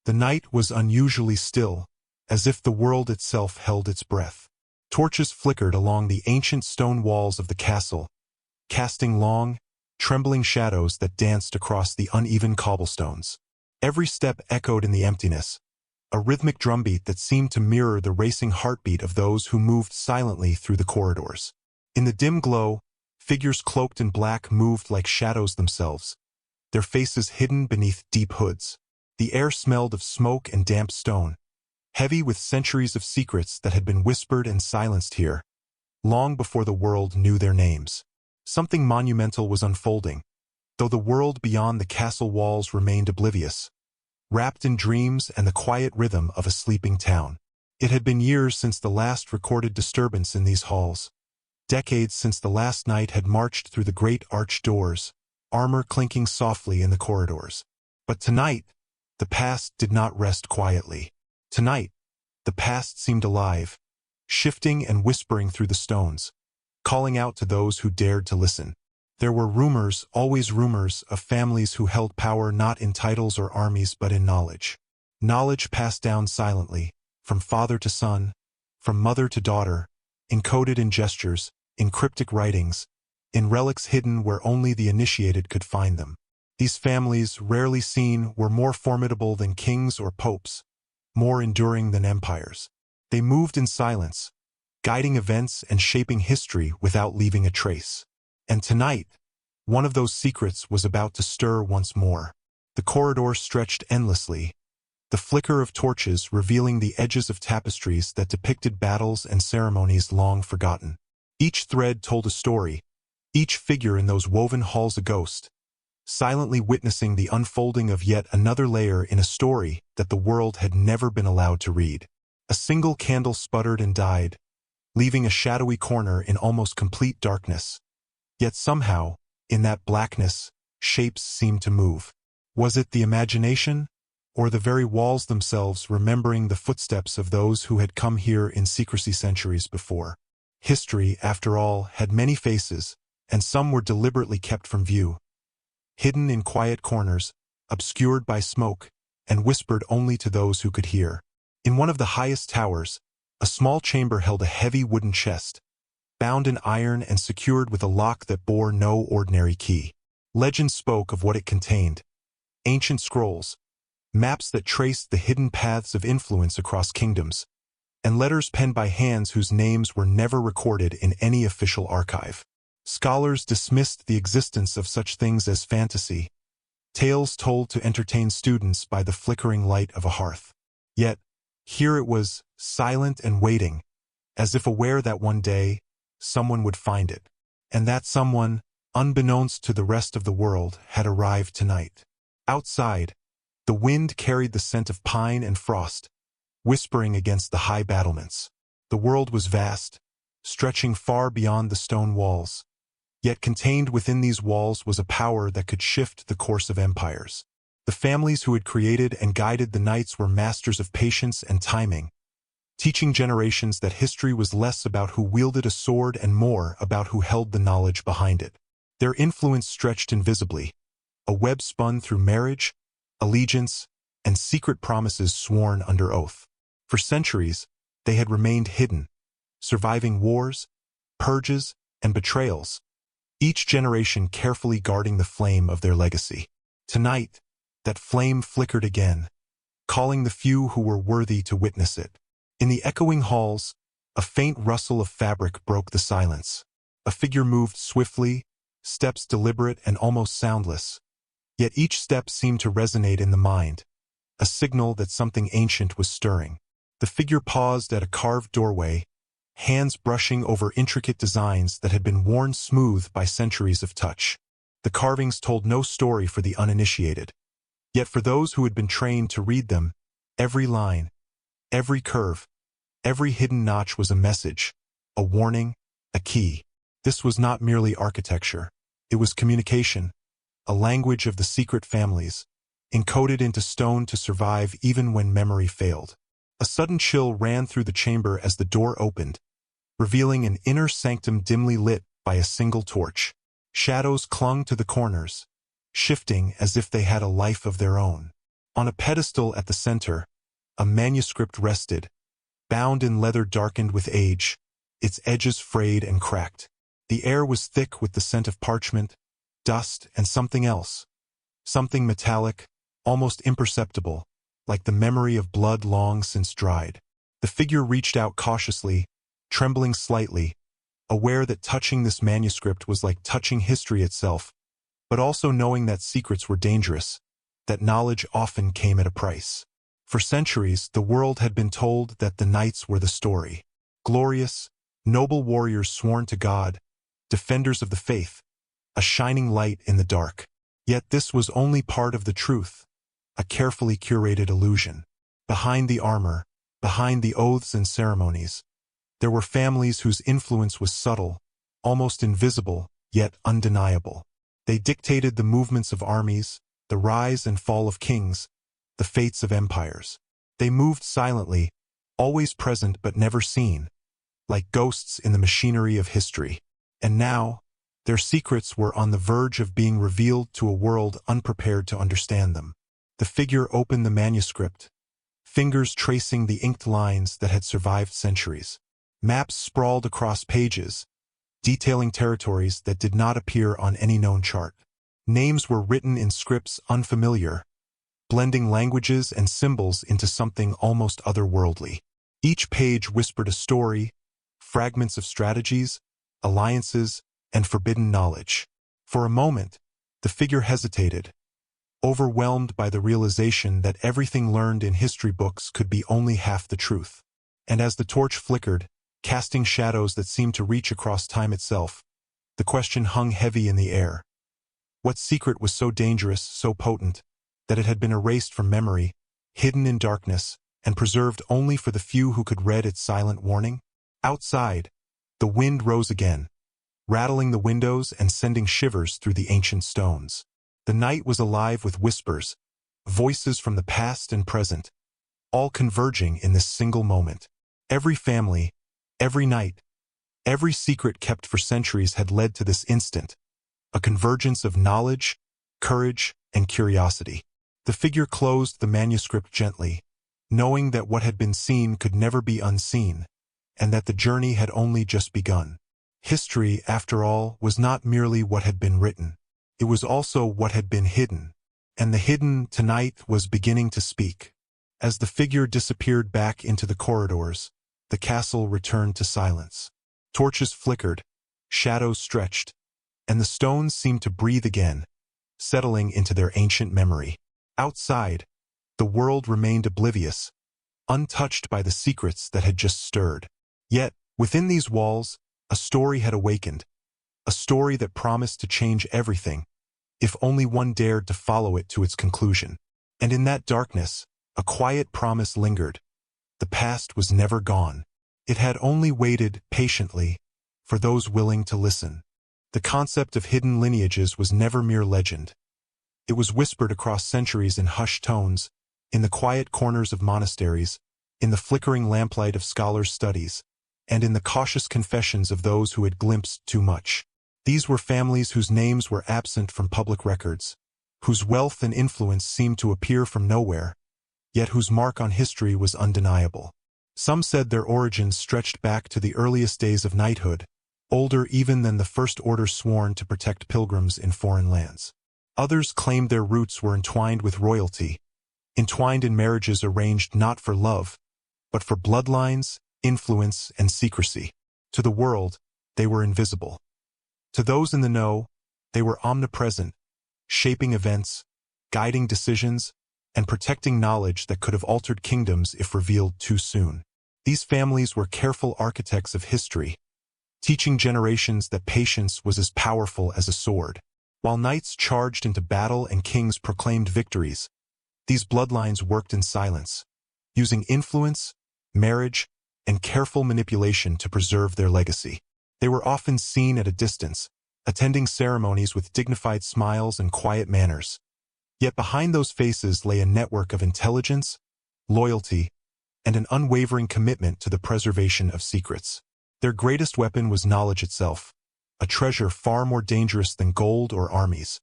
The night was unusually still, as if the world itself held its breath. Torches flickered along the ancient stone walls of the castle, casting long, trembling shadows that danced across the uneven cobblestones. Every step echoed in the emptiness, a rhythmic drumbeat that seemed to mirror the racing heartbeat of those who moved silently through the corridors. In the dim glow, figures cloaked in black moved like shadows themselves, their faces hidden beneath deep hoods. The air smelled of smoke and damp stone, heavy with centuries of secrets that had been whispered and silenced here, long before the world knew their names. Something monumental was unfolding, though the world beyond the castle walls remained oblivious, wrapped in dreams and the quiet rhythm of a sleeping town. It had been years since the last recorded disturbance in these halls, decades since the last knight had marched through the great arched doors, armor clinking softly in the corridors. But tonight, the past did not rest quietly. Tonight, the past seemed alive, shifting and whispering through the stones, calling out to those who dared to listen. There were rumors, always rumors, of families who held power not in titles or armies but in knowledge. Knowledge passed down silently, from father to son, from mother to daughter, encoded in gestures, in cryptic writings, in relics hidden where only the initiated could find them. These families, rarely seen, were more formidable than kings or popes, more enduring than empires. They moved in silence, guiding events and shaping history without leaving a trace. And tonight, one of those secrets was about to stir once more. The corridor stretched endlessly, the flicker of torches revealing the edges of tapestries that depicted battles and ceremonies long forgotten. Each thread told a story, each figure in those woven halls a ghost, silently witnessing the unfolding of yet another layer in a story that the world had never been allowed to read. A single candle sputtered and died, leaving a shadowy corner in almost complete darkness. Yet somehow, in that blackness, shapes seemed to move. Was it the imagination, or the very walls themselves remembering the footsteps of those who had come here in secrecy centuries before? History, after all, had many faces, and some were deliberately kept from view, hidden in quiet corners, obscured by smoke, and whispered only to those who could hear. In one of the highest towers, a small chamber held a heavy wooden chest, bound in iron and secured with a lock that bore no ordinary key. Legend spoke of what it contained: ancient scrolls, maps that traced the hidden paths of influence across kingdoms, and letters penned by hands whose names were never recorded in any official archive. Scholars dismissed the existence of such things as fantasy, tales told to entertain students by the flickering light of a hearth. Yet, here it was, silent and waiting, as if aware that one day, someone would find it. And that someone, unbeknownst to the rest of the world, had arrived tonight. Outside, the wind carried the scent of pine and frost, whispering against the high battlements. The world was vast, stretching far beyond the stone walls. Yet contained within these walls was a power that could shift the course of empires. The families who had created and guided the knights were masters of patience and timing, teaching generations that history was less about who wielded a sword and more about who held the knowledge behind it. Their influence stretched invisibly, a web spun through marriage, allegiance, and secret promises sworn under oath. For centuries, they had remained hidden, surviving wars, purges, and betrayals, each generation carefully guarding the flame of their legacy. Tonight, that flame flickered again, calling the few who were worthy to witness it. In the echoing halls, a faint rustle of fabric broke the silence. A figure moved swiftly, steps deliberate and almost soundless. Yet each step seemed to resonate in the mind, a signal that something ancient was stirring. The figure paused at a carved doorway, hands brushing over intricate designs that had been worn smooth by centuries of touch. The carvings told no story for the uninitiated. Yet for those who had been trained to read them, every line, every curve, every hidden notch was a message, a warning, a key. This was not merely architecture. It was communication, a language of the secret families, encoded into stone to survive even when memory failed. A sudden chill ran through the chamber as the door opened, revealing an inner sanctum dimly lit by a single torch. Shadows clung to the corners, shifting as if they had a life of their own. On a pedestal at the center, a manuscript rested, bound in leather darkened with age, its edges frayed and cracked. The air was thick with the scent of parchment, dust, and something else. Something metallic, almost imperceptible, like the memory of blood long since dried. The figure reached out cautiously, trembling slightly, aware that touching this manuscript was like touching history itself, but also knowing that secrets were dangerous, that knowledge often came at a price. For centuries, the world had been told that the knights were the story. Glorious, noble warriors sworn to God, defenders of the faith, a shining light in the dark. Yet this was only part of the truth, a carefully curated illusion. Behind the armor, behind the oaths and ceremonies, there were families whose influence was subtle, almost invisible, yet undeniable. They dictated the movements of armies, the rise and fall of kings, the fates of empires. They moved silently, always present but never seen, like ghosts in the machinery of history. And now, their secrets were on the verge of being revealed to a world unprepared to understand them. The figure opened the manuscript, fingers tracing the inked lines that had survived centuries. Maps sprawled across pages, detailing territories that did not appear on any known chart. Names were written in scripts unfamiliar, blending languages and symbols into something almost otherworldly. Each page whispered a story, fragments of strategies, alliances, and forbidden knowledge. For a moment, the figure hesitated, overwhelmed by the realization that everything learned in history books could be only half the truth. And as the torch flickered, casting shadows that seemed to reach across time itself, the question hung heavy in the air. What secret was so dangerous, so potent, that it had been erased from memory, hidden in darkness, and preserved only for the few who could read its silent warning? Outside, the wind rose again, rattling the windows and sending shivers through the ancient stones. The night was alive with whispers, voices from the past and present, all converging in this single moment. Every family, every night, every secret kept for centuries had led to this instant, a convergence of knowledge, courage, and curiosity. The figure closed the manuscript gently, knowing that what had been seen could never be unseen, and that the journey had only just begun. History, after all, was not merely what had been written. It was also what had been hidden, and the hidden tonight was beginning to speak. As the figure disappeared back into the corridors, the castle returned to silence. Torches flickered, shadows stretched, and the stones seemed to breathe again, settling into their ancient memory. Outside, the world remained oblivious, untouched by the secrets that had just stirred. Yet, within these walls, a story had awakened, a story that promised to change everything, if only one dared to follow it to its conclusion. And in that darkness, a quiet promise lingered. The past was never gone. It had only waited patiently for those willing to listen. The concept of hidden lineages was never mere legend. It was whispered across centuries in hushed tones, in the quiet corners of monasteries, in the flickering lamplight of scholars' studies, and in the cautious confessions of those who had glimpsed too much. These were families whose names were absent from public records, whose wealth and influence seemed to appear from nowhere, yet whose mark on history was undeniable. Some said their origins stretched back to the earliest days of knighthood, older even than the first order sworn to protect pilgrims in foreign lands. Others claimed their roots were entwined with royalty, entwined in marriages arranged not for love, but for bloodlines, influence, and secrecy. To the world, they were invisible. To those in the know, they were omnipresent, shaping events, guiding decisions, and protecting knowledge that could have altered kingdoms if revealed too soon. These families were careful architects of history, teaching generations that patience was as powerful as a sword. While knights charged into battle and kings proclaimed victories, these bloodlines worked in silence, using influence, marriage, and careful manipulation to preserve their legacy. They were often seen at a distance, attending ceremonies with dignified smiles and quiet manners. Yet behind those faces lay a network of intelligence, loyalty, and an unwavering commitment to the preservation of secrets. Their greatest weapon was knowledge itself, a treasure far more dangerous than gold or armies,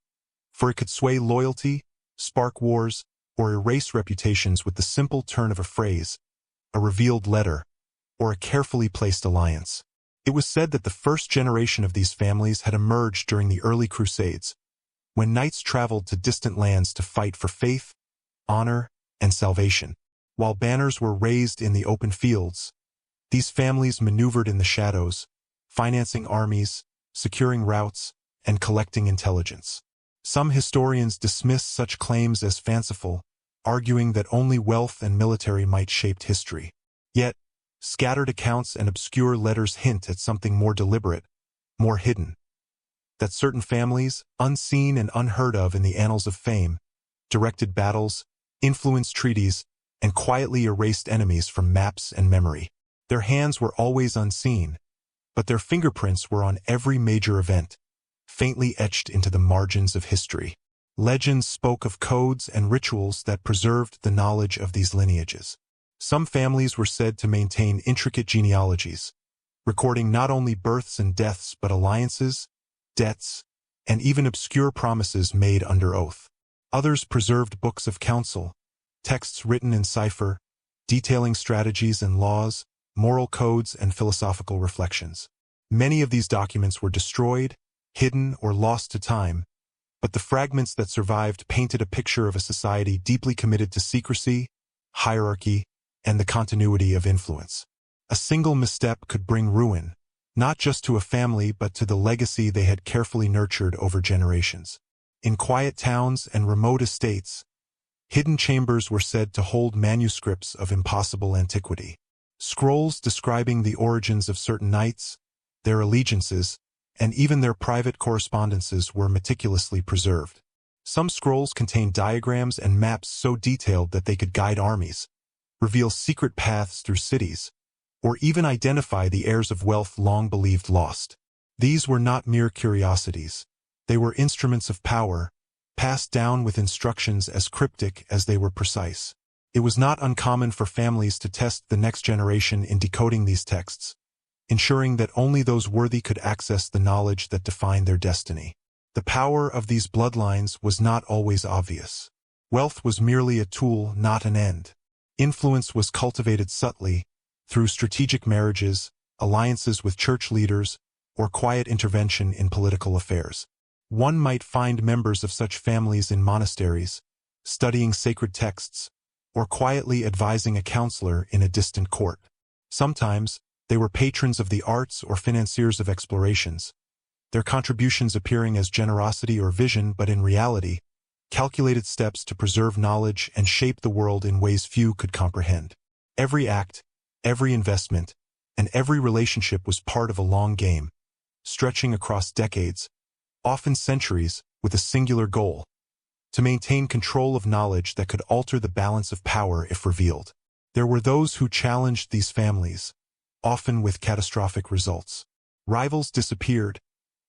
for it could sway loyalty, spark wars, or erase reputations with the simple turn of a phrase, a revealed letter, or a carefully placed alliance. It was said that the first generation of these families had emerged during the early Crusades, when knights traveled to distant lands to fight for faith, honor, and salvation. While banners were raised in the open fields, these families maneuvered in the shadows, financing armies, securing routes, and collecting intelligence. Some historians dismiss such claims as fanciful, arguing that only wealth and military might shape history. Yet, scattered accounts and obscure letters hint at something more deliberate, more hidden. That certain families, unseen and unheard of in the annals of fame, directed battles, influenced treaties, and quietly erased enemies from maps and memory. Their hands were always unseen, but their fingerprints were on every major event, faintly etched into the margins of history. Legends spoke of codes and rituals that preserved the knowledge of these lineages. Some families were said to maintain intricate genealogies, recording not only births and deaths but alliances, debts, and even obscure promises made under oath. Others preserved books of counsel, texts written in cipher, detailing strategies and laws, moral codes, and philosophical reflections. Many of these documents were destroyed, hidden, or lost to time, but the fragments that survived painted a picture of a society deeply committed to secrecy, hierarchy, and the continuity of influence. A single misstep could bring ruin, not just to a family but to the legacy they had carefully nurtured over generations. In quiet towns and remote estates, hidden chambers were said to hold manuscripts of impossible antiquity. Scrolls describing the origins of certain knights, their allegiances, and even their private correspondences were meticulously preserved. Some scrolls contained diagrams and maps so detailed that they could guide armies, reveal secret paths through cities, or even identify the heirs of wealth long believed lost. These were not mere curiosities. They were instruments of power, passed down with instructions as cryptic as they were precise. It was not uncommon for families to test the next generation in decoding these texts, ensuring that only those worthy could access the knowledge that defined their destiny. The power of these bloodlines was not always obvious. Wealth was merely a tool, not an end. Influence was cultivated subtly, through strategic marriages, alliances with church leaders, or quiet intervention in political affairs. One might find members of such families in monasteries, studying sacred texts, or quietly advising a counselor in a distant court. Sometimes, they were patrons of the arts or financiers of explorations, their contributions appearing as generosity or vision but in reality, calculated steps to preserve knowledge and shape the world in ways few could comprehend. Every act, every investment, and every relationship was part of a long game, stretching across decades, often centuries, with a singular goal: to maintain control of knowledge that could alter the balance of power if revealed. There were those who challenged these families, often with catastrophic results. Rivals disappeared,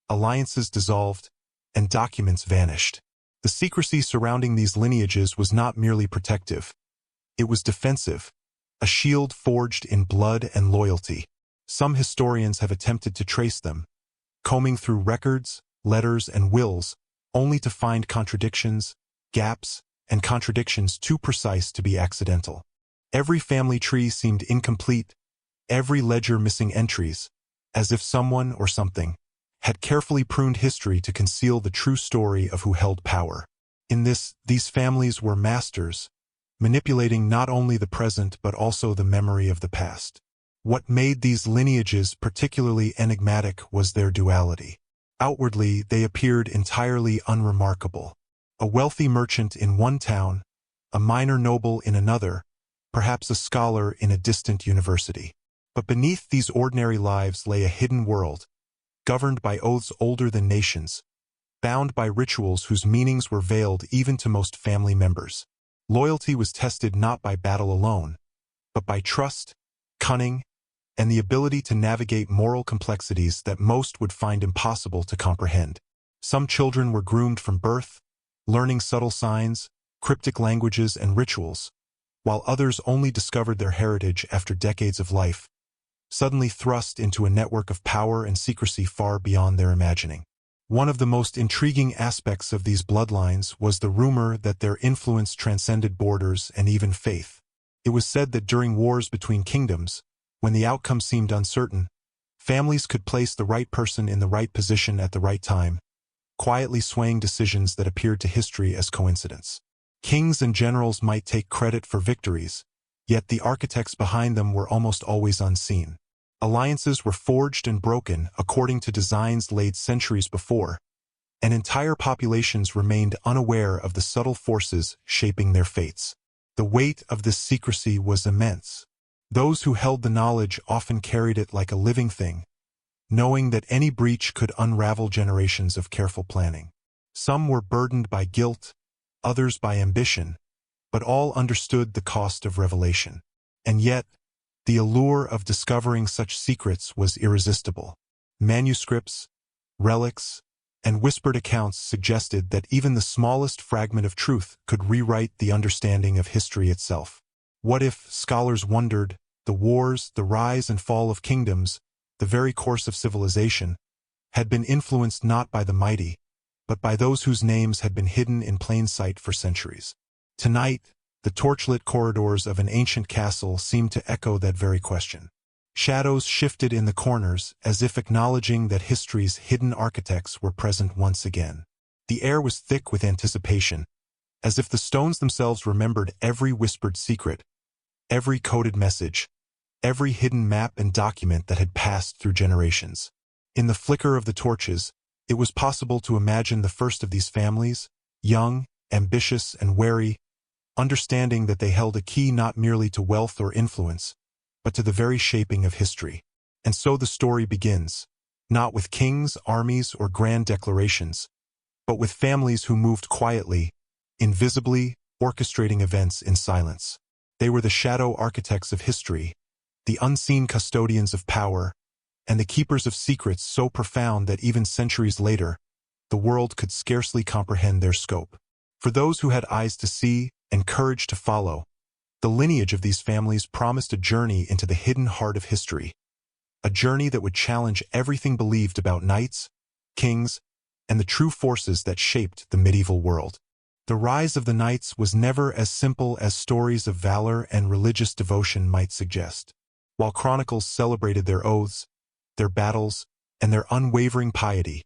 alliances dissolved, and documents vanished. The secrecy surrounding these lineages was not merely protective. It was defensive, a shield forged in blood and loyalty. Some historians have attempted to trace them, combing through records, letters, and wills, only to find contradictions, gaps, and contradictions too precise to be accidental. Every family tree seemed incomplete, every ledger missing entries, as if someone or something had carefully pruned history to conceal the true story of who held power. In this, these families were masters, manipulating not only the present but also the memory of the past. What made these lineages particularly enigmatic was their duality. Outwardly, they appeared entirely unremarkable. A wealthy merchant in one town, a minor noble in another, perhaps a scholar in a distant university. But beneath these ordinary lives lay a hidden world, governed by oaths older than nations, bound by rituals whose meanings were veiled even to most family members. Loyalty was tested not by battle alone, but by trust, cunning, and the ability to navigate moral complexities that most would find impossible to comprehend. Some children were groomed from birth, learning subtle signs, cryptic languages, and rituals, while others only discovered their heritage after decades of life, suddenly thrust into a network of power and secrecy far beyond their imagining. One of the most intriguing aspects of these bloodlines was the rumor that their influence transcended borders and even faith. It was said that during wars between kingdoms, when the outcome seemed uncertain, families could place the right person in the right position at the right time, quietly swaying decisions that appeared to history as coincidence. Kings and generals might take credit for victories, yet the architects behind them were almost always unseen. Alliances were forged and broken according to designs laid centuries before, and entire populations remained unaware of the subtle forces shaping their fates. The weight of this secrecy was immense. Those who held the knowledge often carried it like a living thing, knowing that any breach could unravel generations of careful planning. Some were burdened by guilt, others by ambition, but all understood the cost of revelation. And yet, the allure of discovering such secrets was irresistible. Manuscripts, relics, and whispered accounts suggested that even the smallest fragment of truth could rewrite the understanding of history itself. What if, scholars wondered, the wars, the rise and fall of kingdoms, the very course of civilization, had been influenced not by the mighty, but by those whose names had been hidden in plain sight for centuries? Tonight, the torchlit corridors of an ancient castle seemed to echo that very question. Shadows shifted in the corners as if acknowledging that history's hidden architects were present once again. The air was thick with anticipation, as if the stones themselves remembered every whispered secret, every coded message, every hidden map and document that had passed through generations. In the flicker of the torches, it was possible to imagine the first of these families, young, ambitious, and wary, understanding that they held a key not merely to wealth or influence, but to the very shaping of history. And so the story begins, not with kings, armies, or grand declarations, but with families who moved quietly, invisibly, orchestrating events in silence. They were the shadow architects of history, the unseen custodians of power, and the keepers of secrets so profound that even centuries later, the world could scarcely comprehend their scope. For those who had eyes to see and courage to follow, the lineage of these families promised a journey into the hidden heart of history, a journey that would challenge everything believed about knights, kings, and the true forces that shaped the medieval world. The rise of the knights was never as simple as stories of valor and religious devotion might suggest. While chronicles celebrated their oaths, their battles, and their unwavering piety,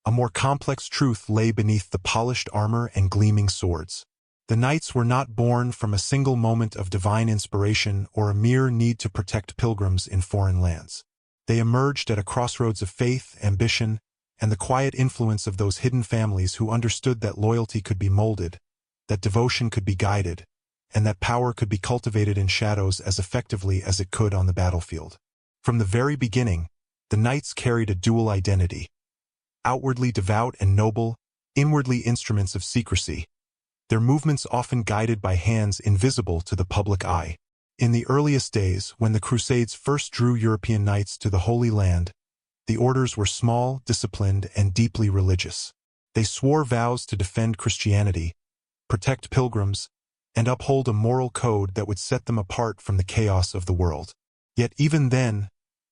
a more complex truth lay beneath the polished armor and gleaming swords. The knights were not born from a single moment of divine inspiration or a mere need to protect pilgrims in foreign lands. They emerged at a crossroads of faith, ambition, and the quiet influence of those hidden families who understood that loyalty could be molded, that devotion could be guided, and that power could be cultivated in shadows as effectively as it could on the battlefield. From the very beginning, the knights carried a dual identity. Outwardly devout and noble, inwardly instruments of secrecy, their movements often guided by hands invisible to the public eye. In the earliest days, when the Crusades first drew European knights to the Holy Land, the orders were small, disciplined, and deeply religious. They swore vows to defend Christianity, protect pilgrims, and uphold a moral code that would set them apart from the chaos of the world. Yet even then,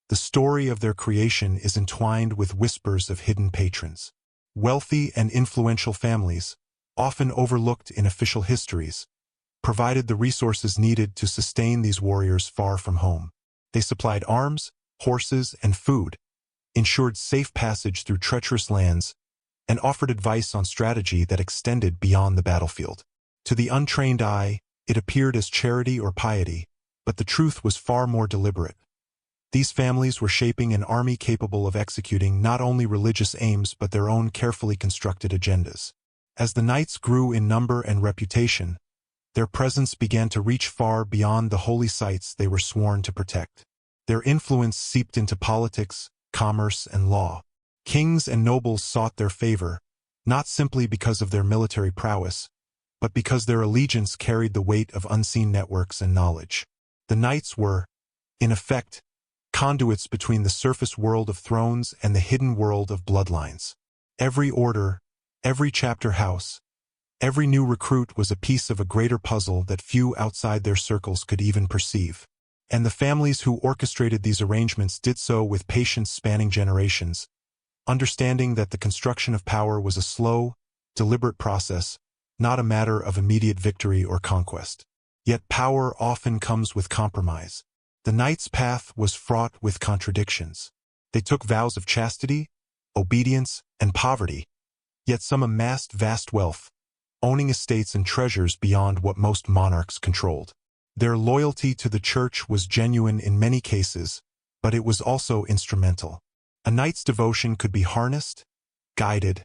the story of their creation is entwined with whispers of hidden patrons. Wealthy and influential families, often overlooked in official histories, provided the resources needed to sustain these warriors far from home. They supplied arms, horses, and food, ensured safe passage through treacherous lands, and offered advice on strategy that extended beyond the battlefield. To the untrained eye, it appeared as charity or piety, but the truth was far more deliberate. These families were shaping an army capable of executing not only religious aims but their own carefully constructed agendas. As the knights grew in number and reputation, their presence began to reach far beyond the holy sites they were sworn to protect. Their influence seeped into politics, commerce, and law. Kings and nobles sought their favor, not simply because of their military prowess, but because their allegiance carried the weight of unseen networks and knowledge. The knights were, in effect, conduits between the surface world of thrones and the hidden world of bloodlines. Every order, every chapter house, every new recruit was a piece of a greater puzzle that few outside their circles could even perceive. And the families who orchestrated these arrangements did so with patience spanning generations, understanding that the construction of power was a slow, deliberate process, not a matter of immediate victory or conquest. Yet power often comes with compromise. The knights' path was fraught with contradictions. They took vows of chastity, obedience, and poverty, yet some amassed vast wealth, owning estates and treasures beyond what most monarchs controlled. Their loyalty to the church was genuine in many cases, but it was also instrumental. A knight's devotion could be harnessed, guided,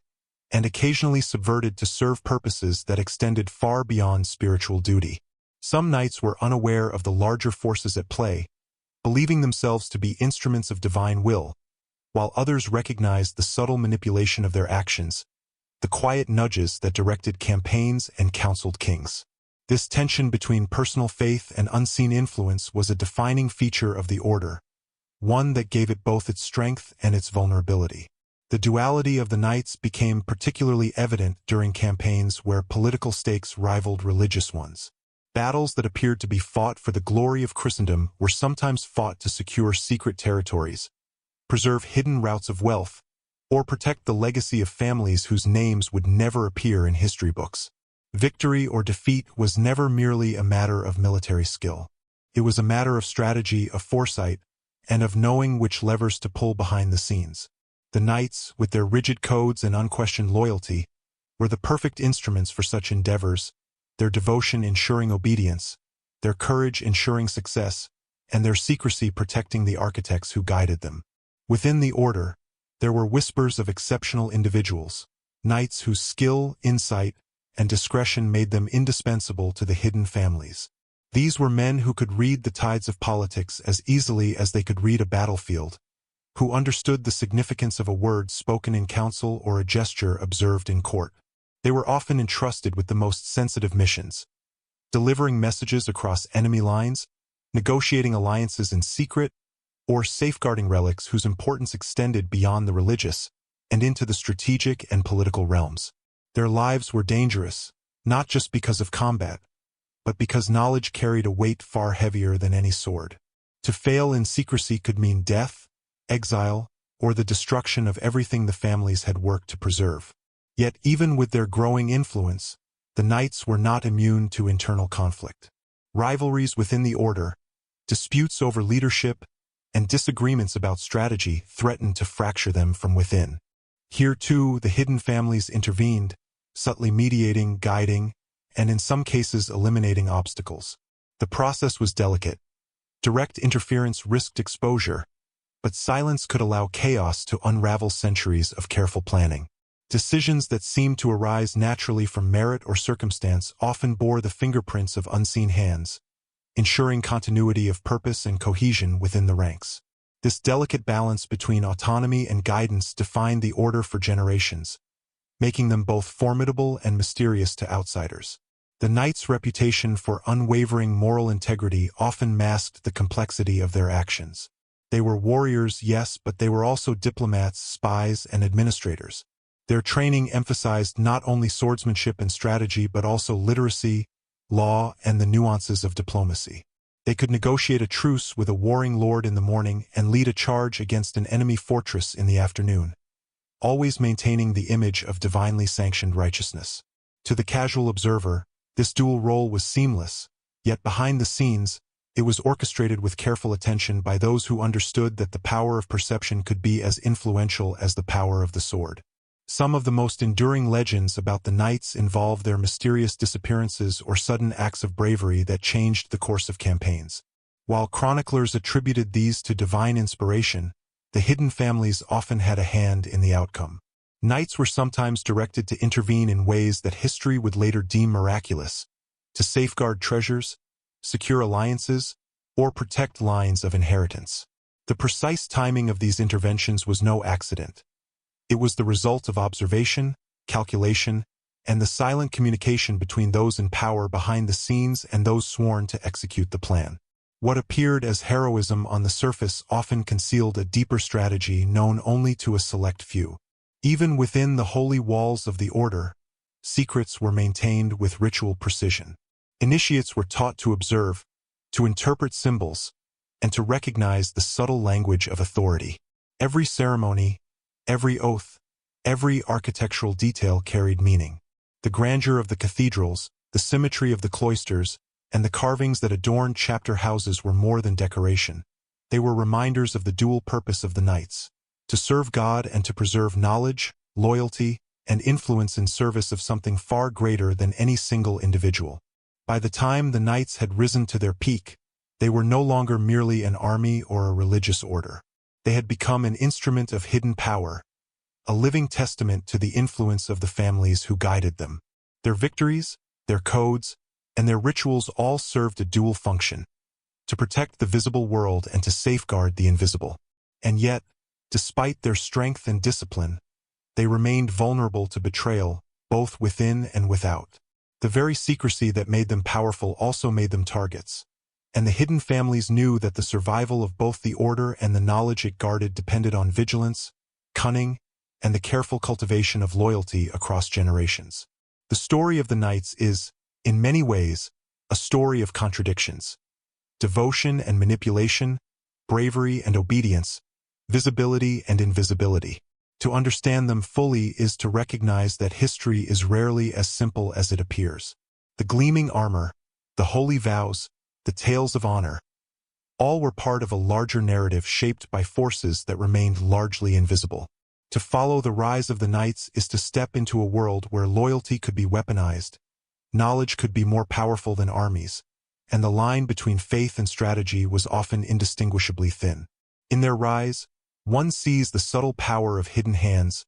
and occasionally subverted to serve purposes that extended far beyond spiritual duty. Some knights were unaware of the larger forces at play, believing themselves to be instruments of divine will, while others recognized the subtle manipulation of their actions, the quiet nudges that directed campaigns and counseled kings. This tension between personal faith and unseen influence was a defining feature of the order, one that gave it both its strength and its vulnerability. The duality of the knights became particularly evident during campaigns where political stakes rivaled religious ones. Battles that appeared to be fought for the glory of Christendom were sometimes fought to secure secret territories, preserve hidden routes of wealth, or protect the legacy of families whose names would never appear in history books. Victory or defeat was never merely a matter of military skill. It was a matter of strategy, of foresight, and of knowing which levers to pull behind the scenes. The knights, with their rigid codes and unquestioned loyalty, were the perfect instruments for such endeavors, their devotion ensuring obedience, their courage ensuring success, and their secrecy protecting the architects who guided them. Within the order, there were whispers of exceptional individuals, knights whose skill, insight, and discretion made them indispensable to the hidden families. These were men who could read the tides of politics as easily as they could read a battlefield, who understood the significance of a word spoken in council or a gesture observed in court. They were often entrusted with the most sensitive missions, delivering messages across enemy lines, negotiating alliances in secret, or safeguarding relics whose importance extended beyond the religious and into the strategic and political realms. Their lives were dangerous, not just because of combat, but because knowledge carried a weight far heavier than any sword. To fail in secrecy could mean death, exile, or the destruction of everything the families had worked to preserve. Yet even with their growing influence, the knights were not immune to internal conflict. Rivalries within the order, disputes over leadership, and disagreements about strategy threatened to fracture them from within. Here, too, the hidden families intervened, subtly mediating, guiding, and in some cases eliminating obstacles. The process was delicate. Direct interference risked exposure, but silence could allow chaos to unravel centuries of careful planning. Decisions that seemed to arise naturally from merit or circumstance often bore the fingerprints of unseen hands, ensuring continuity of purpose and cohesion within the ranks. This delicate balance between autonomy and guidance defined the order for generations, making them both formidable and mysterious to outsiders. The knights' reputation for unwavering moral integrity often masked the complexity of their actions. They were warriors, yes, but they were also diplomats, spies, and administrators. Their training emphasized not only swordsmanship and strategy but also literacy, law, and the nuances of diplomacy. They could negotiate a truce with a warring lord in the morning and lead a charge against an enemy fortress in the afternoon, always maintaining the image of divinely sanctioned righteousness. To the casual observer, this dual role was seamless, yet behind the scenes, it was orchestrated with careful attention by those who understood that the power of perception could be as influential as the power of the sword. Some of the most enduring legends about the knights involve their mysterious disappearances or sudden acts of bravery that changed the course of campaigns. While chroniclers attributed these to divine inspiration, the hidden families often had a hand in the outcome. Knights were sometimes directed to intervene in ways that history would later deem miraculous, to safeguard treasures, secure alliances, or protect lines of inheritance. The precise timing of these interventions was no accident. It was the result of observation, calculation, and the silent communication between those in power behind the scenes and those sworn to execute the plan. What appeared as heroism on the surface often concealed a deeper strategy known only to a select few. Even within the holy walls of the order, secrets were maintained with ritual precision. Initiates were taught to observe, to interpret symbols, and to recognize the subtle language of authority. Every ceremony, Every oath, every architectural detail carried meaning. The grandeur of the cathedrals, the symmetry of the cloisters, and the carvings that adorned chapter houses were more than decoration. They were reminders of the dual purpose of the knights: to serve God and to preserve knowledge, loyalty, and influence in service of something far greater than any single individual. By the time the knights had risen to their peak, they were no longer merely an army or a religious order. They had become an instrument of hidden power, a living testament to the influence of the families who guided them. Their victories, their codes, and their rituals all served a dual function: to protect the visible world and to safeguard the invisible. And yet, despite their strength and discipline, they remained vulnerable to betrayal, both within and without. The very secrecy that made them powerful also made them targets, and the hidden families knew that the survival of both the order and the knowledge it guarded depended on vigilance, cunning, and the careful cultivation of loyalty across generations. The story of the knights is, in many ways, a story of contradictions: devotion and manipulation, bravery and obedience, visibility and invisibility. To understand them fully is to recognize that history is rarely as simple as it appears. The gleaming armor, the holy vows, the tales of honor, all were part of a larger narrative shaped by forces that remained largely invisible. To follow the rise of the knights is to step into a world where loyalty could be weaponized, knowledge could be more powerful than armies, and the line between faith and strategy was often indistinguishably thin. In their rise, one sees the subtle power of hidden hands,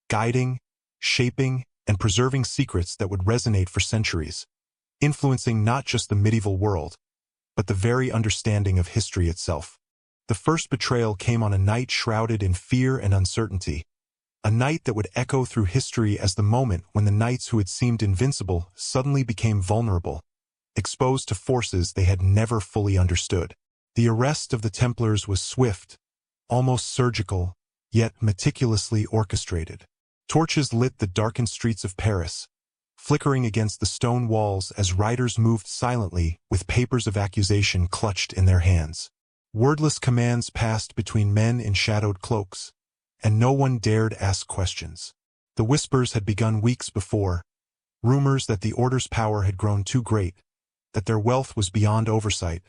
guiding, shaping, and preserving secrets that would resonate for centuries, influencing not just the medieval world, but the very understanding of history itself. The first betrayal came on a night shrouded in fear and uncertainty, a night that would echo through history as the moment when the knights who had seemed invincible suddenly became vulnerable, exposed to forces they had never fully understood. The arrest of the Templars was swift, almost surgical, yet meticulously orchestrated. Torches lit the darkened streets of Paris, flickering against the stone walls as riders moved silently with papers of accusation clutched in their hands. Wordless commands passed between men in shadowed cloaks, and no one dared ask questions. The whispers had begun weeks before, rumors that the order's power had grown too great, that their wealth was beyond oversight,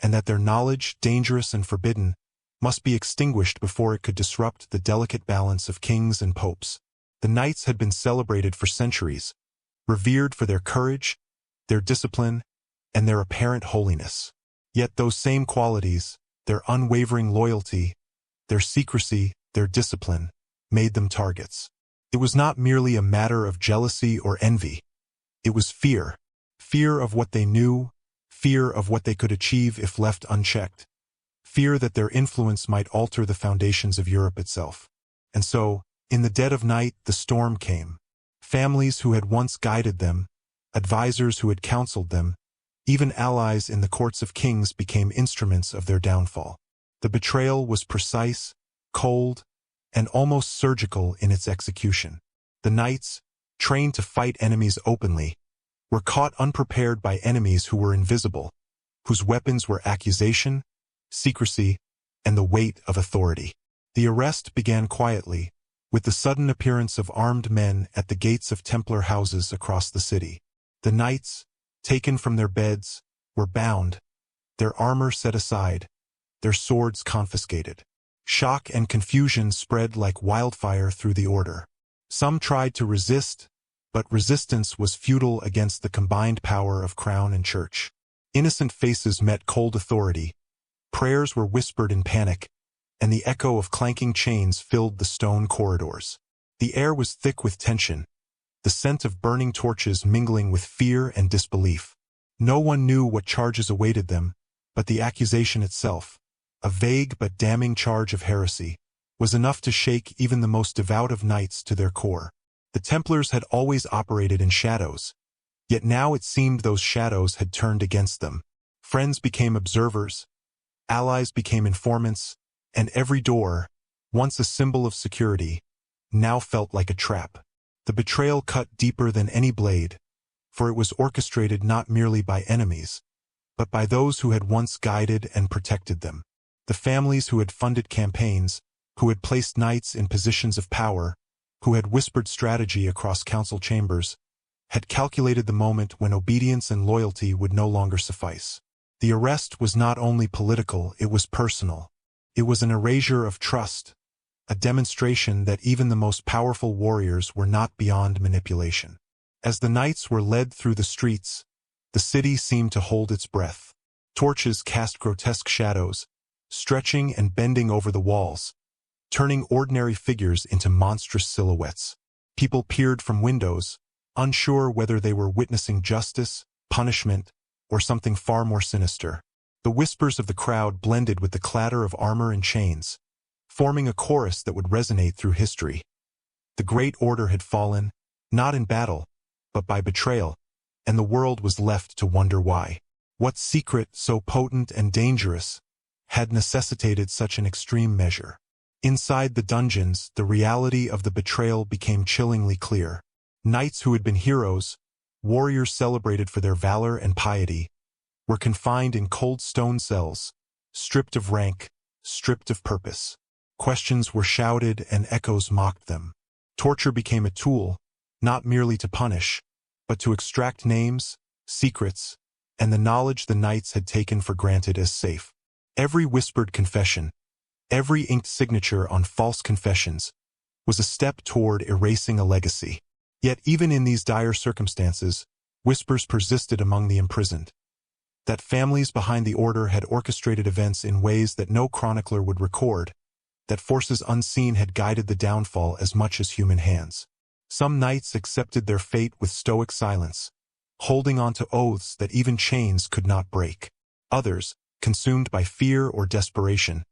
and that their knowledge, dangerous and forbidden, must be extinguished before it could disrupt the delicate balance of kings and popes. The knights had been celebrated for centuries, revered for their courage, their discipline, and their apparent holiness. Yet those same qualities, their unwavering loyalty, their secrecy, their discipline, made them targets. It was not merely a matter of jealousy or envy. It was fear. Fear of what they knew, fear of what they could achieve if left unchecked, fear that their influence might alter the foundations of Europe itself. And so, in the dead of night, the storm came. Families who had once guided them, advisors who had counseled them, even allies in the courts of kings became instruments of their downfall. The betrayal was precise, cold, and almost surgical in its execution. The knights, trained to fight enemies openly, were caught unprepared by enemies who were invisible, whose weapons were accusation, secrecy, and the weight of authority. The arrest began quietly, with the sudden appearance of armed men at the gates of Templar houses across the city. The knights, taken from their beds, were bound, their armor set aside, their swords confiscated. Shock and confusion spread like wildfire through the order. Some tried to resist, but resistance was futile against the combined power of crown and church. Innocent faces met cold authority, prayers were whispered in panic, and the echo of clanking chains filled the stone corridors. The air was thick with tension, the scent of burning torches mingling with fear and disbelief. No one knew what charges awaited them, but the accusation itself, a vague but damning charge of heresy, was enough to shake even the most devout of knights to their core. The Templars had always operated in shadows, yet now it seemed those shadows had turned against them. Friends became observers, allies became informants, and every door, once a symbol of security, now felt like a trap. The betrayal cut deeper than any blade, for it was orchestrated not merely by enemies, but by those who had once guided and protected them. The families who had funded campaigns, who had placed knights in positions of power, who had whispered strategy across council chambers, had calculated the moment when obedience and loyalty would no longer suffice. The arrest was not only political, it was personal. It was an erasure of trust, a demonstration that even the most powerful warriors were not beyond manipulation. As the knights were led through the streets, the city seemed to hold its breath. Torches cast grotesque shadows, stretching and bending over the walls, turning ordinary figures into monstrous silhouettes. People peered from windows, unsure whether they were witnessing justice, punishment, or something far more sinister. The whispers of the crowd blended with the clatter of armor and chains, forming a chorus that would resonate through history. The Great Order had fallen, not in battle, but by betrayal, and the world was left to wonder why. What secret so potent and dangerous had necessitated such an extreme measure? Inside the dungeons, the reality of the betrayal became chillingly clear. Knights who had been heroes, warriors celebrated for their valor and piety, were confined in cold stone cells, stripped of rank, stripped of purpose. Questions were shouted and echoes mocked them. Torture became a tool, not merely to punish, but to extract names, secrets, and the knowledge the knights had taken for granted as safe. Every whispered confession, every inked signature on false confessions, was a step toward erasing a legacy. Yet even in these dire circumstances, whispers persisted among the imprisoned. That families behind the order had orchestrated events in ways that no chronicler would record, that forces unseen had guided the downfall as much as human hands. Some knights accepted their fate with stoic silence, holding on to oaths that even chains could not break. Others, consumed by fear or desperation,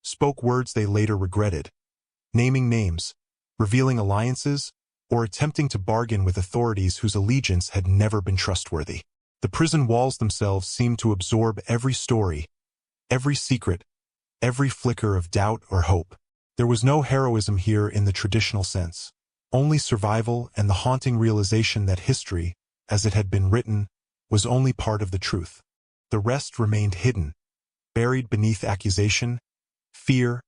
spoke words they later regretted, naming names, revealing alliances, or attempting to bargain with authorities whose allegiance had never been trustworthy. The prison walls themselves seemed to absorb every story, every secret, every flicker of doubt or hope. There was no heroism here in the traditional sense, only survival and the haunting realization that history, as it had been written, was only part of the truth. The rest remained hidden, buried beneath accusation, fear,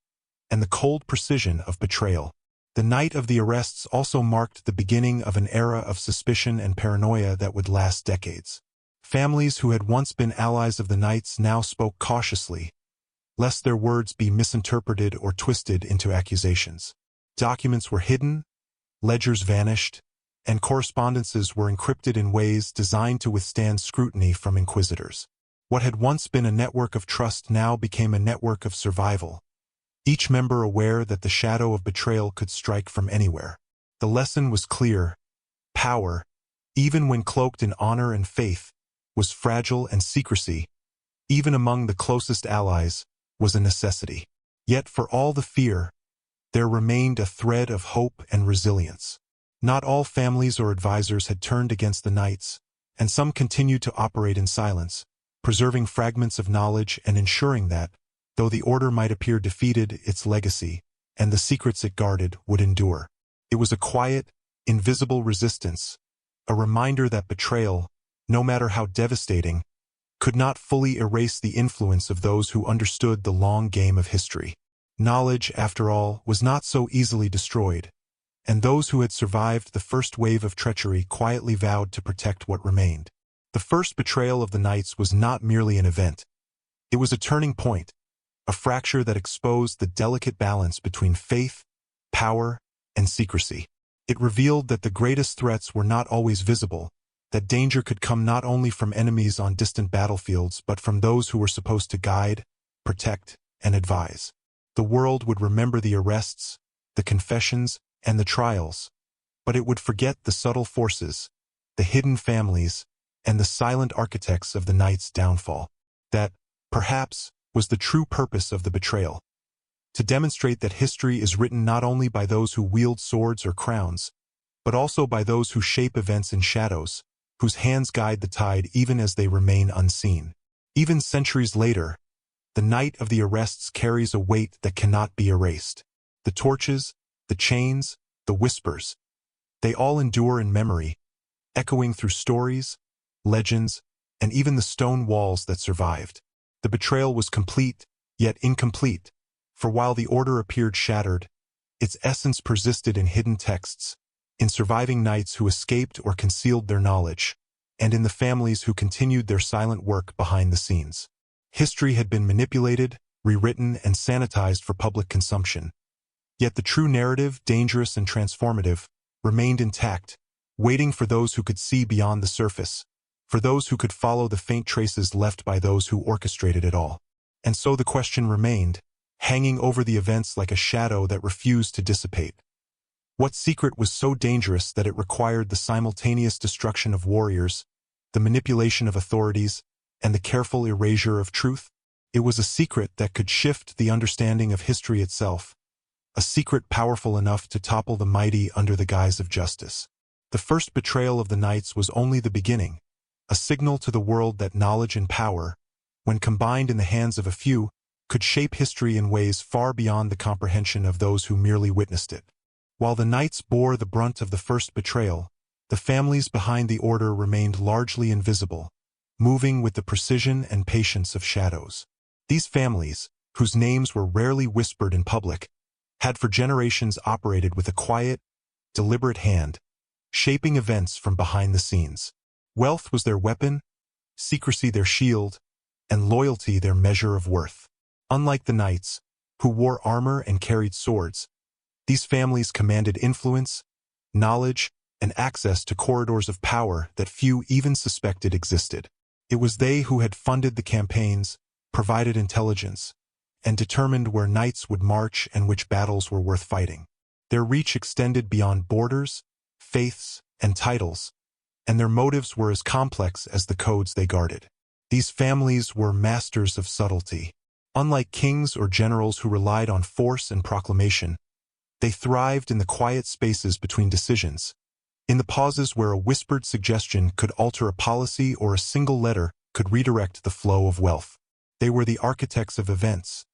and the cold precision of betrayal. The night of the arrests also marked the beginning of an era of suspicion and paranoia that would last decades. Families who had once been allies of the knights now spoke cautiously, lest their words be misinterpreted or twisted into accusations. Documents were hidden, ledgers vanished, and correspondences were encrypted in ways designed to withstand scrutiny from inquisitors. What had once been a network of trust now became a network of survival, each member aware that the shadow of betrayal could strike from anywhere. The lesson was clear: power, even when cloaked in honor and faith, was fragile, and secrecy, even among the closest allies, was a necessity. Yet for all the fear, there remained a thread of hope and resilience. Not all families or advisors had turned against the knights, and some continued to operate in silence, preserving fragments of knowledge and ensuring that, though the order might appear defeated, its legacy, and the secrets it guarded, would endure. It was a quiet, invisible resistance, a reminder that betrayal, no matter how devastating, could not fully erase the influence of those who understood the long game of history. Knowledge, after all, was not so easily destroyed, and those who had survived the first wave of treachery quietly vowed to protect what remained. The first betrayal of the knights was not merely an event. It was a turning point, a fracture that exposed the delicate balance between faith, power, and secrecy. It revealed that the greatest threats were not always visible, that danger could come not only from enemies on distant battlefields but from those who were supposed to guide, protect, and advise. The world would remember the arrests, the confessions, and the trials, but it would forget the subtle forces, the hidden families, and the silent architects of the knights' downfall. That, perhaps, was the true purpose of the betrayal: to demonstrate that history is written not only by those who wield swords or crowns, but also by those who shape events in shadows, whose hands guide the tide even as they remain unseen. Even centuries later, the night of the arrests carries a weight that cannot be erased. The torches, the chains, the whispers, they all endure in memory, echoing through stories, legends, and even the stone walls that survived. The betrayal was complete, yet incomplete, For while the order appeared shattered, its essence persisted in hidden texts, in surviving knights who escaped or concealed their knowledge, and in the families who continued their silent work behind the scenes. History had been manipulated, rewritten, and sanitized for public consumption. Yet the true narrative, dangerous and transformative, remained intact, waiting for those who could see beyond the surface, for those who could follow the faint traces left by those who orchestrated it all. And so the question remained, hanging over the events like a shadow that refused to dissipate. What secret was so dangerous that it required the simultaneous destruction of warriors, the manipulation of authorities, and the careful erasure of truth? It was a secret that could shift the understanding of history itself, a secret powerful enough to topple the mighty under the guise of justice. The first betrayal of the knights was only the beginning, a signal to the world that knowledge and power, when combined in the hands of a few, could shape history in ways far beyond the comprehension of those who merely witnessed it. While the knights bore the brunt of the first betrayal, the families behind the order remained largely invisible, moving with the precision and patience of shadows. These families, whose names were rarely whispered in public, had for generations operated with a quiet, deliberate hand, shaping events from behind the scenes. Wealth was their weapon, secrecy their shield, and loyalty their measure of worth. Unlike the knights, who wore armor and carried swords, these families commanded influence, knowledge, and access to corridors of power that few even suspected existed. It was they who had funded the campaigns, provided intelligence, and determined where knights would march and which battles were worth fighting. Their reach extended beyond borders, faiths, and titles, and their motives were as complex as the codes they guarded. These families were masters of subtlety. Unlike kings or generals who relied on force and proclamation, they thrived in the quiet spaces between decisions, in the pauses where a whispered suggestion could alter a policy or a single letter could redirect the flow of wealth. They were the architects of events,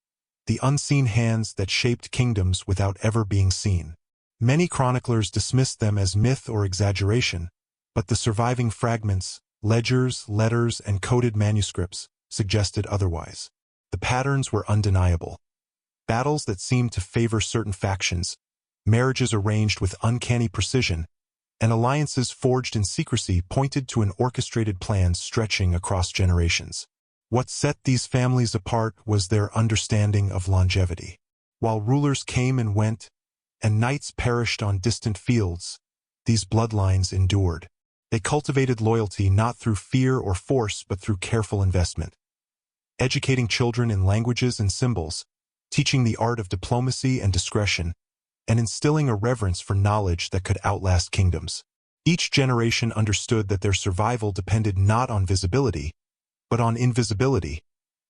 the unseen hands that shaped kingdoms without ever being seen. Many chroniclers dismissed them as myth or exaggeration, but the surviving fragments, ledgers, letters, and coded manuscripts suggested otherwise. The patterns were undeniable. Battles that seemed to favor certain factions, marriages arranged with uncanny precision, and alliances forged in secrecy pointed to an orchestrated plan stretching across generations. What set these families apart was their understanding of longevity. While rulers came and went, and knights perished on distant fields, these bloodlines endured. They cultivated loyalty not through fear or force but through careful investment. Educating children in languages and symbols, teaching the art of diplomacy and discretion, and instilling a reverence for knowledge that could outlast kingdoms. Each generation understood that their survival depended not on visibility, but on invisibility,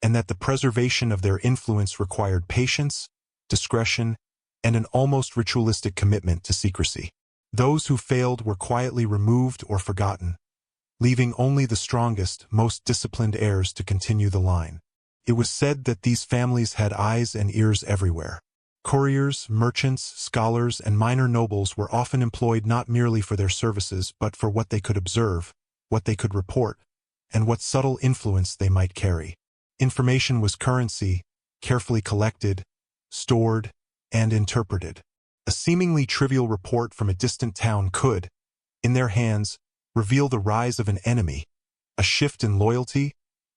and that the preservation of their influence required patience, discretion, and an almost ritualistic commitment to secrecy. Those who failed were quietly removed or forgotten, leaving only the strongest, most disciplined heirs to continue the line. It was said that these families had eyes and ears everywhere. Couriers, merchants, scholars, and minor nobles were often employed not merely for their services but for what they could observe, what they could report, and what subtle influence they might carry. Information was currency, carefully collected, stored, and interpreted. A seemingly trivial report from a distant town could, in their hands, reveal the rise of an enemy, a shift in loyalty,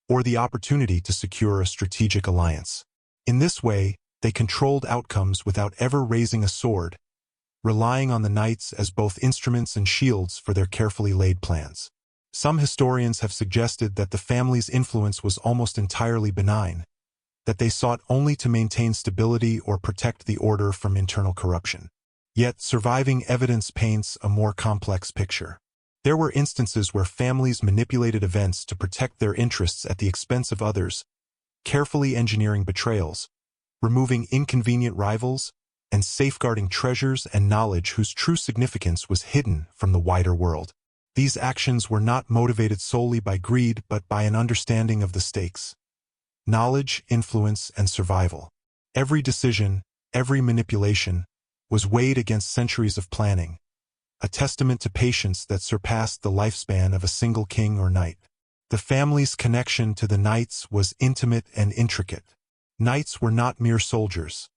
or the opportunity to secure a strategic alliance. In this way, they controlled outcomes without ever raising a sword, relying on the knights as both instruments and shields for their carefully laid plans. Some historians have suggested that the family's influence was almost entirely benign, that they sought only to maintain stability or protect the order from internal corruption. Yet surviving evidence paints a more complex picture. There were instances where families manipulated events to protect their interests at the expense of others, carefully engineering betrayals, removing inconvenient rivals, and safeguarding treasures and knowledge whose true significance was hidden from the wider world. These actions were not motivated solely by greed but by an understanding of the stakes: knowledge, influence, and survival. Every decision, every manipulation, was weighed against centuries of planning, a testament to patience that surpassed the lifespan of a single king or knight. The family's connection to the knights was intimate and intricate. Knights were not mere soldiers.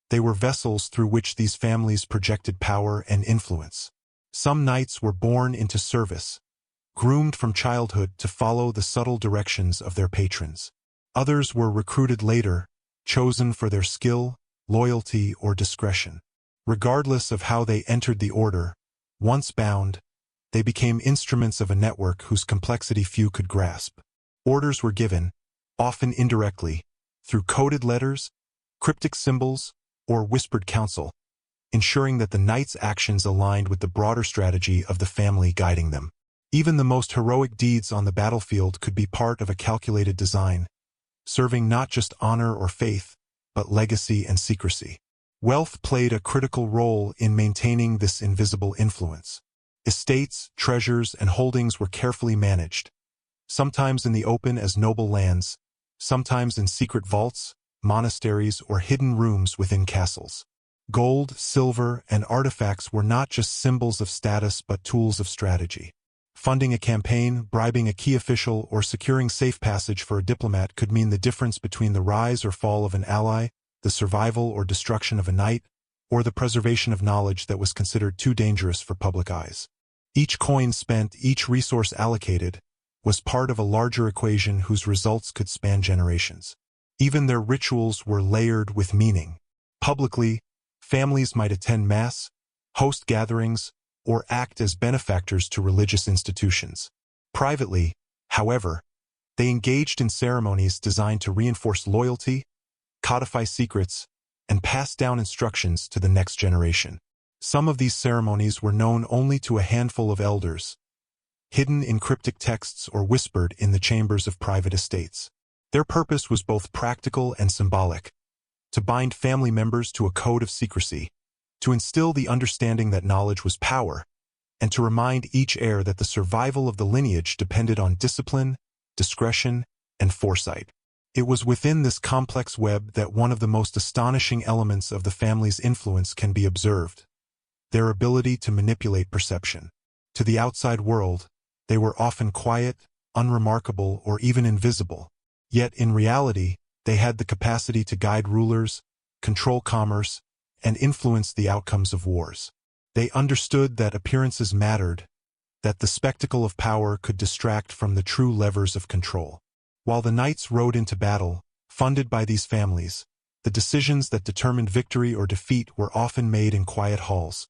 They were vessels through which these families projected power and influence. Some knights were born into service, groomed from childhood to follow the subtle directions of their patrons. Others were recruited later, chosen for their skill, loyalty, or discretion. Regardless of how they entered the order, once bound, they became instruments of a network whose complexity few could grasp. Orders were given, often indirectly, through coded letters, cryptic symbols, or whispered counsel, ensuring that the knight's actions aligned with the broader strategy of the family guiding them. Even the most heroic deeds on the battlefield could be part of a calculated design, serving not just honor or faith, but legacy and secrecy. Wealth played a critical role in maintaining this invisible influence. Estates, treasures, and holdings were carefully managed, sometimes in the open as noble lands, sometimes in secret vaults, monasteries, or hidden rooms within castles. Gold, silver, and artifacts were not just symbols of status but tools of strategy. Funding a campaign, bribing a key official, or securing safe passage for a diplomat could mean the difference between the rise or fall of an ally, the survival or destruction of a knight, or the preservation of knowledge that was considered too dangerous for public eyes. Each coin spent, each resource allocated, was part of a larger equation whose results could span generations. Even their rituals were layered with meaning. Publicly, families might attend mass, host gatherings, or act as benefactors to religious institutions. Privately, however, they engaged in ceremonies designed to reinforce loyalty, codify secrets, and pass down instructions to the next generation. Some of these ceremonies were known only to a handful of elders, hidden in cryptic texts or whispered in the chambers of private estates. Their purpose was both practical and symbolic, to bind family members to a code of secrecy, to instill the understanding that knowledge was power, and to remind each heir that the survival of the lineage depended on discipline, discretion, and foresight. It was within this complex web that one of the most astonishing elements of the family's influence can be observed: their ability to manipulate perception. To the outside world, they were often quiet, unremarkable, or even invisible. Yet in reality, they had the capacity to guide rulers, control commerce, and influence the outcomes of wars. They understood that appearances mattered, that the spectacle of power could distract from the true levers of control. While the knights rode into battle, funded by these families, the decisions that determined victory or defeat were often made in quiet halls,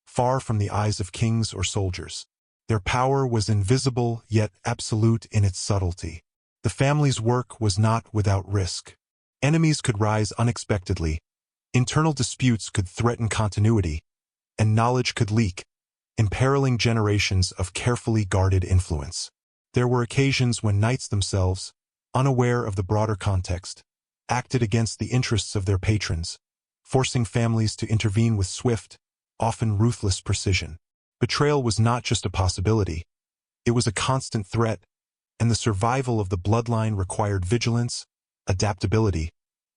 far from the eyes of kings or soldiers. Their power was invisible yet absolute in its subtlety. The family's work was not without risk. Enemies could rise unexpectedly, internal disputes could threaten continuity, and knowledge could leak, imperiling generations of carefully guarded influence. There were occasions when knights themselves, unaware of the broader context, acted against the interests of their patrons, forcing families to intervene with swift, often ruthless precision. Betrayal was not just a possibility, it was a constant threat, and the survival of the bloodline required vigilance, adaptability,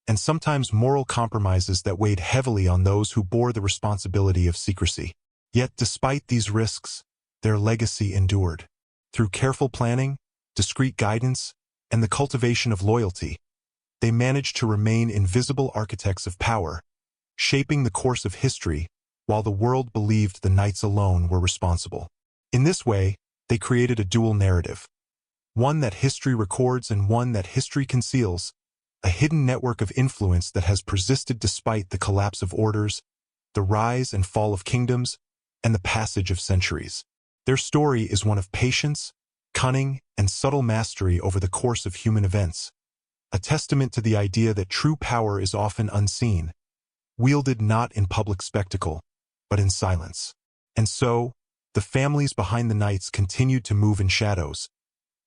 and sometimes moral compromises that weighed heavily on those who bore the responsibility of secrecy. Yet despite these risks, their legacy endured. Through careful planning, discreet guidance, and the cultivation of loyalty, they managed to remain invisible architects of power, shaping the course of history while the world believed the knights alone were responsible. In this way, they created a dual narrative, one that history records and one that history conceals, a hidden network of influence that has persisted despite the collapse of orders, the rise and fall of kingdoms, and the passage of centuries. Their story is one of patience, cunning, and subtle mastery over the course of human events, a testament to the idea that true power is often unseen, wielded not in public spectacle, but in silence. And so, the families behind the knights continued to move in shadows,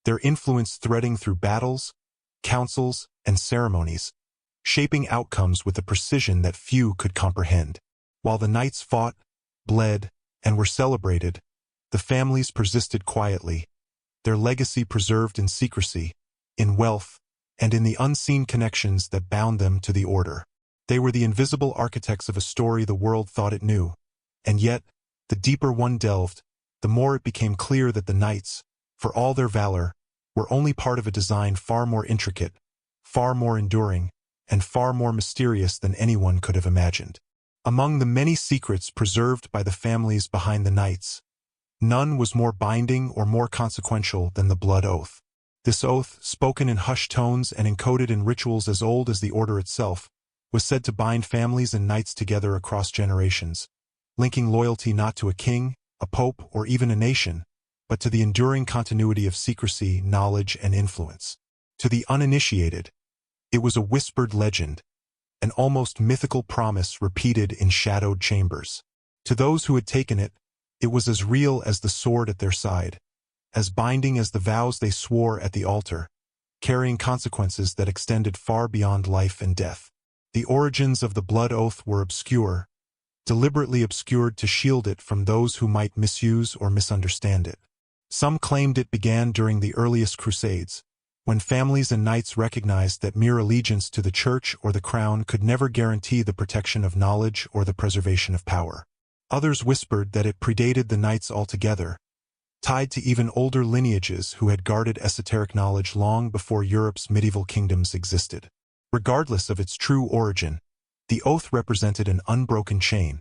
their influence threading through battles, councils, and ceremonies, shaping outcomes with a precision that few could comprehend. While the knights fought, bled, and were celebrated, the families persisted quietly, their legacy preserved in secrecy, in wealth, and in the unseen connections that bound them to the order. They were the invisible architects of a story the world thought it knew, and yet, the deeper one delved, the more it became clear that the knights, for all their valor, were only part of a design far more intricate, far more enduring, and far more mysterious than anyone could have imagined. Among the many secrets preserved by the families behind the knights, none was more binding or more consequential than the blood oath. This oath, spoken in hushed tones and encoded in rituals as old as the order itself, was said to bind families and knights together across generations, linking loyalty not to a king, a pope, or even a nation, but to the enduring continuity of secrecy, knowledge, and influence. To the uninitiated, it was a whispered legend, an almost mythical promise repeated in shadowed chambers. To those who had taken it, it was as real as the sword at their side, as binding as the vows they swore at the altar, carrying consequences that extended far beyond life and death. The origins of the blood oath were obscure, deliberately obscured to shield it from those who might misuse or misunderstand it. Some claimed it began during the earliest Crusades, when families and knights recognized that mere allegiance to the church or the crown could never guarantee the protection of knowledge or the preservation of power. Others whispered that it predated the knights altogether, tied to even older lineages who had guarded esoteric knowledge long before Europe's medieval kingdoms existed. Regardless of its true origin, the oath represented an unbroken chain,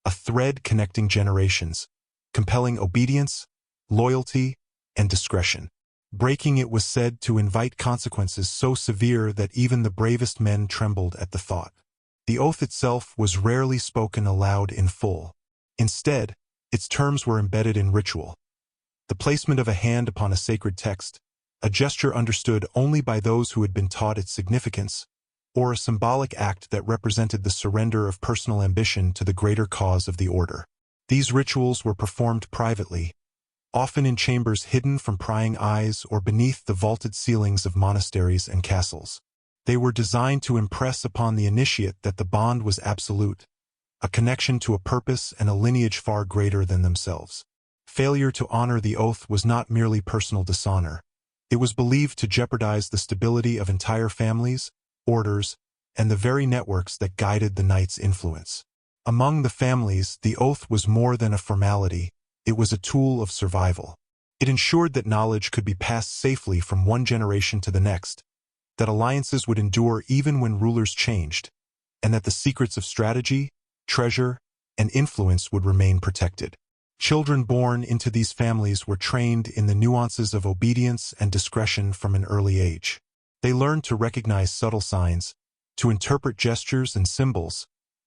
a thread connecting generations, compelling obedience, loyalty, and discretion. Breaking it was said to invite consequences so severe that even the bravest men trembled at the thought. The oath itself was rarely spoken aloud in full. Instead, its terms were embedded in ritual. The placement of a hand upon a sacred text, a gesture understood only by those who had been taught its significance, or a symbolic act that represented the surrender of personal ambition to the greater cause of the order. These rituals were performed privately, often in chambers hidden from prying eyes or beneath the vaulted ceilings of monasteries and castles. They were designed to impress upon the initiate that the bond was absolute, a connection to a purpose and a lineage far greater than themselves. Failure to honor the oath was not merely personal dishonor. It was believed to jeopardize the stability of entire families, orders, and the very networks that guided the knight's influence. Among the families, the oath was more than a formality. It was a tool of survival. It ensured that knowledge could be passed safely from one generation to the next, that alliances would endure even when rulers changed, and that the secrets of strategy, treasure, and influence would remain protected. Children born into these families were trained in the nuances of obedience and discretion from an early age. They learned to recognize subtle signs, to interpret gestures and symbols,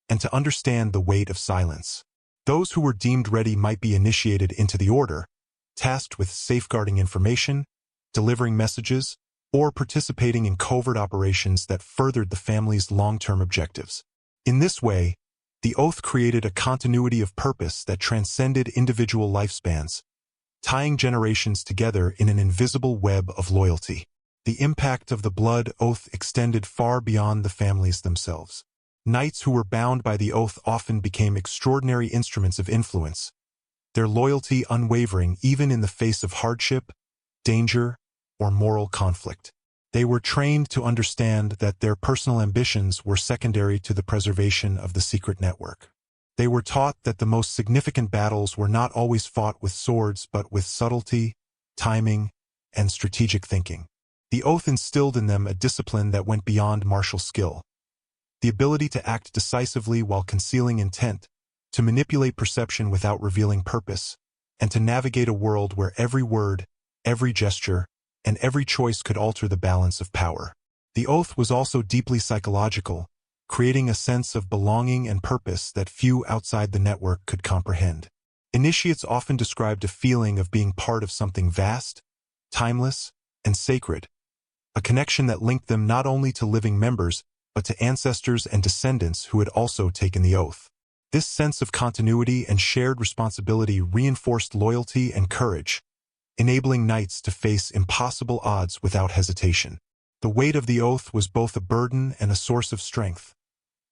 and to understand the weight of silence. Those who were deemed ready might be initiated into the order, tasked with safeguarding information, delivering messages, or participating in covert operations that furthered the family's long-term objectives. In this way, the oath created a continuity of purpose that transcended individual lifespans, tying generations together in an invisible web of loyalty. The impact of the blood oath extended far beyond the families themselves. Knights who were bound by the oath often became extraordinary instruments of influence, their loyalty unwavering even in the face of hardship, danger, or moral conflict. They were trained to understand that their personal ambitions were secondary to the preservation of the secret network. They were taught that the most significant battles were not always fought with swords but with subtlety, timing, and strategic thinking. The oath instilled in them a discipline that went beyond martial skill. The ability to act decisively while concealing intent, to manipulate perception without revealing purpose, and to navigate a world where every word, every gesture, and every choice could alter the balance of power. The oath was also deeply psychological, creating a sense of belonging and purpose that few outside the network could comprehend. Initiates often described a feeling of being part of something vast, timeless, and sacred, a connection that linked them not only to living members, but to ancestors and descendants who had also taken the oath. This sense of continuity and shared responsibility reinforced loyalty and courage, enabling knights to face impossible odds without hesitation. The weight of the oath was both a burden and a source of strength,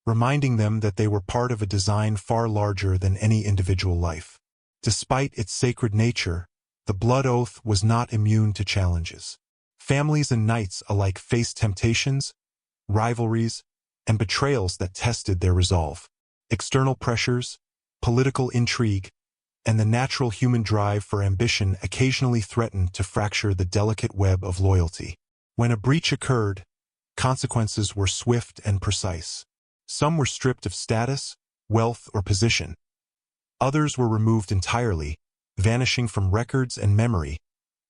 reminding them that they were part of a design far larger than any individual life. Despite its sacred nature, the blood oath was not immune to challenges. Families and knights alike faced temptations, rivalries, and betrayals that tested their resolve. External pressures, political intrigue, and the natural human drive for ambition occasionally threatened to fracture the delicate web of loyalty. When a breach occurred, consequences were swift and precise. Some were stripped of status, wealth, or position. Others were removed entirely, vanishing from records and memory,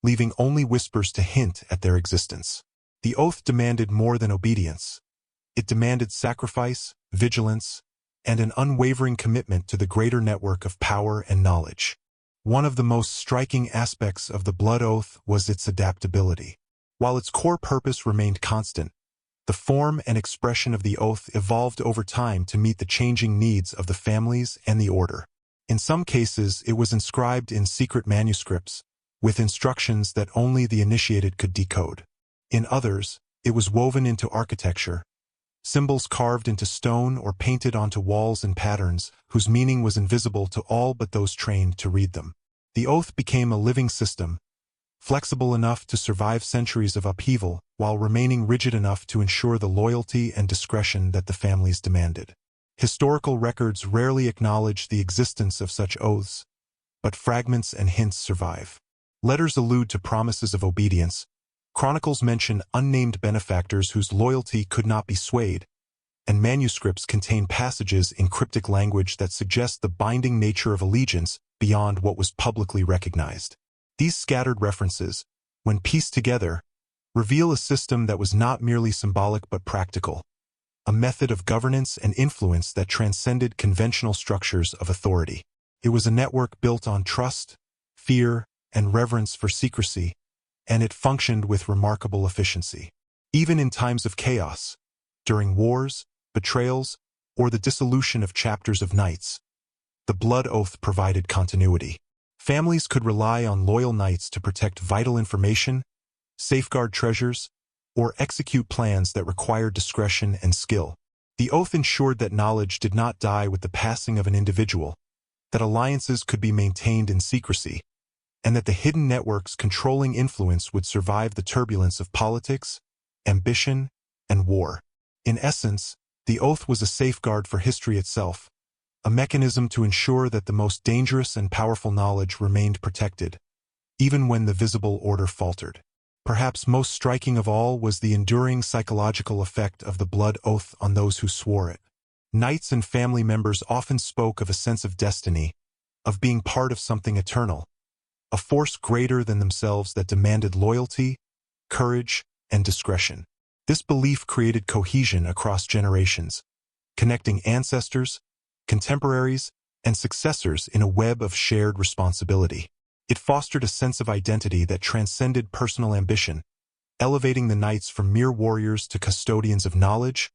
leaving only whispers to hint at their existence. The oath demanded more than obedience. It demanded sacrifice, vigilance, and an unwavering commitment to the greater network of power and knowledge. One of the most striking aspects of the blood oath was its adaptability. While its core purpose remained constant, the form and expression of the oath evolved over time to meet the changing needs of the families and the order. In some cases, it was inscribed in secret manuscripts, with instructions that only the initiated could decode. In others, it was woven into architecture, symbols carved into stone or painted onto walls in patterns whose meaning was invisible to all but those trained to read them. The oath became a living system, flexible enough to survive centuries of upheaval while remaining rigid enough to ensure the loyalty and discretion that the families demanded. Historical records rarely acknowledge the existence of such oaths, but fragments and hints survive. Letters allude to promises of obedience, chronicles mention unnamed benefactors whose loyalty could not be swayed, and manuscripts contain passages in cryptic language that suggest the binding nature of allegiance beyond what was publicly recognized. These scattered references, when pieced together, reveal a system that was not merely symbolic but practical, a method of governance and influence that transcended conventional structures of authority. It was a network built on trust, fear, and reverence for secrecy, and it functioned with remarkable efficiency. Even in times of chaos, during wars, betrayals, or the dissolution of chapters of knights, the blood oath provided continuity. Families could rely on loyal knights to protect vital information, safeguard treasures, or execute plans that required discretion and skill. The oath ensured that knowledge did not die with the passing of an individual, that alliances could be maintained in secrecy, and that the hidden networks controlling influence would survive the turbulence of politics, ambition, and war. In essence, the oath was a safeguard for history itself, a mechanism to ensure that the most dangerous and powerful knowledge remained protected, even when the visible order faltered. Perhaps most striking of all was the enduring psychological effect of the blood oath on those who swore it. Knights and family members often spoke of a sense of destiny, of being part of something eternal, a force greater than themselves that demanded loyalty, courage, and discretion. This belief created cohesion across generations, connecting ancestors, contemporaries, and successors in a web of shared responsibility. It fostered a sense of identity that transcended personal ambition, elevating the knights from mere warriors to custodians of knowledge,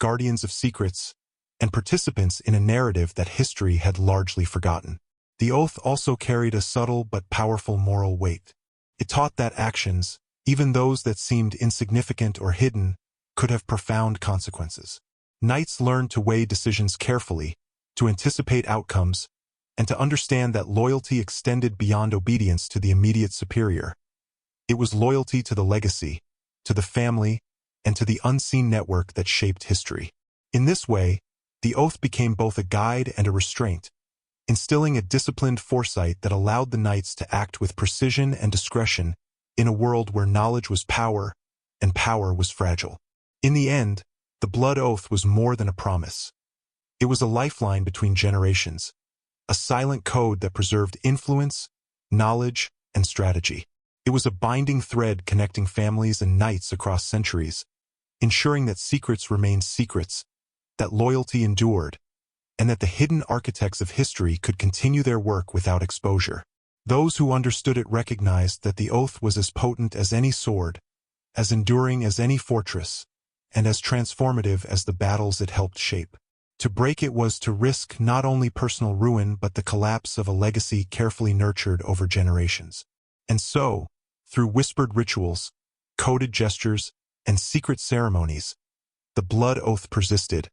guardians of secrets, and participants in a narrative that history had largely forgotten. The oath also carried a subtle but powerful moral weight. It taught that actions, even those that seemed insignificant or hidden, could have profound consequences. Knights learned to weigh decisions carefully, to anticipate outcomes, and to understand that loyalty extended beyond obedience to the immediate superior. It was loyalty to the legacy, to the family, and to the unseen network that shaped history. In this way, the oath became both a guide and a restraint, instilling a disciplined foresight that allowed the knights to act with precision and discretion in a world where knowledge was power and power was fragile. In the end, the blood oath was more than a promise. It was a lifeline between generations, a silent code that preserved influence, knowledge, and strategy. It was a binding thread connecting families and knights across centuries, ensuring that secrets remained secrets, that loyalty endured, and that the hidden architects of history could continue their work without exposure. Those who understood it recognized that the oath was as potent as any sword, as enduring as any fortress, and as transformative as the battles it helped shape. To break it was to risk not only personal ruin but the collapse of a legacy carefully nurtured over generations. And so, through whispered rituals, coded gestures, and secret ceremonies, the blood oath persisted,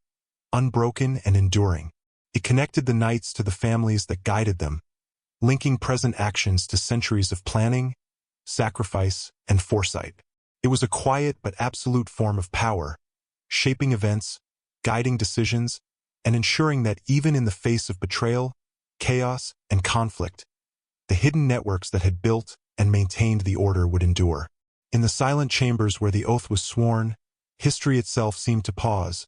unbroken and enduring. It connected the knights to the families that guided them, linking present actions to centuries of planning, sacrifice, and foresight. It was a quiet but absolute form of power, shaping events, guiding decisions, and ensuring that even in the face of betrayal, chaos, and conflict, the hidden networks that had built and maintained the order would endure. In the silent chambers where the oath was sworn, history itself seemed to pause,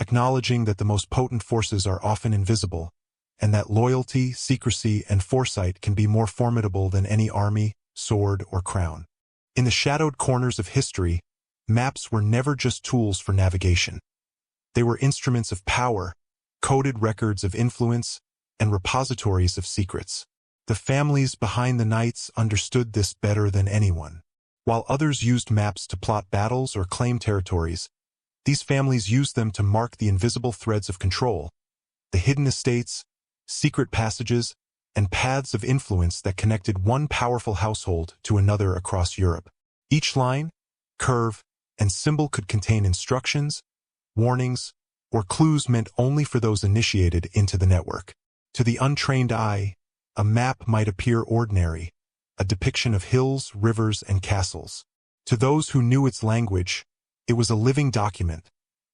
acknowledging that the most potent forces are often invisible, and that loyalty, secrecy, and foresight can be more formidable than any army, sword, or crown. In the shadowed corners of history, maps were never just tools for navigation. They were instruments of power, coded records of influence, and repositories of secrets. The families behind the knights understood this better than anyone. While others used maps to plot battles or claim territories, these families used them to mark the invisible threads of control, the hidden estates, secret passages, and paths of influence that connected one powerful household to another across Europe. Each line, curve, and symbol could contain instructions, warnings, or clues meant only for those initiated into the network. To the untrained eye, a map might appear ordinary, a depiction of hills, rivers, and castles. To those who knew its language, it was a living document,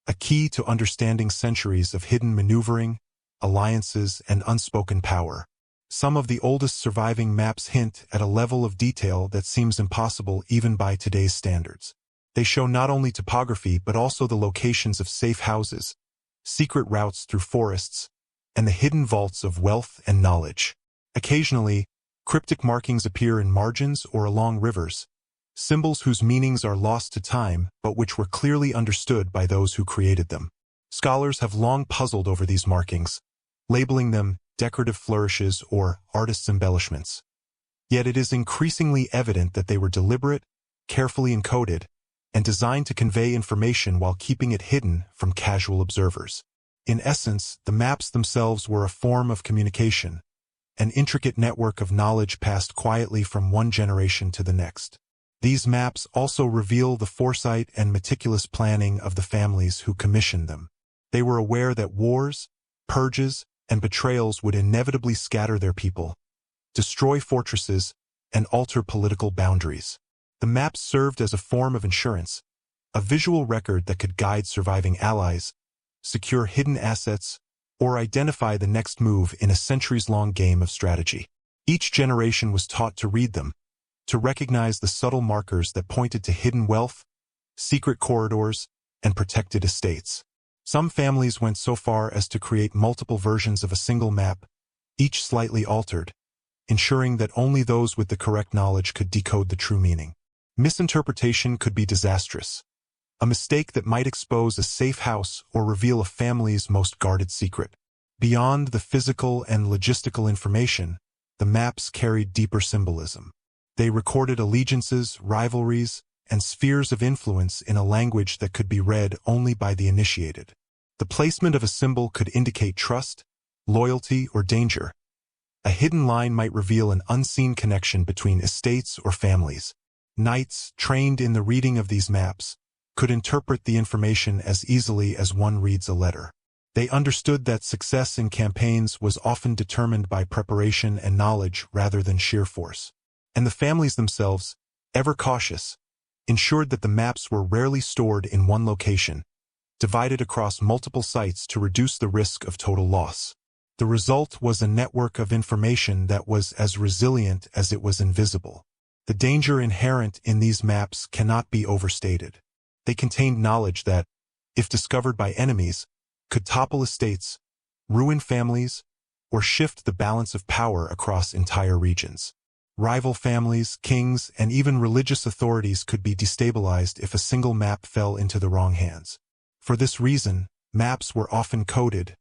a key to understanding centuries of hidden maneuvering, alliances, and unspoken power. Some of the oldest surviving maps hint at a level of detail that seems impossible even by today's standards. They show not only topography but also the locations of safe houses, secret routes through forests, and the hidden vaults of wealth and knowledge. Occasionally, cryptic markings appear in margins or along rivers, symbols whose meanings are lost to time but which were clearly understood by those who created them. Scholars have long puzzled over these markings, labeling them decorative flourishes or artists' embellishments. Yet it is increasingly evident that they were deliberate, carefully encoded, and designed to convey information while keeping it hidden from casual observers. In essence, the maps themselves were a form of communication, an intricate network of knowledge passed quietly from one generation to the next. These maps also reveal the foresight and meticulous planning of the families who commissioned them. They were aware that wars, purges, and betrayals would inevitably scatter their people, destroy fortresses, and alter political boundaries. The maps served as a form of insurance, a visual record that could guide surviving allies, secure hidden assets, or identify the next move in a centuries-long game of strategy. Each generation was taught to read them, to recognize the subtle markers that pointed to hidden wealth, secret corridors, and protected estates. Some families went so far as to create multiple versions of a single map, each slightly altered, ensuring that only those with the correct knowledge could decode the true meaning. Misinterpretation could be disastrous, a mistake that might expose a safe house or reveal a family's most guarded secret. Beyond the physical and logistical information, the maps carried deeper symbolism. They recorded allegiances, rivalries, and spheres of influence in a language that could be read only by the initiated. The placement of a symbol could indicate trust, loyalty, or danger. A hidden line might reveal an unseen connection between estates or families. Knights, trained in the reading of these maps, could interpret the information as easily as one reads a letter. They understood that success in campaigns was often determined by preparation and knowledge rather than sheer force. And the families themselves, ever cautious, ensured that the maps were rarely stored in one location, divided across multiple sites to reduce the risk of total loss. The result was a network of information that was as resilient as it was invisible. The danger inherent in these maps cannot be overstated. They contained knowledge that, if discovered by enemies, could topple estates, ruin families, or shift the balance of power across entire regions. Rival families, kings, and even religious authorities could be destabilized if a single map fell into the wrong hands. For this reason, maps were often coded,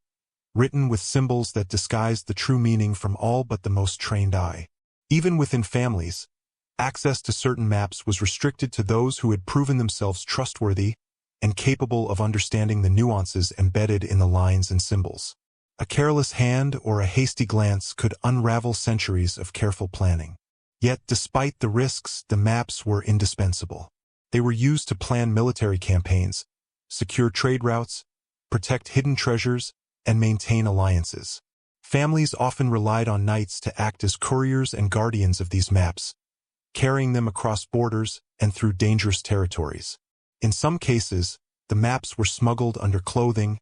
written with symbols that disguised the true meaning from all but the most trained eye. Even within families, access to certain maps was restricted to those who had proven themselves trustworthy and capable of understanding the nuances embedded in the lines and symbols. A careless hand or a hasty glance could unravel centuries of careful planning. Yet, despite the risks, the maps were indispensable. They were used to plan military campaigns, secure trade routes, protect hidden treasures, and maintain alliances. Families often relied on knights to act as couriers and guardians of these maps, carrying them across borders and through dangerous territories. In some cases, the maps were smuggled under clothing,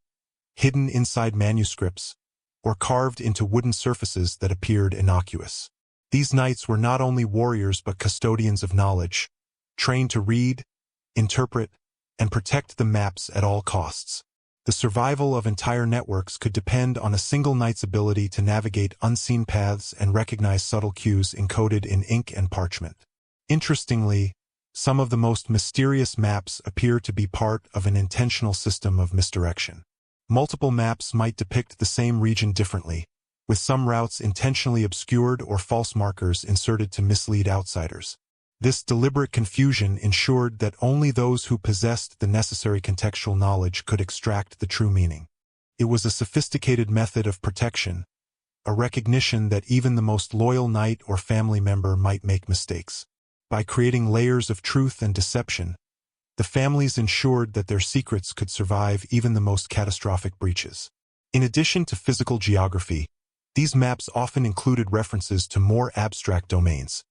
hidden inside manuscripts, or carved into wooden surfaces that appeared innocuous. These knights were not only warriors but custodians of knowledge, trained to read, interpret, and protect the maps at all costs. The survival of entire networks could depend on a single knight's ability to navigate unseen paths and recognize subtle cues encoded in ink and parchment. Interestingly, some of the most mysterious maps appear to be part of an intentional system of misdirection. Multiple maps might depict the same region differently, with some routes intentionally obscured or false markers inserted to mislead outsiders. This deliberate confusion ensured that only those who possessed the necessary contextual knowledge could extract the true meaning. It was a sophisticated method of protection, a recognition that even the most loyal knight or family member might make mistakes. By creating layers of truth and deception, the families ensured that their secrets could survive even the most catastrophic breaches. In addition to physical geography, these maps often included references to more abstract domains.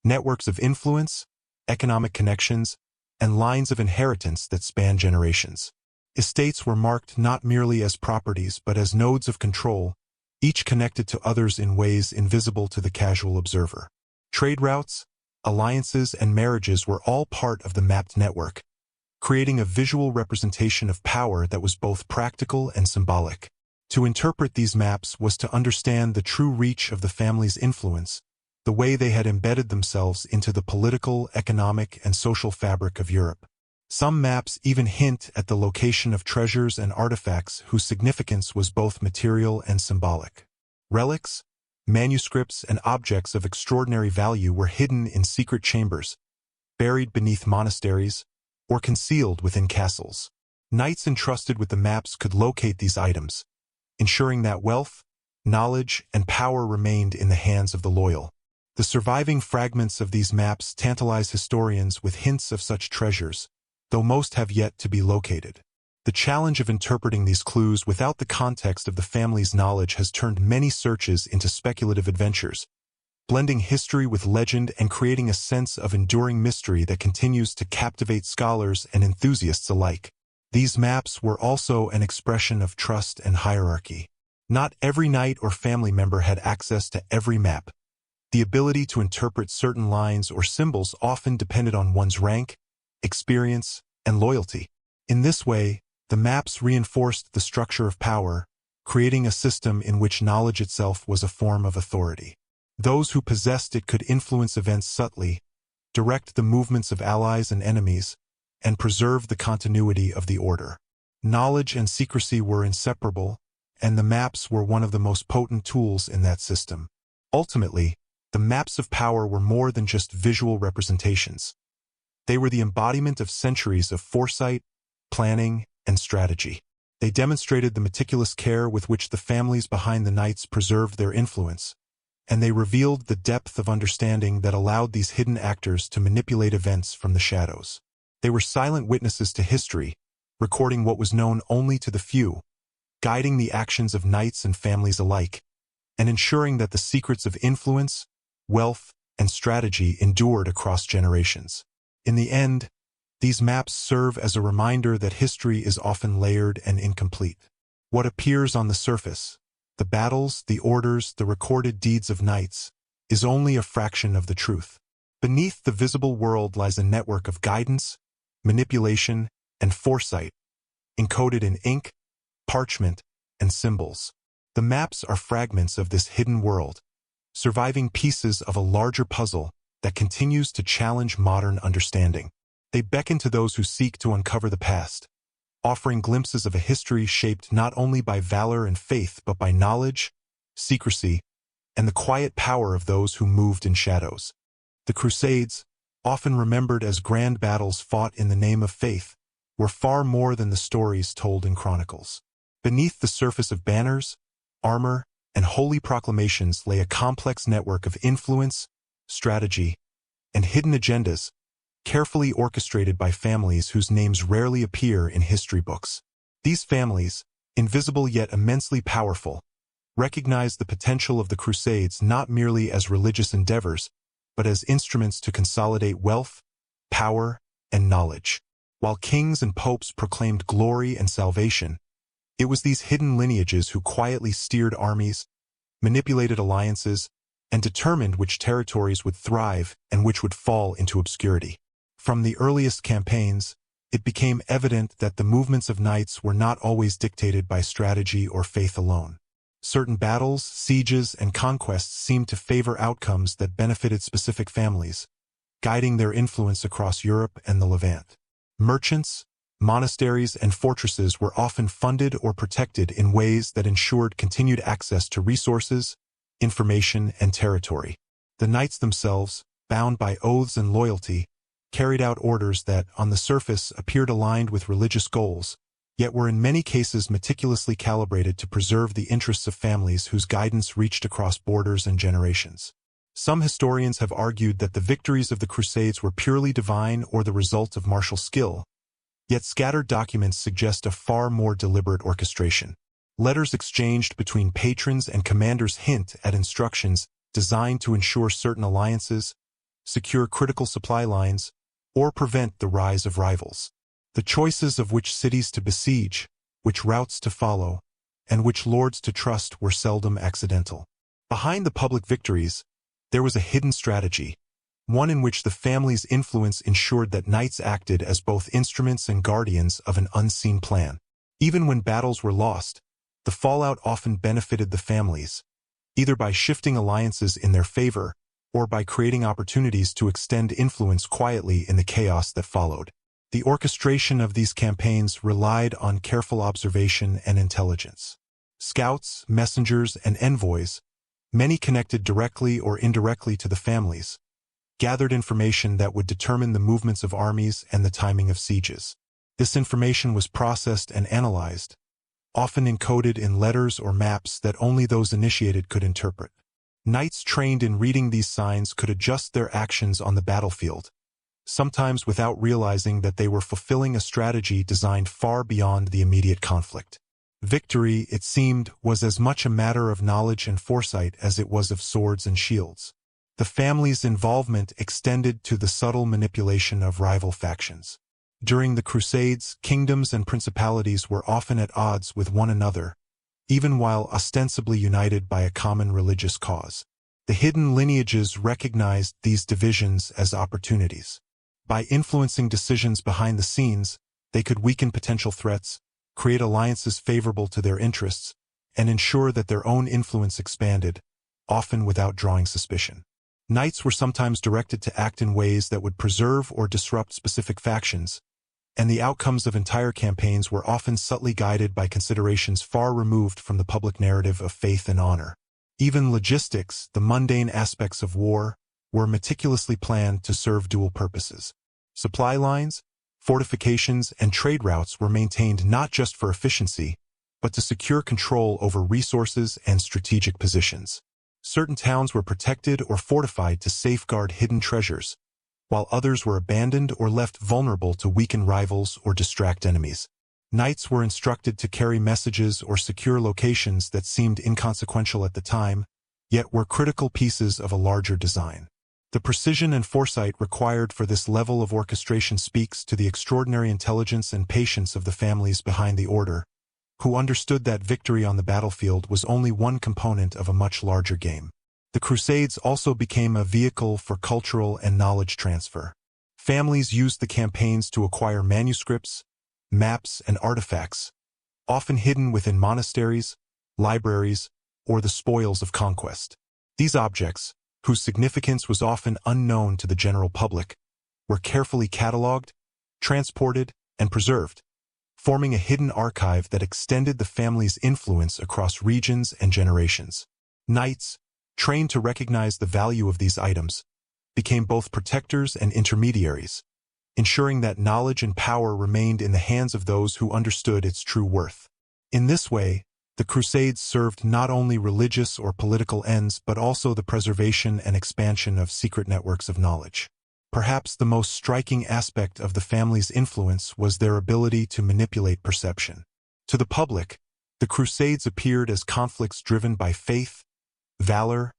Networks of influence, economic connections, and lines of inheritance that span generations. Estates were marked not merely as properties but as nodes of control, each connected to others in ways invisible to the casual observer. Trade routes, alliances, and marriages were all part of the mapped network, creating a visual representation of power that was both practical and symbolic. To interpret these maps was to understand the true reach of the family's influence, the way they had embedded themselves into the political, economic, and social fabric of Europe. Some maps even hint at the location of treasures and artifacts whose significance was both material and symbolic. Relics, manuscripts, and objects of extraordinary value were hidden in secret chambers, buried beneath monasteries, or concealed within castles. Knights entrusted with the maps could locate these items, ensuring that wealth, knowledge, and power remained in the hands of the loyal. The surviving fragments of these maps tantalize historians with hints of such treasures, though most have yet to be located. The challenge of interpreting these clues without the context of the family's knowledge has turned many searches into speculative adventures, blending history with legend and creating a sense of enduring mystery that continues to captivate scholars and enthusiasts alike. These maps were also an expression of trust and hierarchy. Not every knight or family member had access to every map. The ability to interpret certain lines or symbols often depended on one's rank, experience, and loyalty. In this way, the maps reinforced the structure of power, creating a system in which knowledge itself was a form of authority. Those who possessed it could influence events subtly, direct the movements of allies and enemies, and preserve the continuity of the order. Knowledge and secrecy were inseparable, and the maps were one of the most potent tools in that system. Ultimately, the maps of power were more than just visual representations. They were the embodiment of centuries of foresight, planning, and strategy. They demonstrated the meticulous care with which the families behind the knights preserved their influence, and they revealed the depth of understanding that allowed these hidden actors to manipulate events from the shadows. They were silent witnesses to history, recording what was known only to the few, guiding the actions of knights and families alike, and ensuring that the secrets of influence, wealth, and strategy endured across generations. In the end, these maps serve as a reminder that history is often layered and incomplete. What appears on the surface, the battles, the orders, the recorded deeds of knights, is only a fraction of the truth. Beneath the visible world lies a network of guidance, manipulation, and foresight, encoded in ink, parchment, and symbols. The maps are fragments of this hidden world, surviving pieces of a larger puzzle that continues to challenge modern understanding. They beckon to those who seek to uncover the past, offering glimpses of a history shaped not only by valor and faith but by knowledge, secrecy, and the quiet power of those who moved in shadows. The Crusades, often remembered as grand battles fought in the name of faith, were far more than the stories told in chronicles. Beneath the surface of banners, armor, and holy proclamations lay a complex network of influence, strategy, and hidden agendas, carefully orchestrated by families whose names rarely appear in history books. These families, invisible yet immensely powerful, recognized the potential of the Crusades not merely as religious endeavors, but as instruments to consolidate wealth, power, and knowledge. While kings and popes proclaimed glory and salvation, it was these hidden lineages who quietly steered armies, manipulated alliances, and determined which territories would thrive and which would fall into obscurity. From the earliest campaigns, it became evident that the movements of knights were not always dictated by strategy or faith alone. Certain battles, sieges, and conquests seemed to favor outcomes that benefited specific families, guiding their influence across Europe and the Levant. Merchants, monasteries, and fortresses were often funded or protected in ways that ensured continued access to resources, information, and territory. The knights themselves, bound by oaths and loyalty, carried out orders that, on the surface, appeared aligned with religious goals, yet were in many cases meticulously calibrated to preserve the interests of families whose guidance reached across borders and generations. Some historians have argued that the victories of the Crusades were purely divine or the result of martial skill, yet scattered documents suggest a far more deliberate orchestration. Letters exchanged between patrons and commanders hint at instructions designed to ensure certain alliances, secure critical supply lines, or prevent the rise of rivals. The choices of which cities to besiege, which routes to follow, and which lords to trust were seldom accidental. Behind the public victories, there was a hidden strategy, one in which the family's influence ensured that knights acted as both instruments and guardians of an unseen plan. Even when battles were lost, the fallout often benefited the families, either by shifting alliances in their favor or by creating opportunities to extend influence quietly in the chaos that followed. The orchestration of these campaigns relied on careful observation and intelligence. Scouts, messengers, and envoys, many connected directly or indirectly to the families, gathered information that would determine the movements of armies and the timing of sieges. This information was processed and analyzed, often encoded in letters or maps that only those initiated could interpret. Knights trained in reading these signs could adjust their actions on the battlefield, sometimes without realizing that they were fulfilling a strategy designed far beyond the immediate conflict. Victory, it seemed, was as much a matter of knowledge and foresight as it was of swords and shields. The family's involvement extended to the subtle manipulation of rival factions. During the Crusades, kingdoms and principalities were often at odds with one another, even while ostensibly united by a common religious cause. The hidden lineages recognized these divisions as opportunities. By influencing decisions behind the scenes, they could weaken potential threats, create alliances favorable to their interests, and ensure that their own influence expanded, often without drawing suspicion. Knights were sometimes directed to act in ways that would preserve or disrupt specific factions, and the outcomes of entire campaigns were often subtly guided by considerations far removed from the public narrative of faith and honor. Even logistics, the mundane aspects of war, were meticulously planned to serve dual purposes. Supply lines, fortifications, and trade routes were maintained not just for efficiency, but to secure control over resources and strategic positions. Certain towns were protected or fortified to safeguard hidden treasures, while others were abandoned or left vulnerable to weaken rivals or distract enemies. Knights were instructed to carry messages or secure locations that seemed inconsequential at the time, yet were critical pieces of a larger design. The precision and foresight required for this level of orchestration speaks to the extraordinary intelligence and patience of the families behind the order, who understood that victory on the battlefield was only one component of a much larger game. The Crusades also became a vehicle for cultural and knowledge transfer. Families used the campaigns to acquire manuscripts, maps, and artifacts, often hidden within monasteries, libraries, or the spoils of conquest. These objects, whose significance was often unknown to the general public, were carefully catalogued, transported, and preserved, forming a hidden archive that extended the family's influence across regions and generations. Knights, trained to recognize the value of these items, became both protectors and intermediaries, ensuring that knowledge and power remained in the hands of those who understood its true worth. In this way, the Crusades served not only religious or political ends but also the preservation and expansion of secret networks of knowledge. Perhaps the most striking aspect of the family's influence was their ability to manipulate perception. To the public, the Crusades appeared as conflicts driven by faith, valor,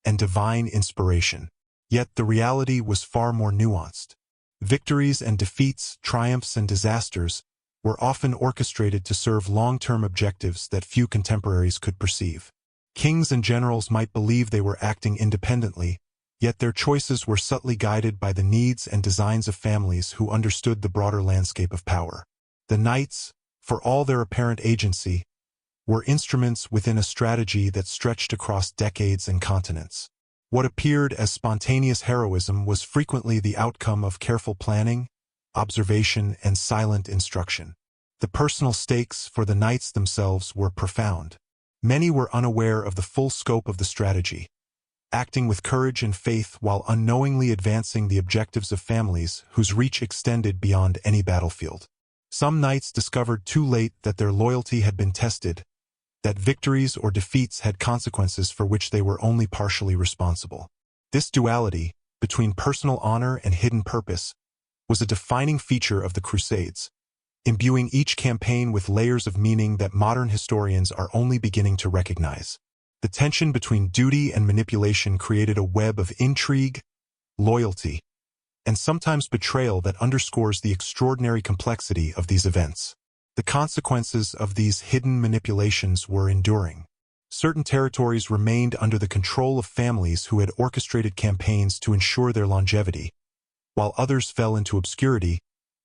and divine inspiration. Yet the reality was far more nuanced. Victories and defeats, triumphs and disasters, were often orchestrated to serve long-term objectives that few contemporaries could perceive. Kings and generals might believe they were acting independently, Yet their choices were subtly guided by the needs and designs of families who understood the broader landscape of power. The knights, for all their apparent agency, were instruments within a strategy that stretched across decades and continents. What appeared as spontaneous heroism was frequently the outcome of careful planning, observation, and silent instruction. The personal stakes for the knights themselves were profound. Many were unaware of the full scope of the strategy, acting with courage and faith while unknowingly advancing the objectives of families whose reach extended beyond any battlefield. Some knights discovered too late that their loyalty had been tested, that victories or defeats had consequences for which they were only partially responsible. This duality, between personal honor and hidden purpose, was a defining feature of the Crusades, imbuing each campaign with layers of meaning that modern historians are only beginning to recognize. The tension between duty and manipulation created a web of intrigue, loyalty, and sometimes betrayal that underscores the extraordinary complexity of these events. The consequences of these hidden manipulations were enduring. Certain territories remained under the control of families who had orchestrated campaigns to ensure their longevity, while others fell into obscurity,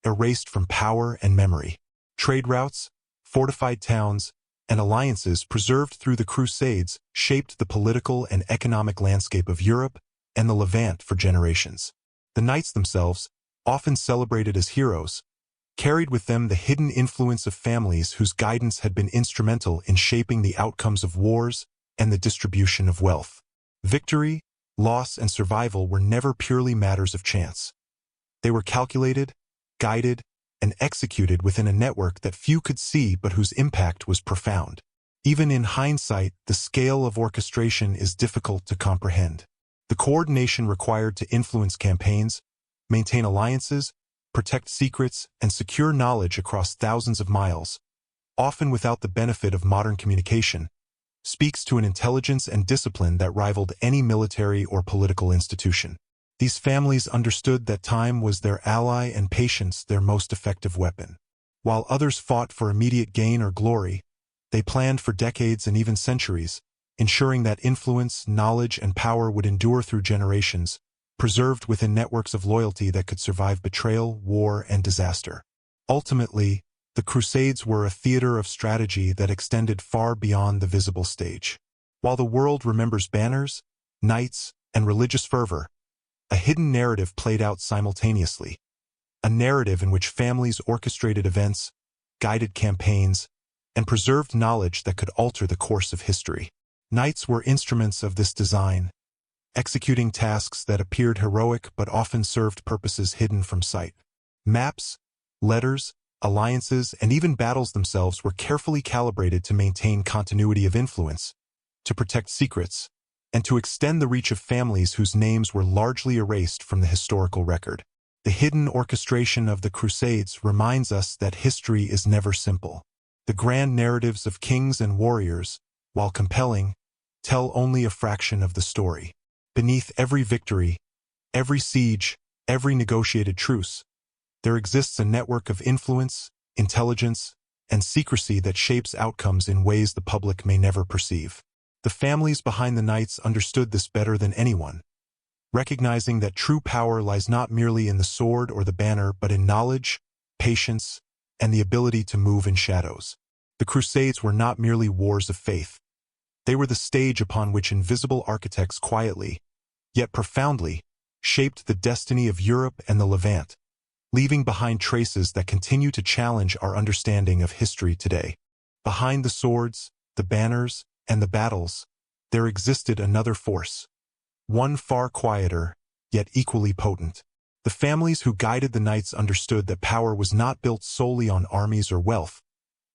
erased from power and memory. Trade routes, fortified towns, and alliances preserved through the Crusades shaped the political and economic landscape of Europe and the Levant for generations. The knights themselves, often celebrated as heroes, carried with them the hidden influence of families whose guidance had been instrumental in shaping the outcomes of wars and the distribution of wealth. Victory, loss, and survival were never purely matters of chance. They were calculated, guided, and executed within a network that few could see but whose impact was profound. Even in hindsight, the scale of orchestration is difficult to comprehend. The coordination required to influence campaigns, maintain alliances, protect secrets, and secure knowledge across thousands of miles, often without the benefit of modern communication, speaks to an intelligence and discipline that rivaled any military or political institution. These families understood that time was their ally and patience their most effective weapon. While others fought for immediate gain or glory, they planned for decades and even centuries, ensuring that influence, knowledge, and power would endure through generations, preserved within networks of loyalty that could survive betrayal, war, and disaster. Ultimately, the Crusades were a theater of strategy that extended far beyond the visible stage. While the world remembers banners, knights, and religious fervor, a hidden narrative played out simultaneously, a narrative in which families orchestrated events, guided campaigns, and preserved knowledge that could alter the course of history. Knights were instruments of this design, executing tasks that appeared heroic but often served purposes hidden from sight. Maps, letters, alliances, and even battles themselves were carefully calibrated to maintain continuity of influence, to protect secrets, and to extend the reach of families whose names were largely erased from the historical record. The hidden orchestration of the Crusades reminds us that history is never simple. The grand narratives of kings and warriors, while compelling, tell only a fraction of the story. Beneath every victory, every siege, every negotiated truce, there exists a network of influence, intelligence, and secrecy that shapes outcomes in ways the public may never perceive. The families behind the knights understood this better than anyone, recognizing that true power lies not merely in the sword or the banner but in knowledge, patience, and the ability to move in shadows. The Crusades were not merely wars of faith. They were the stage upon which invisible architects quietly, yet profoundly, shaped the destiny of Europe and the Levant, leaving behind traces that continue to challenge our understanding of history today. Behind the swords, the banners, and the battles, there existed another force, one far quieter, yet equally potent. The families who guided the knights understood that power was not built solely on armies or wealth,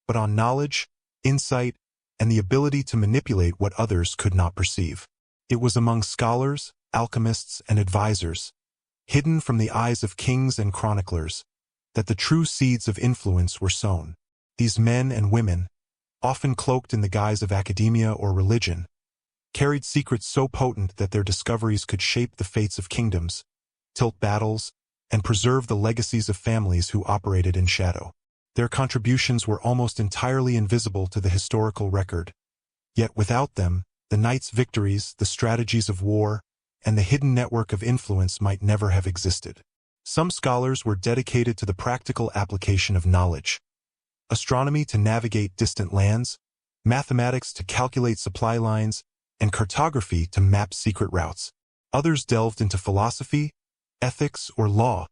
but on knowledge, insight, and the ability to manipulate what others could not perceive. It was among scholars, alchemists, and advisors, hidden from the eyes of kings and chroniclers, that the true seeds of influence were sown. These men and women, often cloaked in the guise of academia or religion, carried secrets so potent that their discoveries could shape the fates of kingdoms, tilt battles, and preserve the legacies of families who operated in shadow. Their contributions were almost entirely invisible to the historical record. Yet without them, the knights' victories, the strategies of war, and the hidden network of influence might never have existed. Some scholars were dedicated to the practical application of knowledge: astronomy to navigate distant lands, mathematics to calculate supply lines, and cartography to map secret routes. Others delved into philosophy, ethics, or law,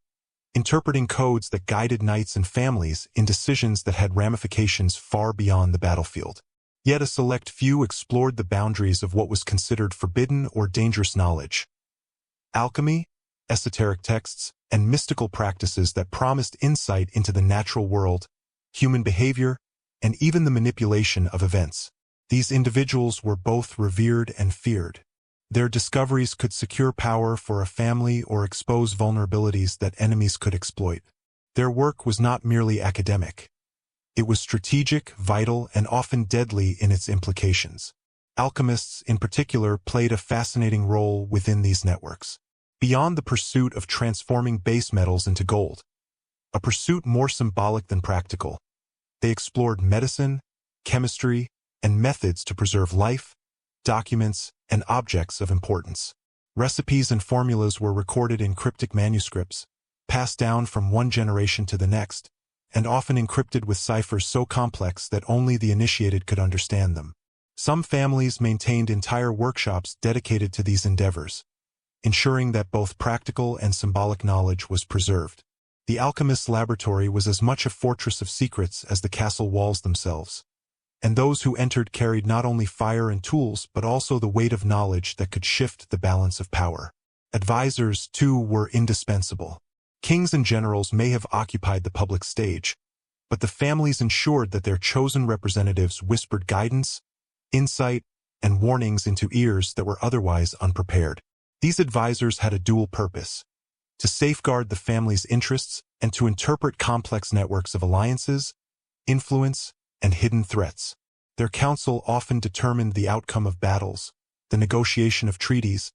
interpreting codes that guided knights and families in decisions that had ramifications far beyond the battlefield. Yet a select few explored the boundaries of what was considered forbidden or dangerous knowledge: alchemy, esoteric texts, and mystical practices that promised insight into the natural world, human behavior, and even the manipulation of events. These individuals were both revered and feared. Their discoveries could secure power for a family or expose vulnerabilities that enemies could exploit. Their work was not merely academic. It was strategic, vital, and often deadly in its implications. Alchemists, in particular, played a fascinating role within these networks. Beyond the pursuit of transforming base metals into gold, a pursuit more symbolic than practical, they explored medicine, chemistry, and methods to preserve life, documents, and objects of importance. Recipes and formulas were recorded in cryptic manuscripts, passed down from one generation to the next, and often encrypted with ciphers so complex that only the initiated could understand them. Some families maintained entire workshops dedicated to these endeavors, ensuring that both practical and symbolic knowledge was preserved. The alchemist's laboratory was as much a fortress of secrets as the castle walls themselves, and those who entered carried not only fire and tools but also the weight of knowledge that could shift the balance of power. Advisors, too, were indispensable. Kings and generals may have occupied the public stage, but the families ensured that their chosen representatives whispered guidance, insight, and warnings into ears that were otherwise unprepared. These advisors had a dual purpose: to safeguard the family's interests and to interpret complex networks of alliances, influence, and hidden threats. Their counsel often determined the outcome of battles, the negotiation of treaties,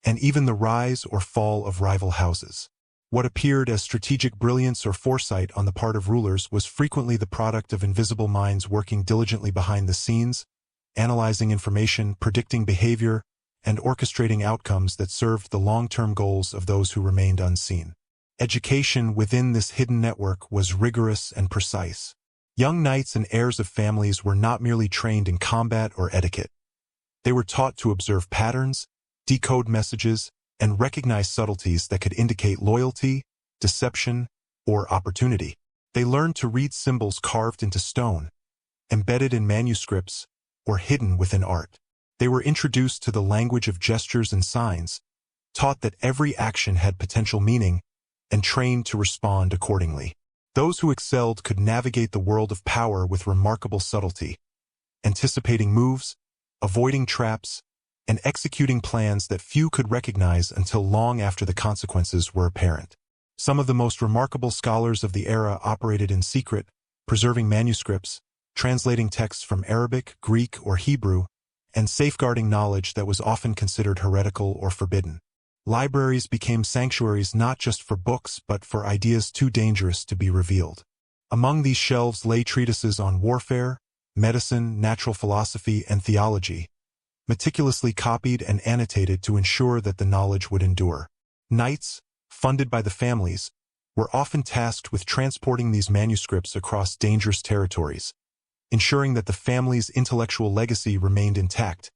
and even the rise or fall of rival houses. What appeared as strategic brilliance or foresight on the part of rulers was frequently the product of invisible minds working diligently behind the scenes, analyzing information, predicting behavior, and orchestrating outcomes that served the long-term goals of those who remained unseen. Education within this hidden network was rigorous and precise. Young knights and heirs of families were not merely trained in combat or etiquette. They were taught to observe patterns, decode messages, and recognize subtleties that could indicate loyalty, deception, or opportunity. They learned to read symbols carved into stone, embedded in manuscripts, or hidden within art. They were introduced to the language of gestures and signs, taught that every action had potential meaning, and trained to respond accordingly. Those who excelled could navigate the world of power with remarkable subtlety, anticipating moves, avoiding traps, and executing plans that few could recognize until long after the consequences were apparent. Some of the most remarkable scholars of the era operated in secret, preserving manuscripts, translating texts from Arabic, Greek, or Hebrew, and safeguarding knowledge that was often considered heretical or forbidden. Libraries became sanctuaries not just for books but for ideas too dangerous to be revealed. Among these shelves lay treatises on warfare, medicine, natural philosophy, and theology, meticulously copied and annotated to ensure that the knowledge would endure. Knights, funded by the families, were often tasked with transporting these manuscripts across dangerous territories, ensuring that the family's intellectual legacy remained intact,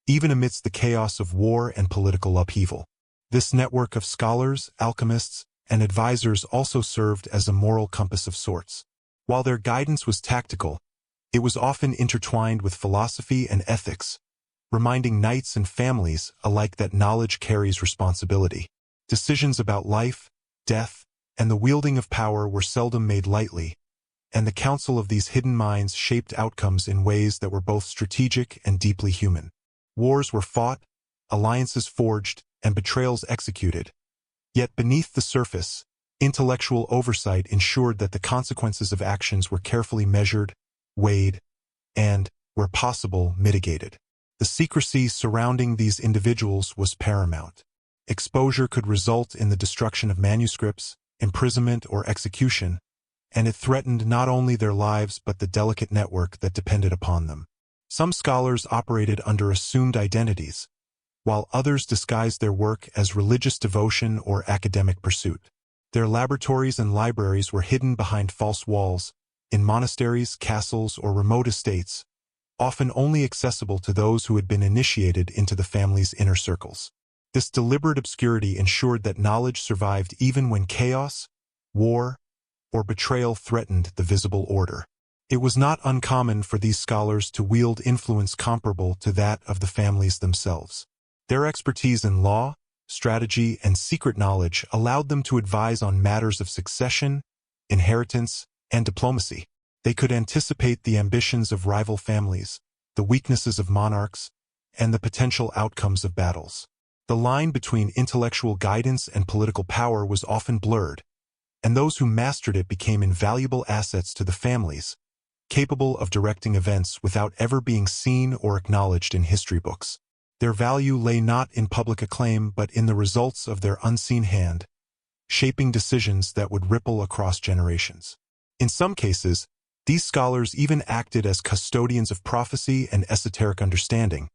even amidst the chaos of war and political upheaval. This network of scholars, alchemists, and advisors also served as a moral compass of sorts. While their guidance was tactical, it was often intertwined with philosophy and ethics, reminding knights and families alike that knowledge carries responsibility. Decisions about life, death, and the wielding of power were seldom made lightly, and the counsel of these hidden minds shaped outcomes in ways that were both strategic and deeply human. Wars were fought, alliances forged, and betrayals executed. Yet beneath the surface, intellectual oversight ensured that the consequences of actions were carefully measured, weighed, and, where possible, mitigated. The secrecy surrounding these individuals was paramount. Exposure could result in the destruction of manuscripts, imprisonment, or execution, and it threatened not only their lives but the delicate network that depended upon them. Some scholars operated under assumed identities, while others disguised their work as religious devotion or academic pursuit. Their laboratories and libraries were hidden behind false walls, in monasteries, castles, or remote estates, often only accessible to those who had been initiated into the family's inner circles. This deliberate obscurity ensured that knowledge survived even when chaos, war, or betrayal threatened the visible order. It was not uncommon for these scholars to wield influence comparable to that of the families themselves. Their expertise in law, strategy, and secret knowledge allowed them to advise on matters of succession, inheritance, and diplomacy. They could anticipate the ambitions of rival families, the weaknesses of monarchs, and the potential outcomes of battles. The line between intellectual guidance and political power was often blurred, and those who mastered it became invaluable assets to the families, capable of directing events without ever being seen or acknowledged in history books. Their value lay not in public acclaim but in the results of their unseen hand, shaping decisions that would ripple across generations. In some cases, these scholars even acted as custodians of prophecy and esoteric understanding,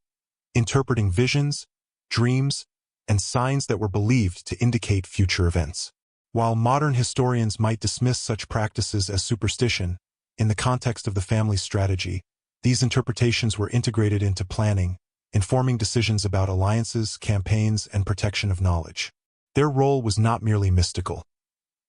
interpreting visions, dreams, and signs that were believed to indicate future events. While modern historians might dismiss such practices as superstition, in the context of the family's strategy, these interpretations were integrated into planning, informing decisions about alliances, campaigns, and protection of knowledge. Their role was not merely mystical.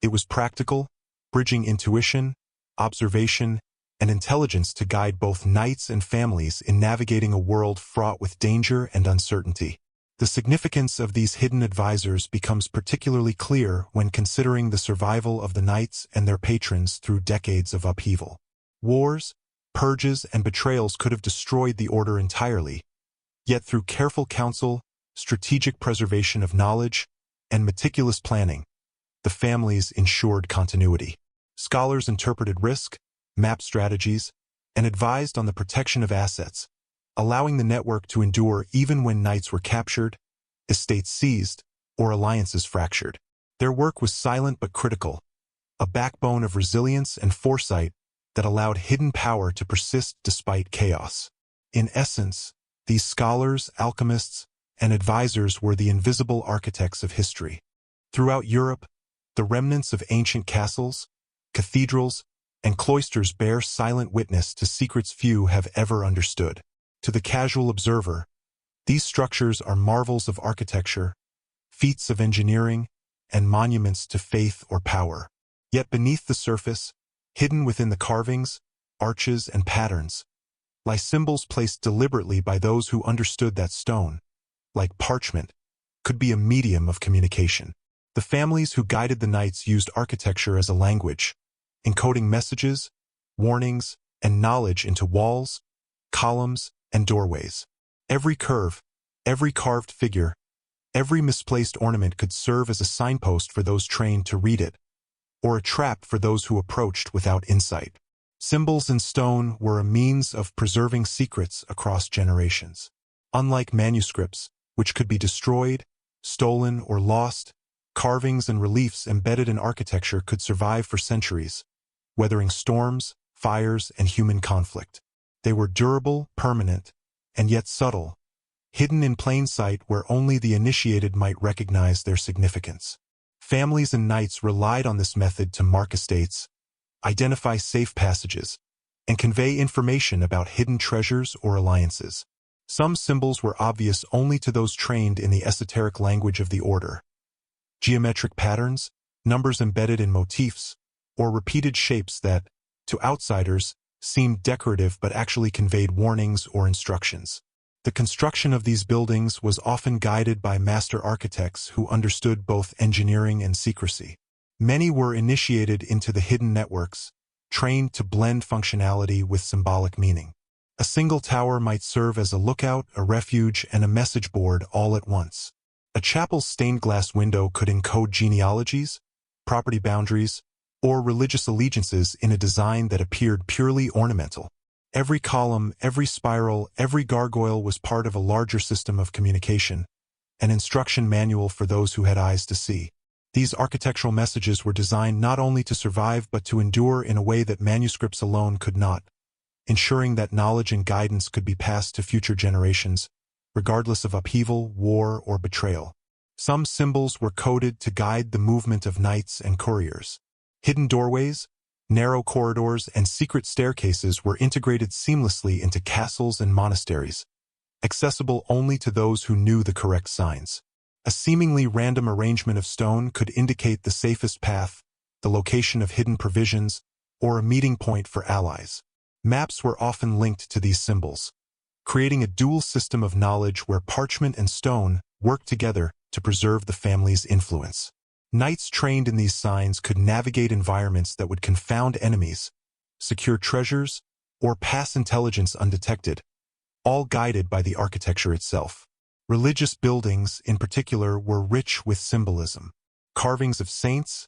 It was practical, bridging intuition, observation, and intelligence to guide both knights and families in navigating a world fraught with danger and uncertainty. The significance of these hidden advisors becomes particularly clear when considering the survival of the knights and their patrons through decades of upheaval. Wars, purges, and betrayals could have destroyed the order entirely, yet through careful counsel, strategic preservation of knowledge, and meticulous planning, the families ensured continuity. Scholars interpreted risk, mapped strategies, and advised on the protection of assets, allowing the network to endure even when knights were captured, estates seized, or alliances fractured. Their work was silent but critical, a backbone of resilience and foresight that allowed hidden power to persist despite chaos. In essence, these scholars, alchemists, and advisors were the invisible architects of history. Throughout Europe, the remnants of ancient castles, cathedrals, and cloisters bear silent witness to secrets few have ever understood. To the casual observer, these structures are marvels of architecture, feats of engineering, and monuments to faith or power. Yet beneath the surface, hidden within the carvings, arches, and patterns, lie symbols placed deliberately by those who understood that stone, like parchment, could be a medium of communication. The families who guided the knights used architecture as a language, encoding messages, warnings, and knowledge into walls, columns, and doorways. Every curve, every carved figure, every misplaced ornament could serve as a signpost for those trained to read it, or a trap for those who approached without insight. Symbols in stone were a means of preserving secrets across generations. Unlike manuscripts, which could be destroyed, stolen, or lost, carvings and reliefs embedded in architecture could survive for centuries, weathering storms, fires, and human conflict. They were durable, permanent, and yet subtle, hidden in plain sight where only the initiated might recognize their significance. Families and knights relied on this method to mark estates, identify safe passages, and convey information about hidden treasures or alliances. Some symbols were obvious only to those trained in the esoteric language of the order. Geometric patterns, numbers embedded in motifs, or repeated shapes that, to outsiders, seemed decorative but actually conveyed warnings or instructions. The construction of these buildings was often guided by master architects who understood both engineering and secrecy. Many were initiated into the hidden networks, trained to blend functionality with symbolic meaning. A single tower might serve as a lookout, a refuge, and a message board all at once. A chapel's stained glass window could encode genealogies, property boundaries, or religious allegiances in a design that appeared purely ornamental. Every column, every spiral, every gargoyle was part of a larger system of communication, an instruction manual for those who had eyes to see. These architectural messages were designed not only to survive but to endure in a way that manuscripts alone could not, ensuring that knowledge and guidance could be passed to future generations, regardless of upheaval, war, or betrayal. Some symbols were coded to guide the movement of knights and couriers. Hidden doorways, narrow corridors, and secret staircases were integrated seamlessly into castles and monasteries, accessible only to those who knew the correct signs. A seemingly random arrangement of stone could indicate the safest path, the location of hidden provisions, or a meeting point for allies. Maps were often linked to these symbols, creating a dual system of knowledge where parchment and stone worked together to preserve the family's influence. Knights trained in these signs could navigate environments that would confound enemies, secure treasures, or pass intelligence undetected, all guided by the architecture itself. Religious buildings, in particular, were rich with symbolism. Carvings of saints,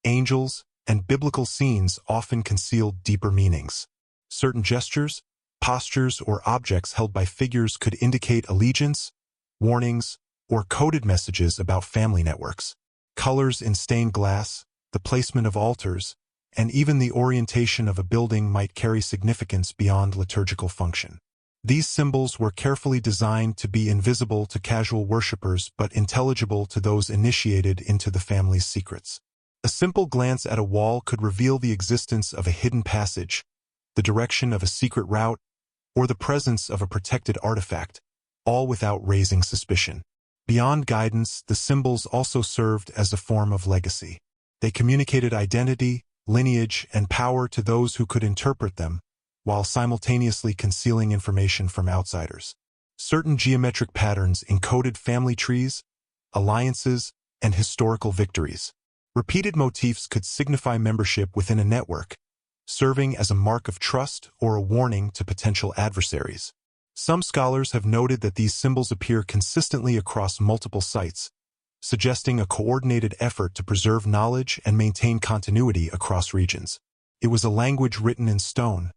angels, and biblical scenes often concealed deeper meanings. Certain gestures, postures, or objects held by figures could indicate allegiance, warnings, or coded messages about family networks. Colors in stained glass, the placement of altars, and even the orientation of a building might carry significance beyond liturgical function. These symbols were carefully designed to be invisible to casual worshippers but intelligible to those initiated into the family's secrets. A simple glance at a wall could reveal the existence of a hidden passage, the direction of a secret route, or the presence of a protected artifact, all without raising suspicion. Beyond guidance, the symbols also served as a form of legacy. They communicated identity, lineage, and power to those who could interpret them, while simultaneously concealing information from outsiders. Certain geometric patterns encoded family trees, alliances, and historical victories. Repeated motifs could signify membership within a network, serving as a mark of trust or a warning to potential adversaries. Some scholars have noted that these symbols appear consistently across multiple sites, suggesting a coordinated effort to preserve knowledge and maintain continuity across regions. It was a language written in stone,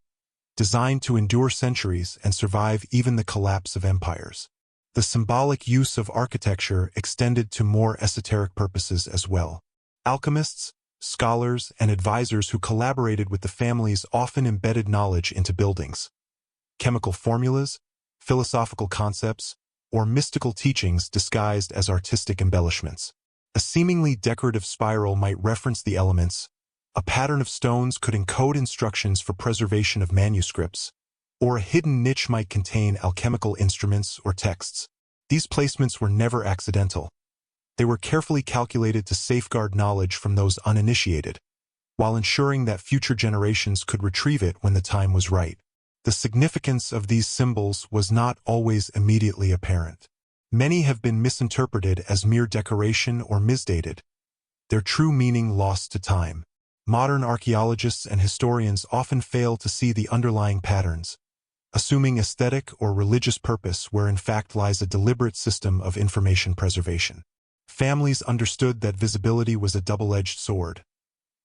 designed to endure centuries and survive even the collapse of empires. The symbolic use of architecture extended to more esoteric purposes as well. Alchemists, scholars, and advisors who collaborated with the families often embedded knowledge into buildings. Chemical formulas, philosophical concepts, or mystical teachings disguised as artistic embellishments. A seemingly decorative spiral might reference the elements, a pattern of stones could encode instructions for preservation of manuscripts, or a hidden niche might contain alchemical instruments or texts. These placements were never accidental. They were carefully calculated to safeguard knowledge from those uninitiated, while ensuring that future generations could retrieve it when the time was right. The significance of these symbols was not always immediately apparent. Many have been misinterpreted as mere decoration or misdated, their true meaning lost to time. Modern archaeologists and historians often fail to see the underlying patterns, assuming aesthetic or religious purpose where in fact lies a deliberate system of information preservation. Families understood that visibility was a double-edged sword.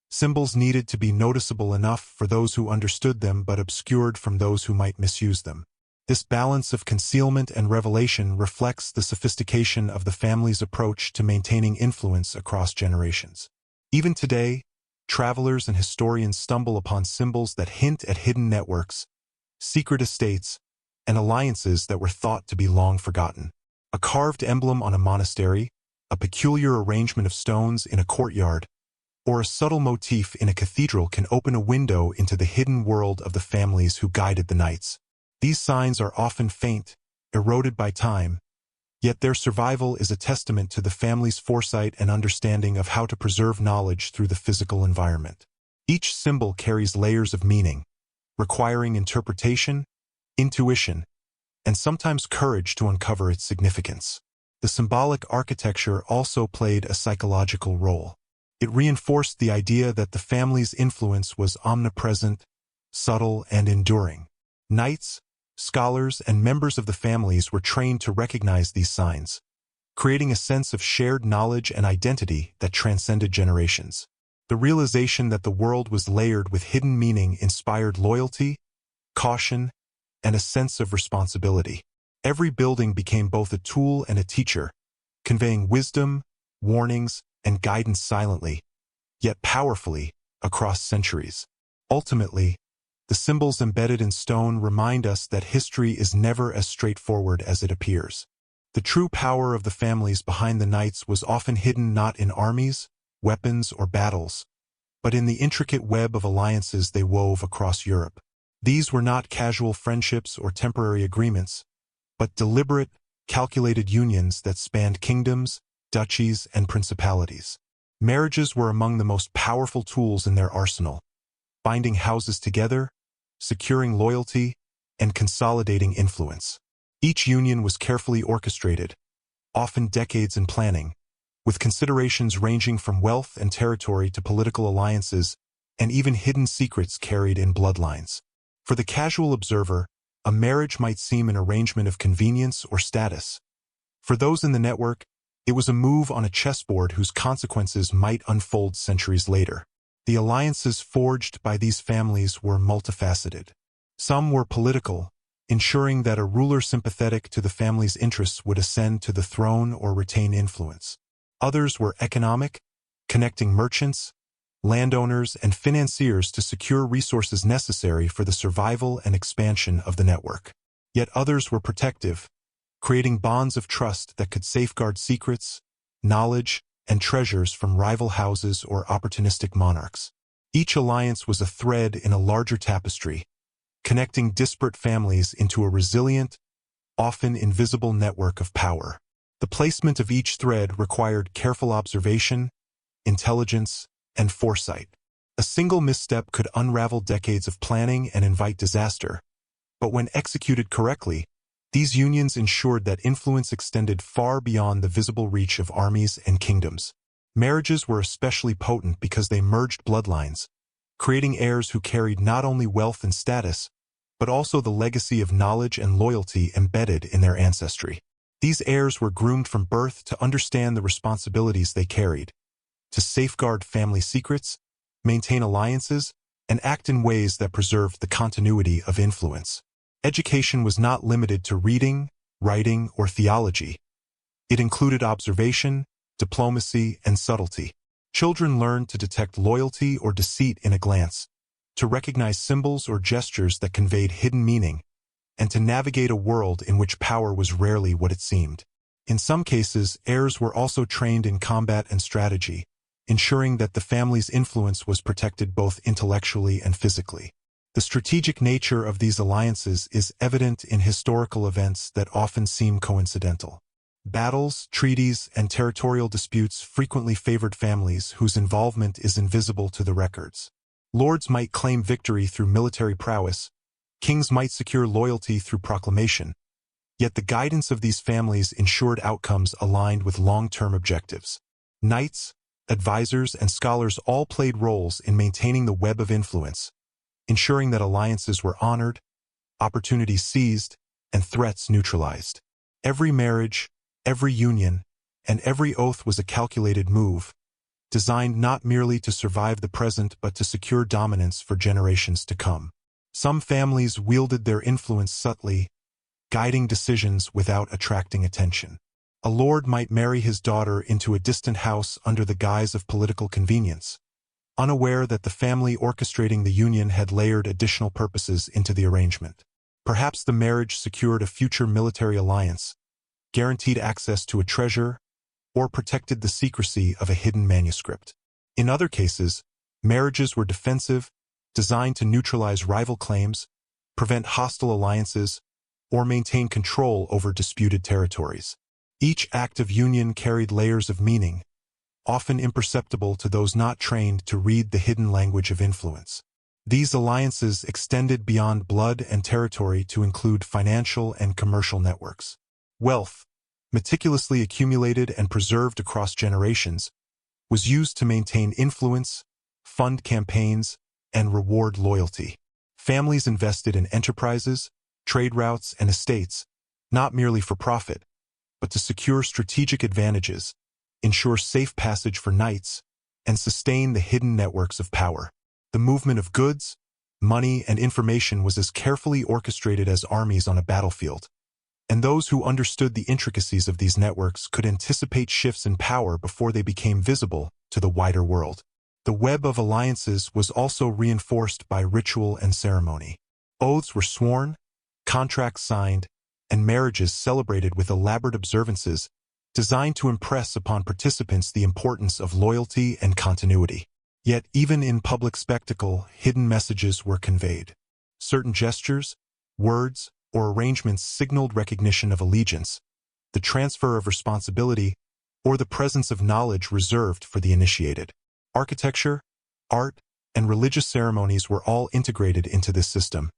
Symbols needed to be noticeable enough for those who understood them but obscured from those who might misuse them. This balance of concealment and revelation reflects the sophistication of the family's approach to maintaining influence across generations. Even today, travelers and historians stumble upon symbols that hint at hidden networks, secret estates, and alliances that were thought to be long forgotten. A carved emblem on a monastery, a peculiar arrangement of stones in a courtyard, or a subtle motif in a cathedral can open a window into the hidden world of the families who guided the knights. These signs are often faint, eroded by time, yet their survival is a testament to the family's foresight and understanding of how to preserve knowledge through the physical environment. Each symbol carries layers of meaning, requiring interpretation, intuition, and sometimes courage to uncover its significance. The symbolic architecture also played a psychological role. It reinforced the idea that the family's influence was omnipresent, subtle, and enduring. Knights, scholars, and members of the families were trained to recognize these signs, creating a sense of shared knowledge and identity that transcended generations. The realization that the world was layered with hidden meaning inspired loyalty, caution, and a sense of responsibility. Every building became both a tool and a teacher, conveying wisdom, warnings, and guidance silently, yet powerfully, across centuries. Ultimately, The symbols embedded in stone remind us that history is never as straightforward as it appears. The true power of the families behind the knights was often hidden not in armies, weapons, or battles, but in the intricate web of alliances they wove across Europe. These were not casual friendships or temporary agreements, but deliberate, calculated unions that spanned kingdoms, duchies, and principalities. Marriages were among the most powerful tools in their arsenal, binding houses together, securing loyalty, and consolidating influence. Each union was carefully orchestrated, often decades in planning, with considerations ranging from wealth and territory to political alliances and even hidden secrets carried in bloodlines. For the casual observer, a marriage might seem an arrangement of convenience or status. For those in the network, it was a move on a chessboard whose consequences might unfold centuries later. The alliances forged by these families were multifaceted. Some were political, ensuring that a ruler sympathetic to the family's interests would ascend to the throne or retain influence. Others were economic, connecting merchants, landowners, and financiers to secure resources necessary for the survival and expansion of the network. Yet others were protective, creating bonds of trust that could safeguard secrets, knowledge, and treasures from rival houses or opportunistic monarchs. Each alliance was a thread in a larger tapestry, connecting disparate families into a resilient, often invisible network of power. The placement of each thread required careful observation, intelligence, and foresight. A single misstep could unravel decades of planning and invite disaster, but when executed correctly, these unions ensured that influence extended far beyond the visible reach of armies and kingdoms. Marriages were especially potent because they merged bloodlines, creating heirs who carried not only wealth and status, but also the legacy of knowledge and loyalty embedded in their ancestry. These heirs were groomed from birth to understand the responsibilities they carried, to safeguard family secrets, maintain alliances, and act in ways that preserved the continuity of influence. Education was not limited to reading, writing, or theology. It included observation, diplomacy, and subtlety. Children learned to detect loyalty or deceit in a glance, to recognize symbols or gestures that conveyed hidden meaning, and to navigate a world in which power was rarely what it seemed. In some cases, heirs were also trained in combat and strategy, ensuring that the family's influence was protected both intellectually and physically. The strategic nature of these alliances is evident in historical events that often seem coincidental. Battles, treaties, and territorial disputes frequently favored families whose involvement is invisible to the records. Lords might claim victory through military prowess, kings might secure loyalty through proclamation, yet the guidance of these families ensured outcomes aligned with long-term objectives. Knights, advisors, and scholars all played roles in maintaining the web of influence, ensuring that alliances were honored, opportunities seized, and threats neutralized. Every marriage, every union, and every oath was a calculated move, designed not merely to survive the present but to secure dominance for generations to come. Some families wielded their influence subtly, guiding decisions without attracting attention. A lord might marry his daughter into a distant house under the guise of political convenience, unaware that the family orchestrating the union had layered additional purposes into the arrangement. Perhaps the marriage secured a future military alliance, guaranteed access to a treasure, or protected the secrecy of a hidden manuscript. In other cases, marriages were defensive, designed to neutralize rival claims, prevent hostile alliances, or maintain control over disputed territories. Each act of union carried layers of meaning, often imperceptible to those not trained to read the hidden language of influence. These alliances extended beyond blood and territory to include financial and commercial networks. Wealth, meticulously accumulated and preserved across generations, was used to maintain influence, fund campaigns, and reward loyalty. Families invested in enterprises, trade routes, and estates, not merely for profit, but to secure strategic advantages, ensure safe passage for knights, and sustain the hidden networks of power. The movement of goods, money, and information was as carefully orchestrated as armies on a battlefield, and those who understood the intricacies of these networks could anticipate shifts in power before they became visible to the wider world. The web of alliances was also reinforced by ritual and ceremony. Oaths were sworn, contracts signed, and marriages celebrated with elaborate observances designed to impress upon participants the importance of loyalty and continuity. Yet even in public spectacle, hidden messages were conveyed. Certain gestures, words, or arrangements signaled recognition of allegiance, the transfer of responsibility, or the presence of knowledge reserved for the initiated. Architecture, art, and religious ceremonies were all integrated into this system,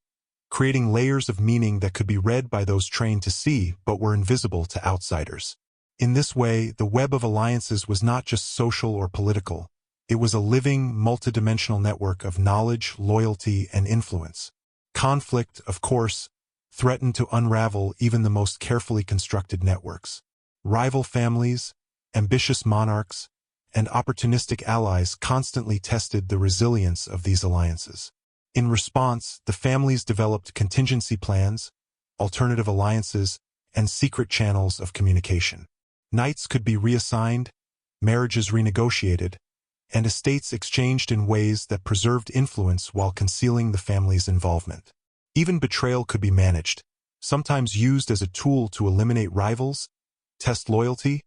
creating layers of meaning that could be read by those trained to see but were invisible to outsiders. In this way, the web of alliances was not just social or political. It was a living, multidimensional network of knowledge, loyalty, and influence. Conflict, of course, threatened to unravel even the most carefully constructed networks. Rival families, ambitious monarchs, and opportunistic allies constantly tested the resilience of these alliances. In response, the families developed contingency plans, alternative alliances, and secret channels of communication. Knights could be reassigned, marriages renegotiated, and estates exchanged in ways that preserved influence while concealing the family's involvement. Even betrayal could be managed, sometimes used as a tool to eliminate rivals, test loyalty,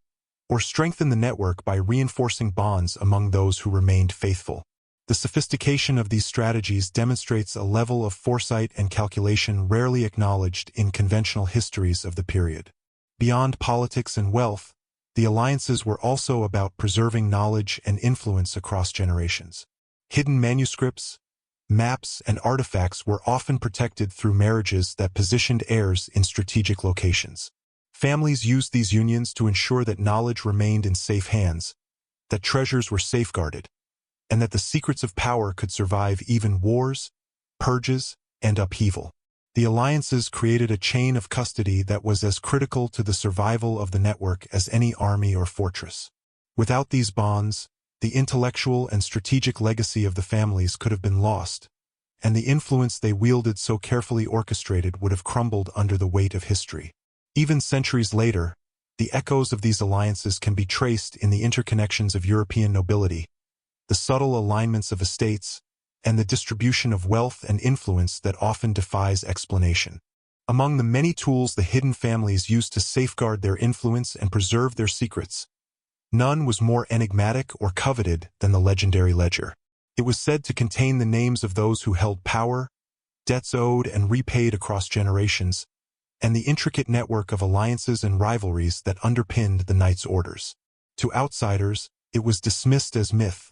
or strengthen the network by reinforcing bonds among those who remained faithful. The sophistication of these strategies demonstrates a level of foresight and calculation rarely acknowledged in conventional histories of the period. Beyond politics and wealth, the alliances were also about preserving knowledge and influence across generations. Hidden manuscripts, maps, and artifacts were often protected through marriages that positioned heirs in strategic locations. Families used these unions to ensure that knowledge remained in safe hands, that treasures were safeguarded, and that the secrets of power could survive even wars, purges, and upheaval. The alliances created a chain of custody that was as critical to the survival of the network as any army or fortress. Without these bonds, the intellectual and strategic legacy of the families could have been lost, and the influence they wielded so carefully orchestrated would have crumbled under the weight of history. Even centuries later, the echoes of these alliances can be traced in the interconnections of European nobility, the subtle alignments of estates, and the distribution of wealth and influence that often defies explanation. Among the many tools the hidden families used to safeguard their influence and preserve their secrets, none was more enigmatic or coveted than the legendary ledger. It was said to contain the names of those who held power, debts owed and repaid across generations, and the intricate network of alliances and rivalries that underpinned the Knights' orders. To outsiders, it was dismissed as myth,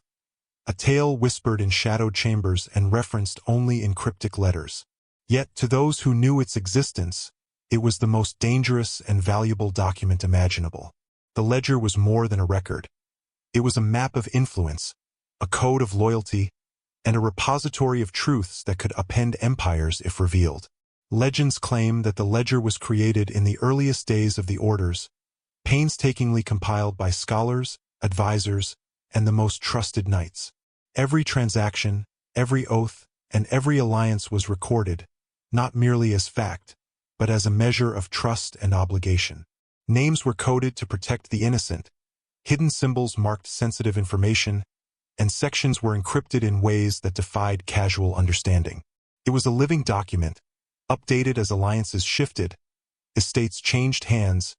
a tale whispered in shadowed chambers and referenced only in cryptic letters. Yet to those who knew its existence, it was the most dangerous and valuable document imaginable. The ledger was more than a record. It was a map of influence, a code of loyalty, and a repository of truths that could upend empires if revealed. Legends claim that the ledger was created in the earliest days of the orders, painstakingly compiled by scholars, advisors, and the most trusted knights. Every transaction, every oath, and every alliance was recorded, not merely as fact, but as a measure of trust and obligation. Names were coded to protect the innocent, hidden symbols marked sensitive information, and sections were encrypted in ways that defied casual understanding. It was a living document, updated as alliances shifted, estates changed hands,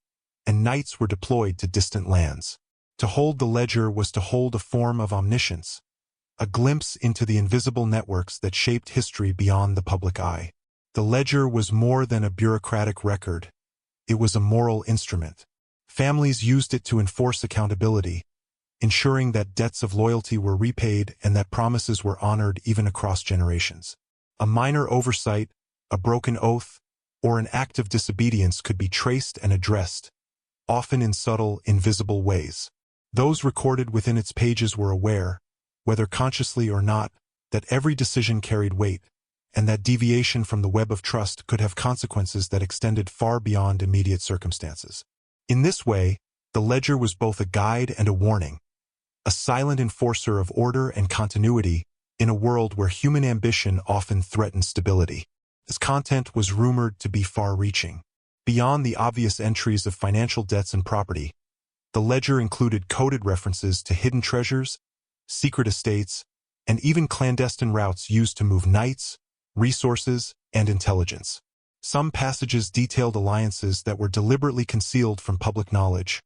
and knights were deployed to distant lands. To hold the ledger was to hold a form of omniscience, a glimpse into the invisible networks that shaped history beyond the public eye. The ledger was more than a bureaucratic record. It was a moral instrument. Families used it to enforce accountability, ensuring that debts of loyalty were repaid and that promises were honored even across generations. A minor oversight, a broken oath, or an act of disobedience could be traced and addressed, often in subtle, invisible ways. Those recorded within its pages were aware, whether consciously or not, that every decision carried weight, and that deviation from the web of trust could have consequences that extended far beyond immediate circumstances. In this way, the ledger was both a guide and a warning, a silent enforcer of order and continuity in a world where human ambition often threatened stability. Its content was rumored to be far-reaching. Beyond the obvious entries of financial debts and property, the ledger included coded references to hidden treasures, secret estates, and even clandestine routes used to move knights, resources, and intelligence. Some passages detailed alliances that were deliberately concealed from public knowledge,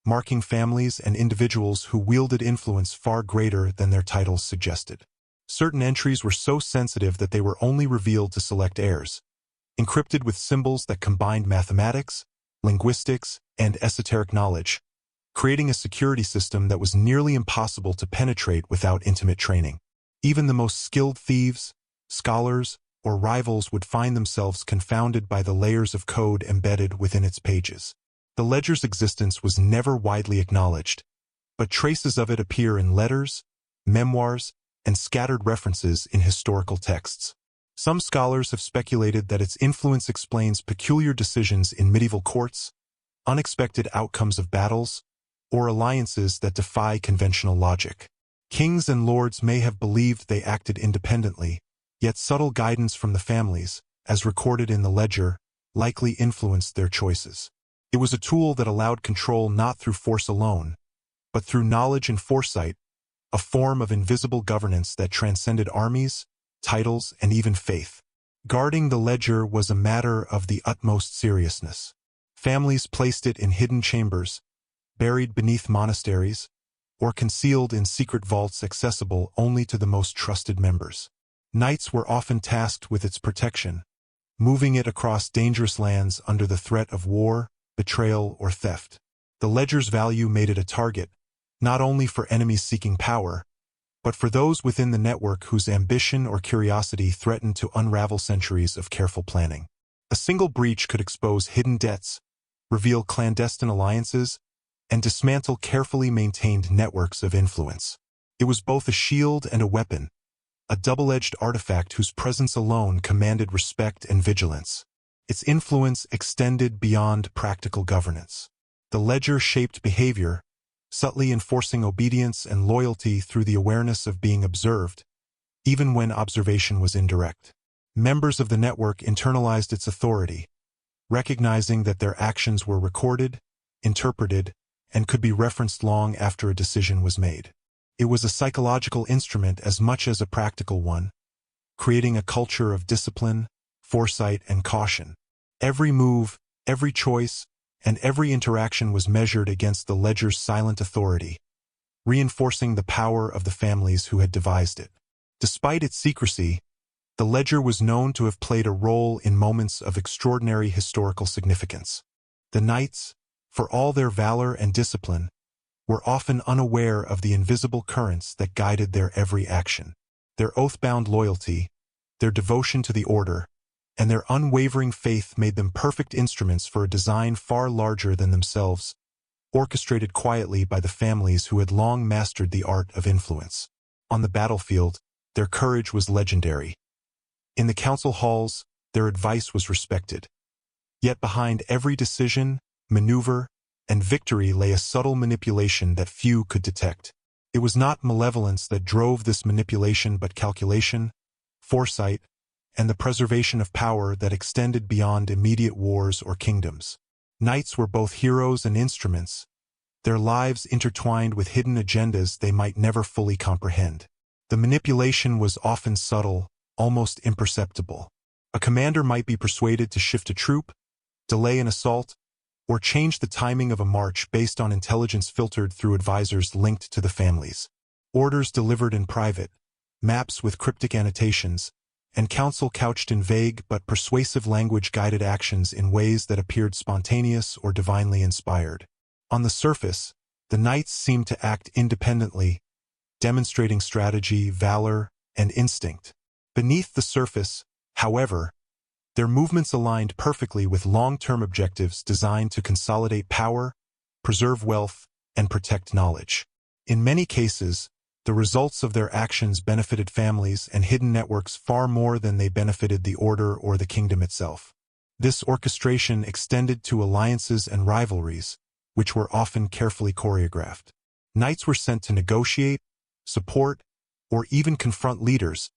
marking families and individuals who wielded influence far greater than their titles suggested. Certain entries were so sensitive that they were only revealed to select heirs, encrypted with symbols that combined mathematics, linguistics, and esoteric knowledge, creating a security system that was nearly impossible to penetrate without intimate training. Even the most skilled thieves, scholars, or rivals would find themselves confounded by the layers of code embedded within its pages. The ledger's existence was never widely acknowledged, but traces of it appear in letters, memoirs, and scattered references in historical texts. Some scholars have speculated that its influence explains peculiar decisions in medieval courts, unexpected outcomes of battles, or alliances that defy conventional logic. Kings and lords may have believed they acted independently, yet subtle guidance from the families, as recorded in the ledger, likely influenced their choices. It was a tool that allowed control not through force alone, but through knowledge and foresight, a form of invisible governance that transcended armies, titles, and even faith. Guarding the ledger was a matter of the utmost seriousness. Families placed it in hidden chambers, buried beneath monasteries, or concealed in secret vaults accessible only to the most trusted members. Knights were often tasked with its protection, moving it across dangerous lands under the threat of war, betrayal, or theft. The ledger's value made it a target, not only for enemies seeking power, but for those within the network whose ambition or curiosity threatened to unravel centuries of careful planning. A single breach could expose hidden debts, reveal clandestine alliances, and dismantle carefully maintained networks of influence. It was both a shield and a weapon, a double-edged artifact whose presence alone commanded respect and vigilance. Its influence extended beyond practical governance. The ledger shaped behavior, subtly enforcing obedience and loyalty through the awareness of being observed, even when observation was indirect. Members of the network internalized its authority, recognizing that their actions were recorded, interpreted, and could be referenced long after a decision was made. It was a psychological instrument as much as a practical one, creating a culture of discipline, foresight, and caution. Every move, every choice, and every interaction was measured against the ledger's silent authority, reinforcing the power of the families who had devised it. Despite its secrecy, the ledger was known to have played a role in moments of extraordinary historical significance. The knights, for all their valor and discipline, were often unaware of the invisible currents that guided their every action. Their oath-bound loyalty, their devotion to the order, and their unwavering faith made them perfect instruments for a design far larger than themselves, orchestrated quietly by the families who had long mastered the art of influence. On the battlefield, their courage was legendary. In the council halls, their advice was respected. Yet behind every decision, maneuver, and victory lay a subtle manipulation that few could detect. It was not malevolence that drove this manipulation but calculation, foresight, and the preservation of power that extended beyond immediate wars or kingdoms. Knights were both heroes and instruments, their lives intertwined with hidden agendas they might never fully comprehend. The manipulation was often subtle, almost imperceptible. A commander might be persuaded to shift a troop, delay an assault, or change the timing of a march based on intelligence filtered through advisors linked to the families. Orders delivered in private, maps with cryptic annotations, and counsel couched in vague but persuasive language guided actions in ways that appeared spontaneous or divinely inspired. On the surface, the knights seemed to act independently, demonstrating strategy, valor, and instinct. Beneath the surface, however, their movements aligned perfectly with long-term objectives designed to consolidate power, preserve wealth, and protect knowledge. In many cases, the results of their actions benefited families and hidden networks far more than they benefited the order or the kingdom itself. This orchestration extended to alliances and rivalries, which were often carefully choreographed. Knights were sent to negotiate, support, or even confront leaders,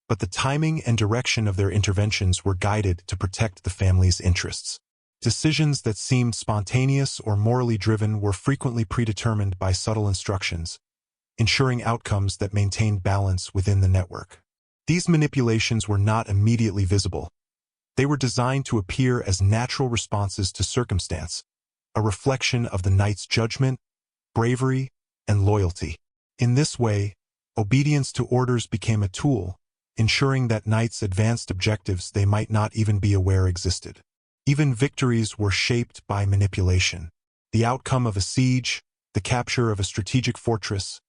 but the timing and direction of their interventions were guided to protect the family's interests. Decisions that seemed spontaneous or morally driven were frequently predetermined by subtle instructions, ensuring outcomes that maintained balance within the network. These manipulations were not immediately visible. They were designed to appear as natural responses to circumstance, a reflection of the knight's judgment, bravery, and loyalty. In this way, obedience to orders became a tool, ensuring that knights advanced objectives they might not even be aware existed. Even victories were shaped by manipulation. The outcome of a siege, the capture of a strategic fortress,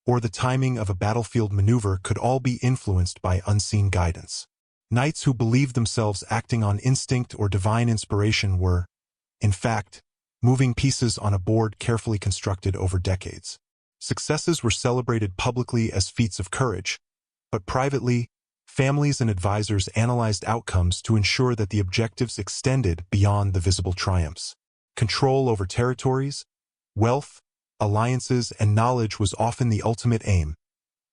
or the timing of a battlefield maneuver could all be influenced by unseen guidance. Knights who believed themselves acting on instinct or divine inspiration were, in fact, moving pieces on a board carefully constructed over decades. Successes were celebrated publicly as feats of courage, but privately, families and advisors analyzed outcomes to ensure that the objectives extended beyond the visible triumphs. Control over territories, wealth, alliances, and knowledge was often the ultimate aim,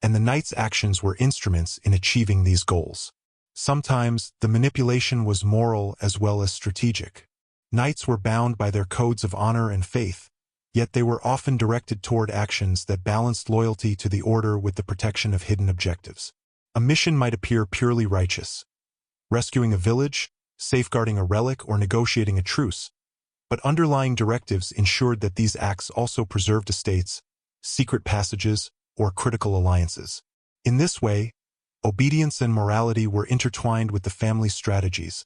and the knight's actions were instruments in achieving these goals. Sometimes, the manipulation was moral as well as strategic. Knights were bound by their codes of honor and faith, yet they were often directed toward actions that balanced loyalty to the order with the protection of hidden objectives. A mission might appear purely righteous, rescuing a village, safeguarding a relic, or negotiating a truce, but underlying directives ensured that these acts also preserved estates, secret passages, or critical alliances. In this way, obedience and morality were intertwined with the family's strategies,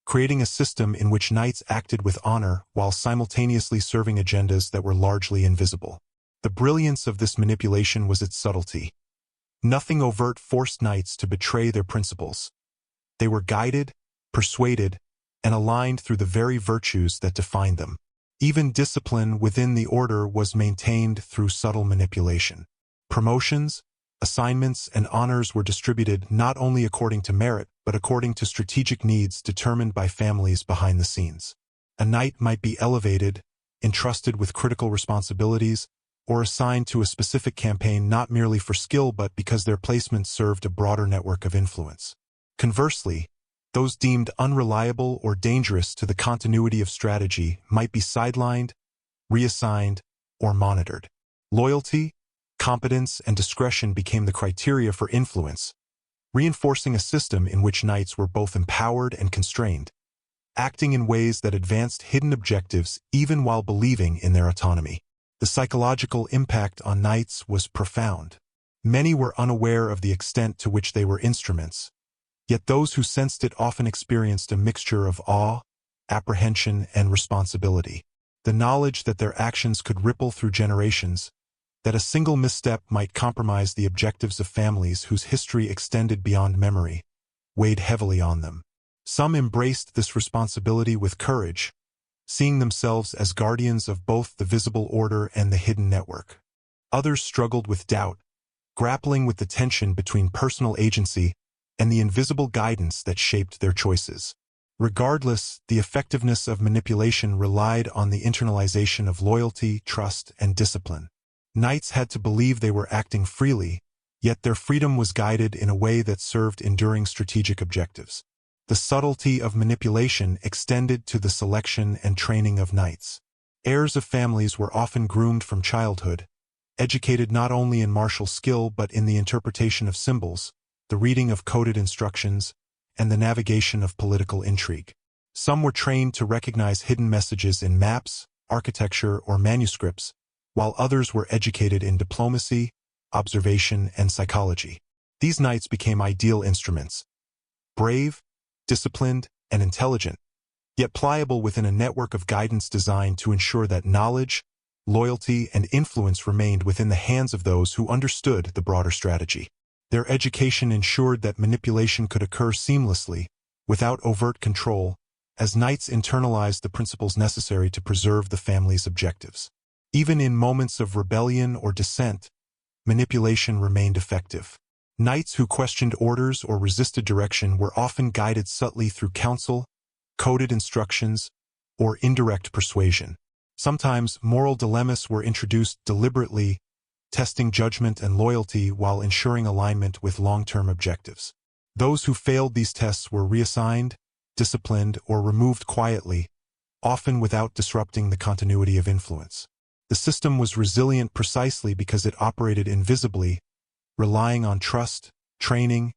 creating a system in which knights acted with honor while simultaneously serving agendas that were largely invisible. The brilliance of this manipulation was its subtlety. Nothing overt forced knights to betray their principles. They were guided, persuaded, and aligned through the very virtues that defined them. Even discipline within the order was maintained through subtle manipulation. Promotions, assignments, and honors were distributed not only according to merit, but according to strategic needs determined by families behind the scenes. A knight might be elevated, entrusted with critical responsibilities, or assigned to a specific campaign not merely for skill but because their placement served a broader network of influence. Conversely, those deemed unreliable or dangerous to the continuity of strategy might be sidelined, reassigned, or monitored. Loyalty, competence, and discretion became the criteria for influence, reinforcing a system in which knights were both empowered and constrained, acting in ways that advanced hidden objectives even while believing in their autonomy. The psychological impact on knights was profound. Many were unaware of the extent to which they were instruments, yet those who sensed it often experienced a mixture of awe, apprehension, and responsibility. The knowledge that their actions could ripple through generations, that a single misstep might compromise the objectives of families whose history extended beyond memory, weighed heavily on them. Some embraced this responsibility with courage, seeing themselves as guardians of both the visible order and the hidden network. Others struggled with doubt, grappling with the tension between personal agency and the invisible guidance that shaped their choices. Regardless, the effectiveness of manipulation relied on the internalization of loyalty, trust, and discipline. Knights had to believe they were acting freely, yet their freedom was guided in a way that served enduring strategic objectives. The subtlety of manipulation extended to the selection and training of knights. Heirs of families were often groomed from childhood, educated not only in martial skill but in the interpretation of symbols, the reading of coded instructions, and the navigation of political intrigue. Some were trained to recognize hidden messages in maps, architecture, or manuscripts, while others were educated in diplomacy, observation, and psychology. These knights became ideal instruments, brave, disciplined, and intelligent, yet pliable within a network of guidance designed to ensure that knowledge, loyalty, and influence remained within the hands of those who understood the broader strategy. Their education ensured that manipulation could occur seamlessly, without overt control, as knights internalized the principles necessary to preserve the family's objectives. Even in moments of rebellion or dissent, manipulation remained effective. Knights who questioned orders or resisted direction were often guided subtly through counsel, coded instructions, or indirect persuasion. Sometimes moral dilemmas were introduced deliberately, testing judgment and loyalty while ensuring alignment with long-term objectives. Those who failed these tests were reassigned, disciplined, or removed quietly, often without disrupting the continuity of influence. The system was resilient precisely because it operated invisibly, relying on trust, training,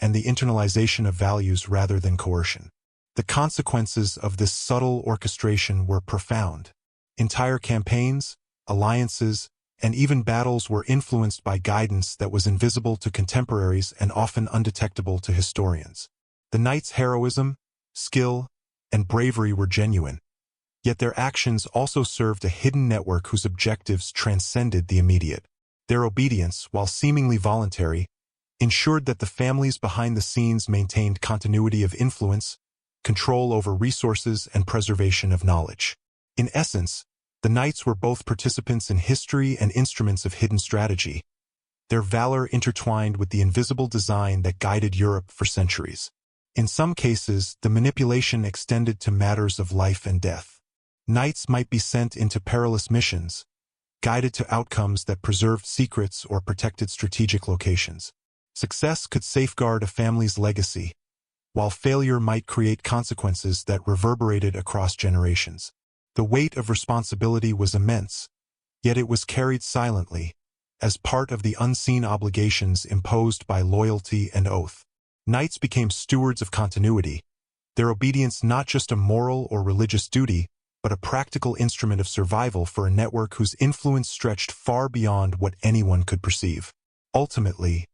and the internalization of values rather than coercion. The consequences of this subtle orchestration were profound. Entire campaigns, alliances, and even battles were influenced by guidance that was invisible to contemporaries and often undetectable to historians. The knights' heroism, skill, and bravery were genuine, yet their actions also served a hidden network whose objectives transcended the immediate. Their obedience, while seemingly voluntary, ensured that the families behind the scenes maintained continuity of influence, control over resources, and preservation of knowledge. In essence, the knights were both participants in history and instruments of hidden strategy, their valor intertwined with the invisible design that guided Europe for centuries. In some cases, the manipulation extended to matters of life and death. Knights might be sent into perilous missions, guided to outcomes that preserved secrets or protected strategic locations. Success could safeguard a family's legacy, while failure might create consequences that reverberated across generations. The weight of responsibility was immense, yet it was carried silently, as part of the unseen obligations imposed by loyalty and oath. Knights became stewards of continuity, their obedience not just a moral or religious duty, but a practical instrument of survival for a network whose influence stretched far beyond what anyone could perceive. Ultimately,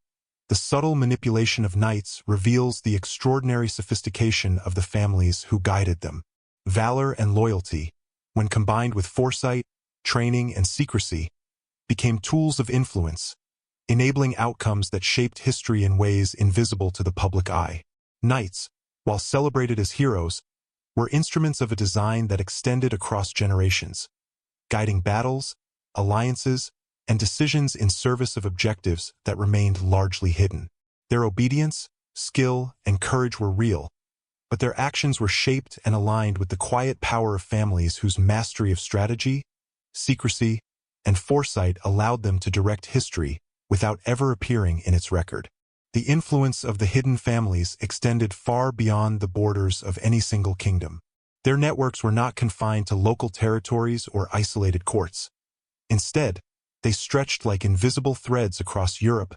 the subtle manipulation of knights reveals the extraordinary sophistication of the families who guided them. Valor and loyalty, when combined with foresight, training, and secrecy, became tools of influence, enabling outcomes that shaped history in ways invisible to the public eye. Knights, while celebrated as heroes, were instruments of a design that extended across generations, guiding battles, alliances, and decisions in service of objectives that remained largely hidden. Their obedience, skill, and courage were real, but their actions were shaped and aligned with the quiet power of families whose mastery of strategy, secrecy, and foresight allowed them to direct history without ever appearing in its record. The influence of the hidden families extended far beyond the borders of any single kingdom. Their networks were not confined to local territories or isolated courts. Instead, they stretched like invisible threads across Europe,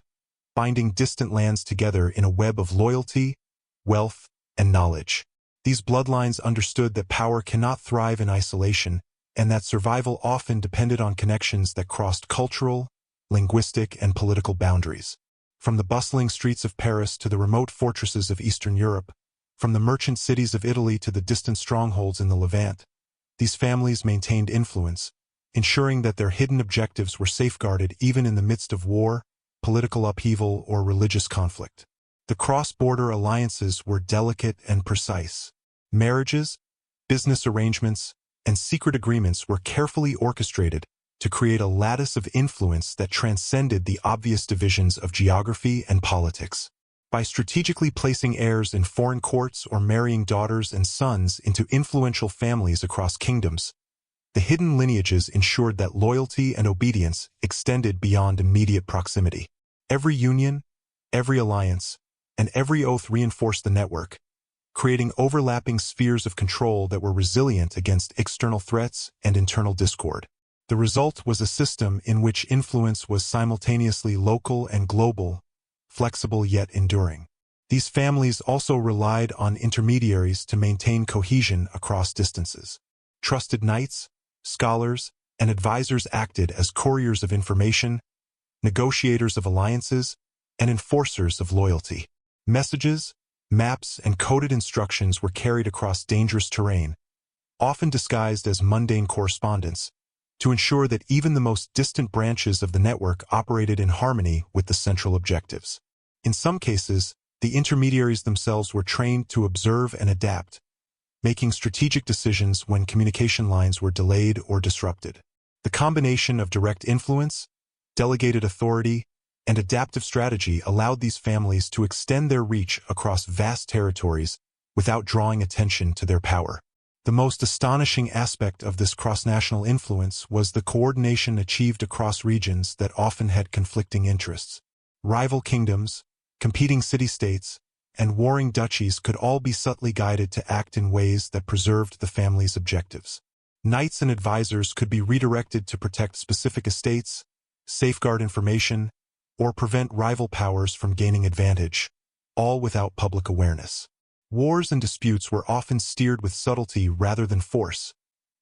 binding distant lands together in a web of loyalty, wealth, and knowledge. These bloodlines understood that power cannot thrive in isolation, and that survival often depended on connections that crossed cultural, linguistic, and political boundaries. From the bustling streets of Paris to the remote fortresses of Eastern Europe, from the merchant cities of Italy to the distant strongholds in the Levant, these families maintained influence, ensuring that their hidden objectives were safeguarded even in the midst of war, political upheaval, or religious conflict. The cross-border alliances were delicate and precise. Marriages, business arrangements, and secret agreements were carefully orchestrated to create a lattice of influence that transcended the obvious divisions of geography and politics. By strategically placing heirs in foreign courts or marrying daughters and sons into influential families across kingdoms, the hidden lineages ensured that loyalty and obedience extended beyond immediate proximity. Every union, every alliance, and every oath reinforced the network, creating overlapping spheres of control that were resilient against external threats and internal discord. The result was a system in which influence was simultaneously local and global, flexible yet enduring. These families also relied on intermediaries to maintain cohesion across distances. Trusted knights, scholars, and advisors acted as couriers of information, negotiators of alliances, and enforcers of loyalty. Messages, maps, and coded instructions were carried across dangerous terrain, often disguised as mundane correspondence, to ensure that even the most distant branches of the network operated in harmony with the central objectives. In some cases, the intermediaries themselves were trained to observe and adapt, making strategic decisions when communication lines were delayed or disrupted. The combination of direct influence, delegated authority, and adaptive strategy allowed these families to extend their reach across vast territories without drawing attention to their power. The most astonishing aspect of this cross-national influence was the coordination achieved across regions that often had conflicting interests. Rival kingdoms, competing city-states, and warring duchies could all be subtly guided to act in ways that preserved the family's objectives. Knights and advisors could be redirected to protect specific estates, safeguard information, or prevent rival powers from gaining advantage, all without public awareness. Wars and disputes were often steered with subtlety rather than force,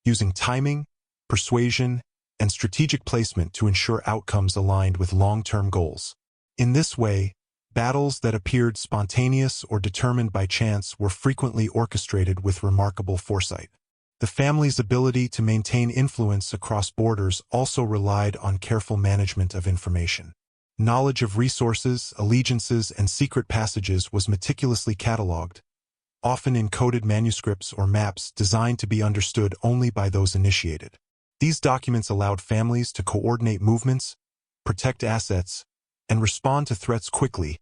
using timing, persuasion, and strategic placement to ensure outcomes aligned with long-term goals. In this way, battles that appeared spontaneous or determined by chance were frequently orchestrated with remarkable foresight. The family's ability to maintain influence across borders also relied on careful management of information. Knowledge of resources, allegiances, and secret passages was meticulously catalogued, often in coded manuscripts or maps designed to be understood only by those initiated. These documents allowed families to coordinate movements, protect assets, and respond to threats quickly,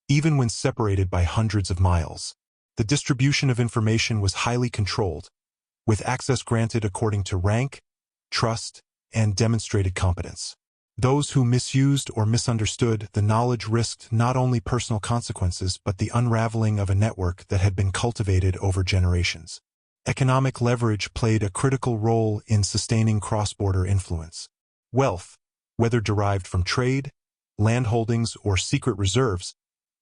even when separated by hundreds of miles. The distribution of information was highly controlled, with access granted according to rank, trust, and demonstrated competence. Those who misused or misunderstood the knowledge risked not only personal consequences but the unraveling of a network that had been cultivated over generations. Economic leverage played a critical role in sustaining cross-border influence. Wealth, whether derived from trade, landholdings, or secret reserves,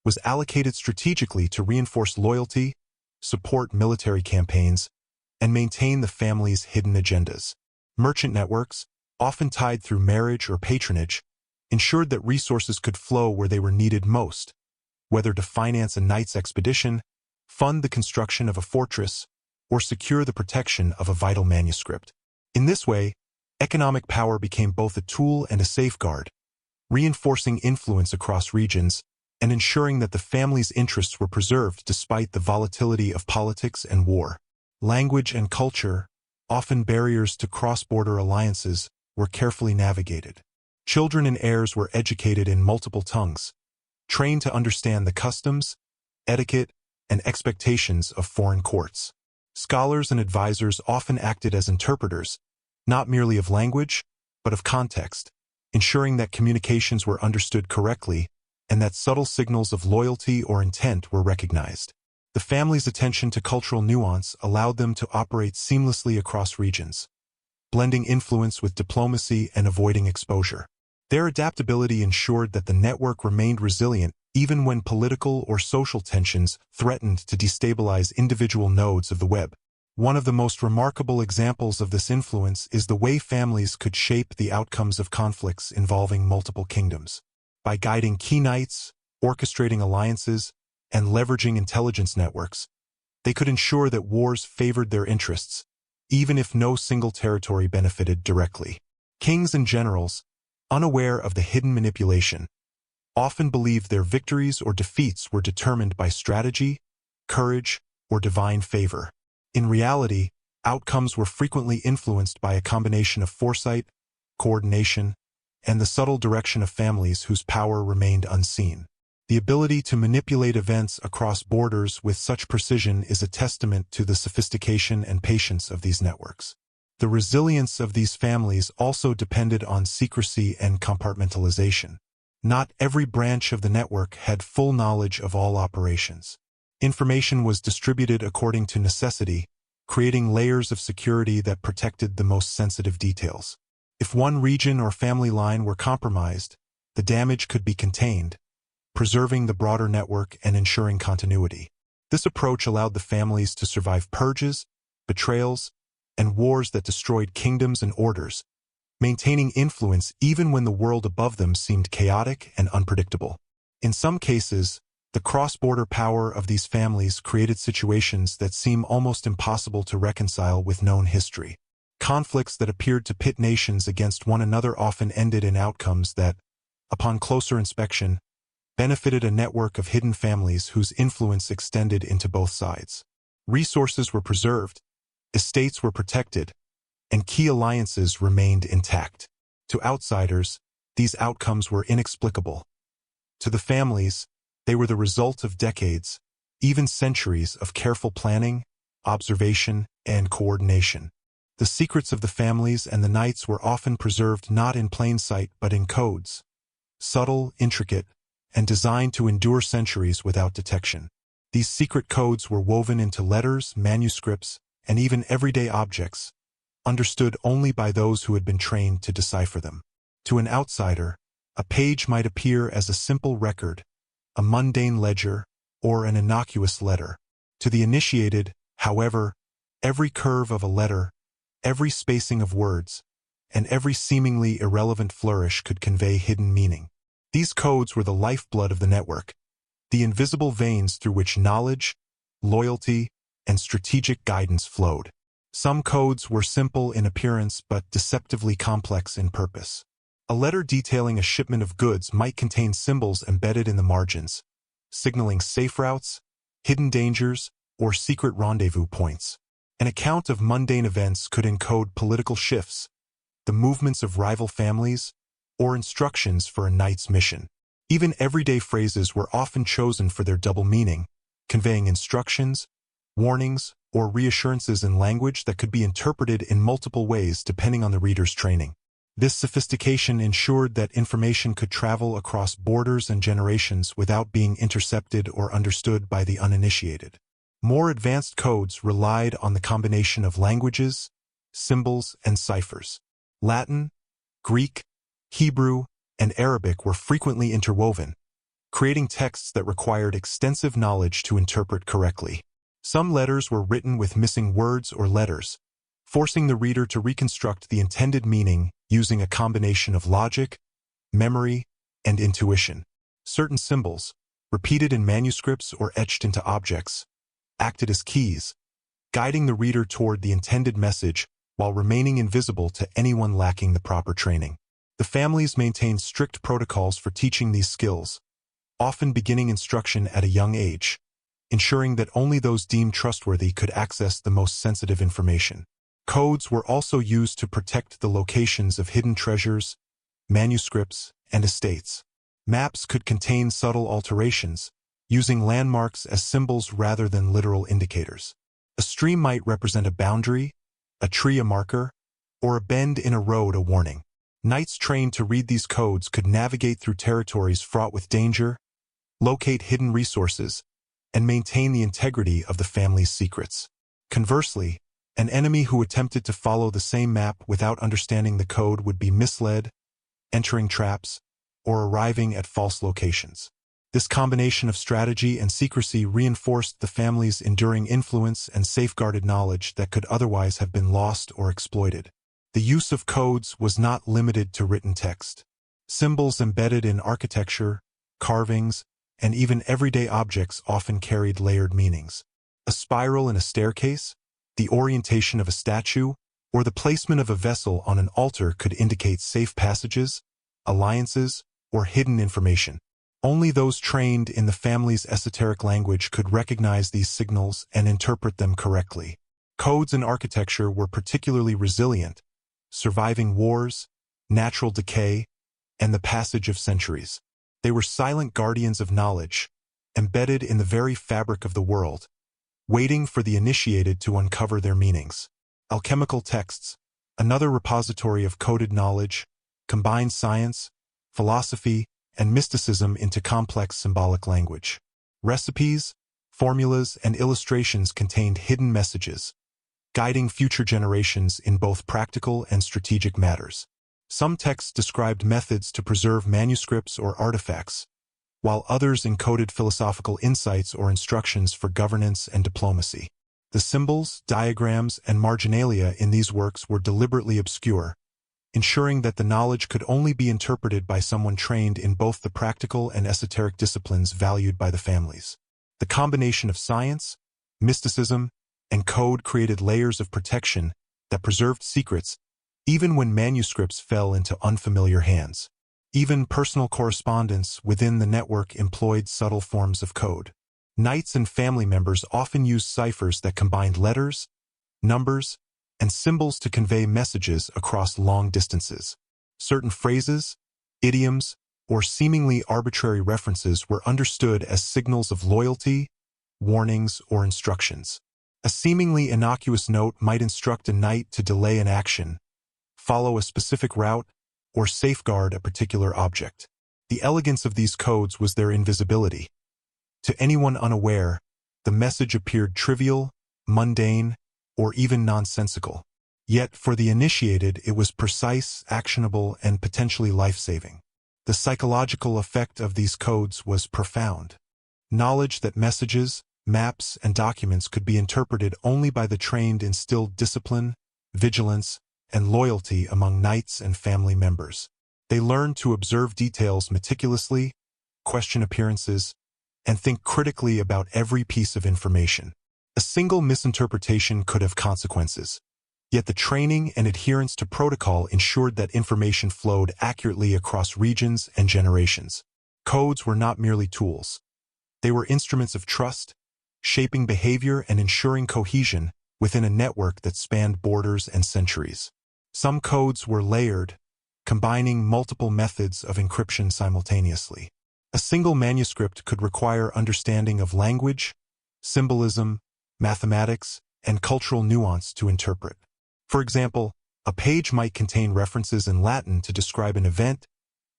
was allocated strategically to reinforce loyalty, support military campaigns, and maintain the family's hidden agendas. Merchant networks, often tied through marriage or patronage, ensured that resources could flow where they were needed most, whether to finance a knight's expedition, fund the construction of a fortress, or secure the protection of a vital manuscript. In this way, economic power became both a tool and a safeguard, reinforcing influence across regions and ensuring that the family's interests were preserved despite the volatility of politics and war. Language and culture, often barriers to cross-border alliances, were carefully navigated. Children and heirs were educated in multiple tongues, trained to understand the customs, etiquette, and expectations of foreign courts. Scholars and advisors often acted as interpreters, not merely of language, but of context, ensuring that communications were understood correctly and that subtle signals of loyalty or intent were recognized. The family's attention to cultural nuance allowed them to operate seamlessly across regions, blending influence with diplomacy and avoiding exposure. Their adaptability ensured that the network remained resilient even when political or social tensions threatened to destabilize individual nodes of the web. One of the most remarkable examples of this influence is the way families could shape the outcomes of conflicts involving multiple kingdoms. By guiding key knights, orchestrating alliances, and leveraging intelligence networks, they could ensure that wars favored their interests, even if no single territory benefited directly. Kings and generals, unaware of the hidden manipulation, often believed their victories or defeats were determined by strategy, courage, or divine favor. In reality, outcomes were frequently influenced by a combination of foresight, coordination, and the subtle direction of families whose power remained unseen. The ability to manipulate events across borders with such precision is a testament to the sophistication and patience of these networks. The resilience of these families also depended on secrecy and compartmentalization. Not every branch of the network had full knowledge of all operations. Information was distributed according to necessity, creating layers of security that protected the most sensitive details. If one region or family line were compromised, the damage could be contained, preserving the broader network and ensuring continuity. This approach allowed the families to survive purges, betrayals, and wars that destroyed kingdoms and orders, maintaining influence even when the world above them seemed chaotic and unpredictable. In some cases, the cross-border power of these families created situations that seem almost impossible to reconcile with known history. Conflicts that appeared to pit nations against one another often ended in outcomes that, upon closer inspection, benefited a network of hidden families whose influence extended into both sides. Resources were preserved, estates were protected, and key alliances remained intact. To outsiders, these outcomes were inexplicable. To the families, they were the result of decades, even centuries of careful planning, observation, and coordination. The secrets of the families and the knights were often preserved not in plain sight but in codes, subtle, intricate, and designed to endure centuries without detection. These secret codes were woven into letters, manuscripts, and even everyday objects, understood only by those who had been trained to decipher them. To an outsider, a page might appear as a simple record, a mundane ledger, or an innocuous letter. To the initiated, however, every curve of a letter, every spacing of words, and every seemingly irrelevant flourish could convey hidden meaning. These codes were the lifeblood of the network, the invisible veins through which knowledge, loyalty, and strategic guidance flowed. Some codes were simple in appearance but deceptively complex in purpose. A letter detailing a shipment of goods might contain symbols embedded in the margins, signaling safe routes, hidden dangers, or secret rendezvous points. An account of mundane events could encode political shifts, the movements of rival families, or instructions for a knight's mission. Even everyday phrases were often chosen for their double meaning, conveying instructions, warnings, or reassurances in language that could be interpreted in multiple ways depending on the reader's training. This sophistication ensured that information could travel across borders and generations without being intercepted or understood by the uninitiated. More advanced codes relied on the combination of languages, symbols, and ciphers. Latin, Greek, Hebrew, and Arabic were frequently interwoven, creating texts that required extensive knowledge to interpret correctly. Some letters were written with missing words or letters, forcing the reader to reconstruct the intended meaning using a combination of logic, memory, and intuition. Certain symbols, repeated in manuscripts or etched into objects, acted as keys, guiding the reader toward the intended message while remaining invisible to anyone lacking the proper training. The families maintained strict protocols for teaching these skills, often beginning instruction at a young age, ensuring that only those deemed trustworthy could access the most sensitive information. Codes were also used to protect the locations of hidden treasures, manuscripts, and estates. Maps could contain subtle alterations, using landmarks as symbols rather than literal indicators. A stream might represent a boundary, a tree a marker, or a bend in a road a warning. Knights trained to read these codes could navigate through territories fraught with danger, locate hidden resources, and maintain the integrity of the family's secrets. Conversely, an enemy who attempted to follow the same map without understanding the code would be misled, entering traps, or arriving at false locations. This combination of strategy and secrecy reinforced the family's enduring influence and safeguarded knowledge that could otherwise have been lost or exploited. The use of codes was not limited to written text. Symbols embedded in architecture, carvings, and even everyday objects often carried layered meanings. A spiral in a staircase, the orientation of a statue, or the placement of a vessel on an altar could indicate safe passages, alliances, or hidden information. Only those trained in the family's esoteric language could recognize these signals and interpret them correctly. Codes in architecture were particularly resilient, surviving wars, natural decay, and the passage of centuries. They were silent guardians of knowledge, embedded in the very fabric of the world, waiting for the initiated to uncover their meanings. Alchemical texts, another repository of coded knowledge, combined science, philosophy, and mysticism into complex symbolic language. Recipes, formulas, and illustrations contained hidden messages, guiding future generations in both practical and strategic matters. Some texts described methods to preserve manuscripts or artifacts, while others encoded philosophical insights or instructions for governance and diplomacy. The symbols, diagrams, and marginalia in these works were deliberately obscure, ensuring that the knowledge could only be interpreted by someone trained in both the practical and esoteric disciplines valued by the families. The combination of science, mysticism, and code created layers of protection that preserved secrets even when manuscripts fell into unfamiliar hands. Even personal correspondence within the network employed subtle forms of code. Knights and family members often used ciphers that combined letters, numbers, and symbols to convey messages across long distances. Certain phrases, idioms, or seemingly arbitrary references were understood as signals of loyalty, warnings, or instructions. A seemingly innocuous note might instruct a knight to delay an action, follow a specific route, or safeguard a particular object. The elegance of these codes was their invisibility. To anyone unaware, the message appeared trivial, mundane, or even nonsensical. Yet, for the initiated, it was precise, actionable, and potentially life-saving. The psychological effect of these codes was profound. Knowledge that messages, maps, and documents could be interpreted only by the trained instilled discipline, vigilance, and loyalty among knights and family members. They learned to observe details meticulously, question appearances, and think critically about every piece of information. A single misinterpretation could have consequences. Yet the training and adherence to protocol ensured that information flowed accurately across regions and generations. Codes were not merely tools. They were instruments of trust, shaping behavior and ensuring cohesion within a network that spanned borders and centuries. Some codes were layered, combining multiple methods of encryption simultaneously. A single manuscript could require understanding of language, symbolism, mathematics, and cultural nuance to interpret. For example, a page might contain references in Latin to describe an event,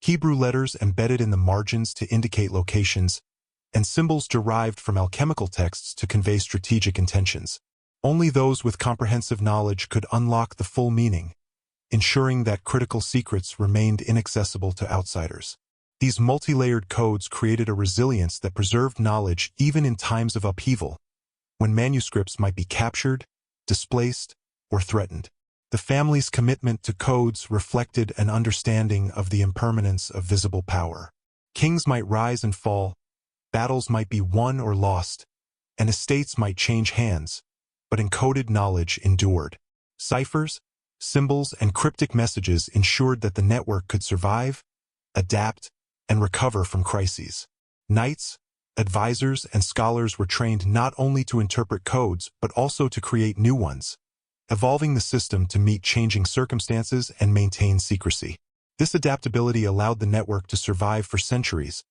Hebrew letters embedded in the margins to indicate locations, and symbols derived from alchemical texts to convey strategic intentions. Only those with comprehensive knowledge could unlock the full meaning, ensuring that critical secrets remained inaccessible to outsiders. These multi-layered codes created a resilience that preserved knowledge even in times of upheaval, when manuscripts might be captured, displaced, or threatened. The family's commitment to codes reflected an understanding of the impermanence of visible power. Kings might rise and fall, battles might be won or lost, and estates might change hands, but encoded knowledge endured. Ciphers, symbols, and cryptic messages ensured that the network could survive, adapt, and recover from crises. Knights, advisors, and scholars were trained not only to interpret codes, but also to create new ones, evolving the system to meet changing circumstances and maintain secrecy. This adaptability allowed the network to survive for centuries,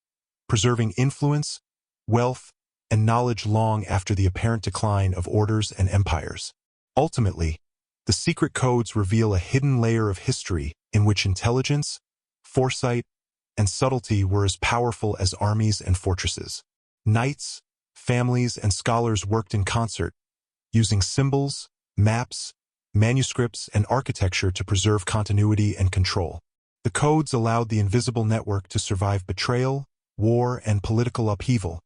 preserving influence, wealth, and knowledge long after the apparent decline of orders and empires. Ultimately, the secret codes reveal a hidden layer of history in which intelligence, foresight, and subtlety were as powerful as armies and fortresses. Knights, families, and scholars worked in concert, using symbols, maps, manuscripts, and architecture to preserve continuity and control. The codes allowed the invisible network to survive betrayal, war, and political upheaval,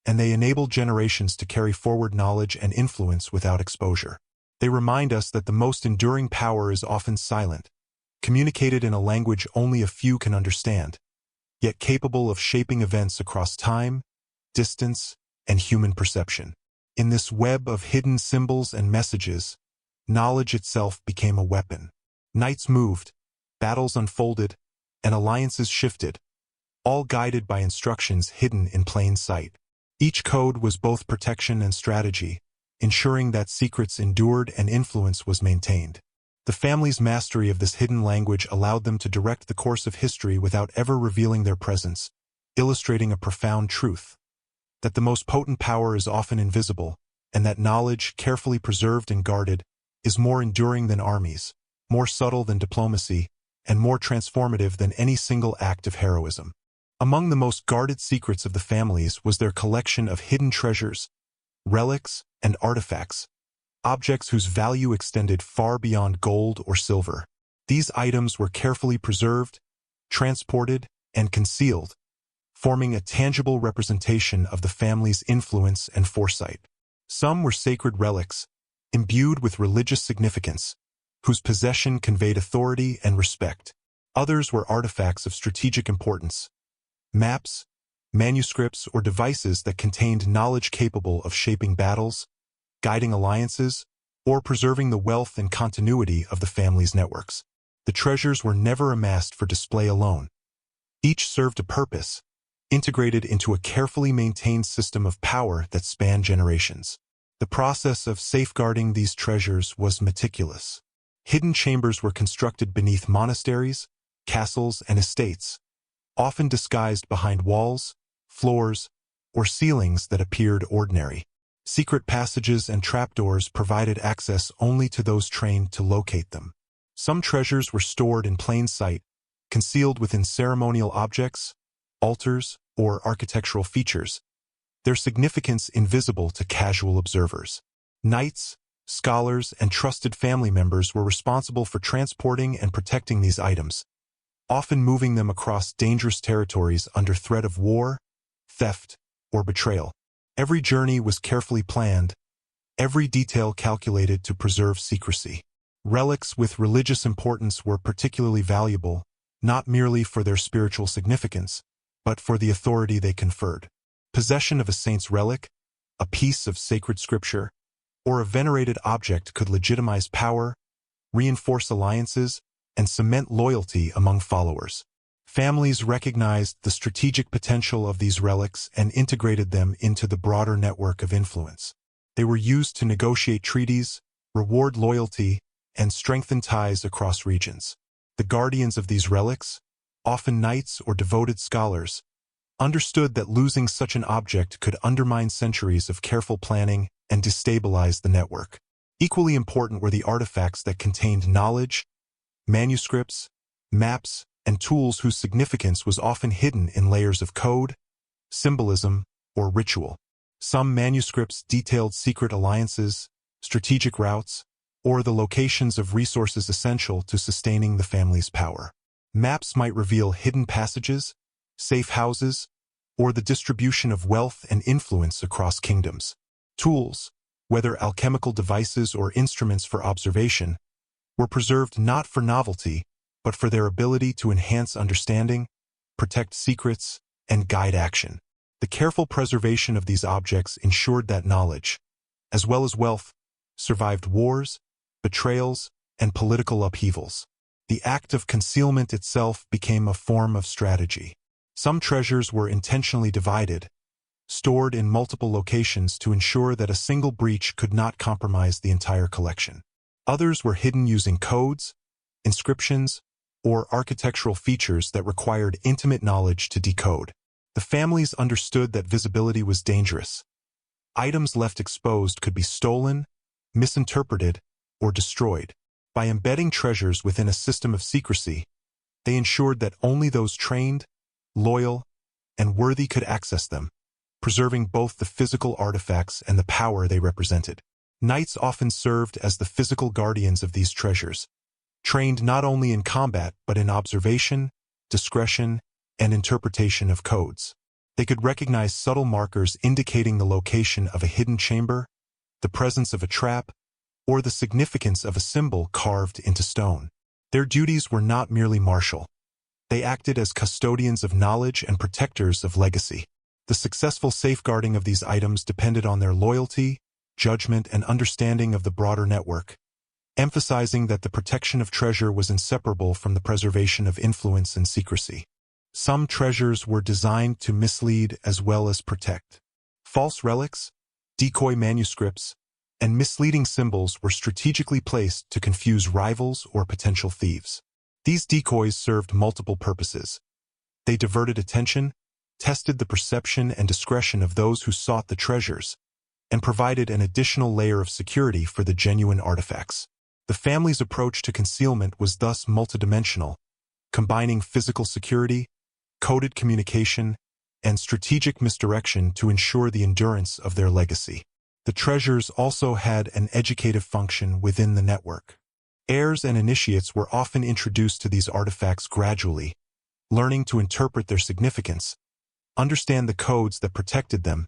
and they enabled generations to carry forward knowledge and influence without exposure. They remind us that the most enduring power is often silent, communicated in a language only a few can understand, yet capable of shaping events across time, distance, and human perception. In this web of hidden symbols and messages, knowledge itself became a weapon. Knights moved, battles unfolded, and alliances shifted, all guided by instructions hidden in plain sight. Each code was both protection and strategy, ensuring that secrets endured and influence was maintained. The family's mastery of this hidden language allowed them to direct the course of history without ever revealing their presence, illustrating a profound truth: that the most potent power is often invisible, and that knowledge, carefully preserved and guarded, is more enduring than armies, more subtle than diplomacy, and more transformative than any single act of heroism. Among the most guarded secrets of the families was their collection of hidden treasures, relics, and artifacts, objects whose value extended far beyond gold or silver. These items were carefully preserved, transported, and concealed, forming a tangible representation of the family's influence and foresight. Some were sacred relics, imbued with religious significance, whose possession conveyed authority and respect. Others were artifacts of strategic importance, maps, manuscripts, or devices that contained knowledge capable of shaping battles, guiding alliances, or preserving the wealth and continuity of the family's networks. The treasures were never amassed for display alone. Each served a purpose, integrated into a carefully maintained system of power that spanned generations. The process of safeguarding these treasures was meticulous. Hidden chambers were constructed beneath monasteries, castles, and estates, often disguised behind walls, floors, or ceilings that appeared ordinary. Secret passages and trapdoors provided access only to those trained to locate them. Some treasures were stored in plain sight, concealed within ceremonial objects, altars, or architectural features, their significance invisible to casual observers. Knights, scholars, and trusted family members were responsible for transporting and protecting these items, often moving them across dangerous territories under threat of war, theft, or betrayal. Every journey was carefully planned, every detail calculated to preserve secrecy. Relics with religious importance were particularly valuable, not merely for their spiritual significance, but for the authority they conferred. Possession of a saint's relic, a piece of sacred scripture, or a venerated object could legitimize power, reinforce alliances, and cement loyalty among followers. Families recognized the strategic potential of these relics and integrated them into the broader network of influence. They were used to negotiate treaties, reward loyalty, and strengthen ties across regions. The guardians of these relics, often knights or devoted scholars, understood that losing such an object could undermine centuries of careful planning and destabilize the network. Equally important were the artifacts that contained knowledge, manuscripts, maps, and tools whose significance was often hidden in layers of code, symbolism, or ritual. Some manuscripts detailed secret alliances, strategic routes, or the locations of resources essential to sustaining the family's power. Maps might reveal hidden passages, safe houses, or the distribution of wealth and influence across kingdoms. Tools, whether alchemical devices or instruments for observation, were preserved not for novelty, but for their ability to enhance understanding, protect secrets, and guide action. The careful preservation of these objects ensured that knowledge, as well as wealth, survived wars, betrayals, and political upheavals. The act of concealment itself became a form of strategy. Some treasures were intentionally divided, stored in multiple locations to ensure that a single breach could not compromise the entire collection. Others were hidden using codes, inscriptions, or architectural features that required intimate knowledge to decode. The families understood that visibility was dangerous. Items left exposed could be stolen, misinterpreted, or destroyed. By embedding treasures within a system of secrecy, they ensured that only those trained, loyal, and worthy could access them, preserving both the physical artifacts and the power they represented. Knights often served as the physical guardians of these treasures, trained not only in combat but in observation, discretion, and interpretation of codes. They could recognize subtle markers indicating the location of a hidden chamber, the presence of a trap, or the significance of a symbol carved into stone. Their duties were not merely martial. They acted as custodians of knowledge and protectors of legacy. The successful safeguarding of these items depended on their loyalty, judgment, and understanding of the broader network, emphasizing that the protection of treasure was inseparable from the preservation of influence and secrecy. Some treasures were designed to mislead as well as protect. False relics, decoy manuscripts, and misleading symbols were strategically placed to confuse rivals or potential thieves. These decoys served multiple purposes. They diverted attention, tested the perception and discretion of those who sought the treasures, and provided an additional layer of security for the genuine artifacts. The family's approach to concealment was thus multidimensional, combining physical security, coded communication, and strategic misdirection to ensure the endurance of their legacy. The treasures also had an educative function within the network. Heirs and initiates were often introduced to these artifacts gradually, learning to interpret their significance, understand the codes that protected them,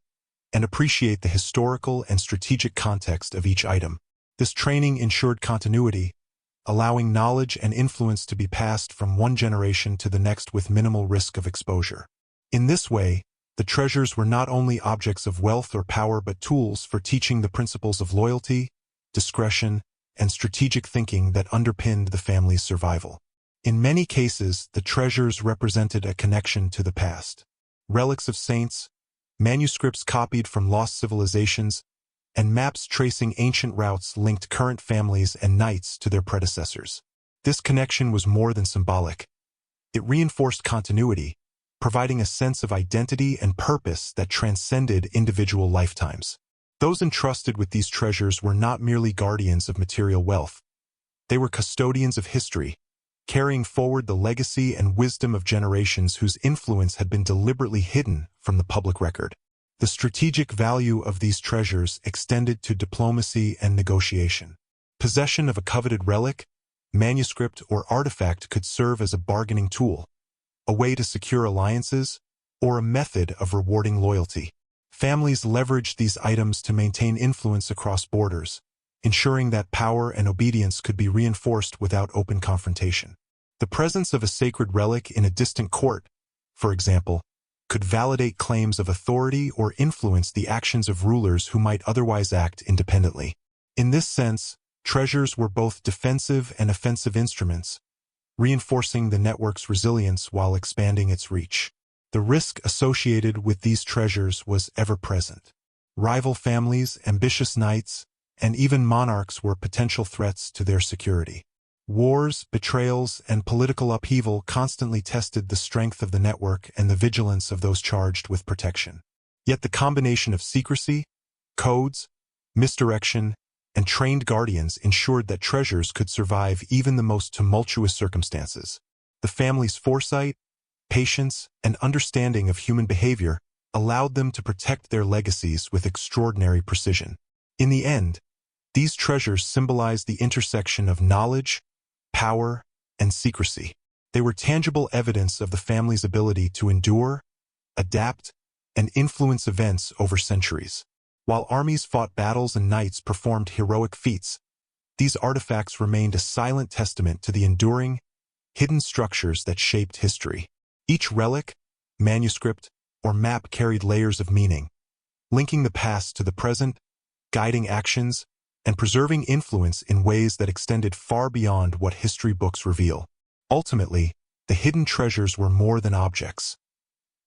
and appreciate the historical and strategic context of each item. This training ensured continuity, allowing knowledge and influence to be passed from one generation to the next with minimal risk of exposure. In this way, the treasures were not only objects of wealth or power but tools for teaching the principles of loyalty, discretion, and strategic thinking that underpinned the family's survival. In many cases, the treasures represented a connection to the past. Relics of saints, manuscripts copied from lost civilizations, and maps tracing ancient routes linked current families and knights to their predecessors. This connection was more than symbolic. It reinforced continuity, providing a sense of identity and purpose that transcended individual lifetimes. Those entrusted with these treasures were not merely guardians of material wealth. They were custodians of history, carrying forward the legacy and wisdom of generations whose influence had been deliberately hidden from the public record. The strategic value of these treasures extended to diplomacy and negotiation. Possession of a coveted relic, manuscript, or artifact could serve as a bargaining tool, a way to secure alliances, or a method of rewarding loyalty. Families leveraged these items to maintain influence across borders, ensuring that power and obedience could be reinforced without open confrontation. The presence of a sacred relic in a distant court, for example, could validate claims of authority or influence the actions of rulers who might otherwise act independently. In this sense, treasures were both defensive and offensive instruments, reinforcing the network's resilience while expanding its reach. The risk associated with these treasures was ever-present. Rival families, ambitious knights, and even monarchs were potential threats to their security. Wars, betrayals, and political upheaval constantly tested the strength of the network and the vigilance of those charged with protection. Yet the combination of secrecy, codes, misdirection, and trained guardians ensured that treasures could survive even the most tumultuous circumstances. The family's foresight, patience, and understanding of human behavior allowed them to protect their legacies with extraordinary precision. In the end, these treasures symbolized the intersection of knowledge, power, and secrecy. They were tangible evidence of the family's ability to endure, adapt, and influence events over centuries. While armies fought battles and knights performed heroic feats, these artifacts remained a silent testament to the enduring, hidden structures that shaped history. Each relic, manuscript, or map carried layers of meaning, linking the past to the present, guiding actions, and preserving influence in ways that extended far beyond what history books reveal. Ultimately, the hidden treasures were more than objects.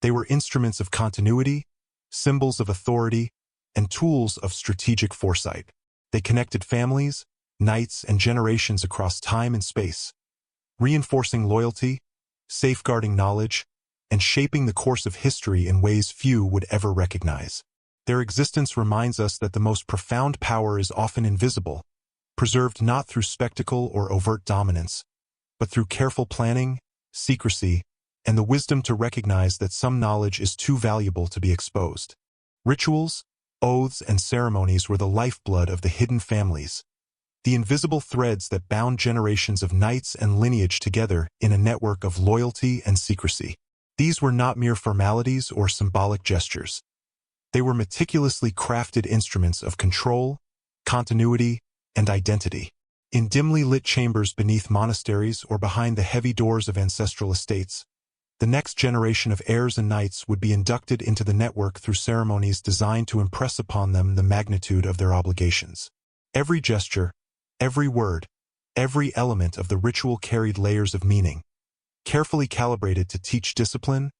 They were instruments of continuity, symbols of authority, and tools of strategic foresight. They connected families, knights, and generations across time and space, reinforcing loyalty, safeguarding knowledge, and shaping the course of history in ways few would ever recognize. Their existence reminds us that the most profound power is often invisible, preserved not through spectacle or overt dominance, but through careful planning, secrecy, and the wisdom to recognize that some knowledge is too valuable to be exposed. Rituals, oaths, and ceremonies were the lifeblood of the hidden families, the invisible threads that bound generations of knights and lineage together in a network of loyalty and secrecy. These were not mere formalities or symbolic gestures. They were meticulously crafted instruments of control, continuity, and identity. In dimly lit chambers beneath monasteries or behind the heavy doors of ancestral estates, the next generation of heirs and knights would be inducted into the network through ceremonies designed to impress upon them the magnitude of their obligations. Every gesture, every word, every element of the ritual carried layers of meaning, carefully calibrated to teach discipline,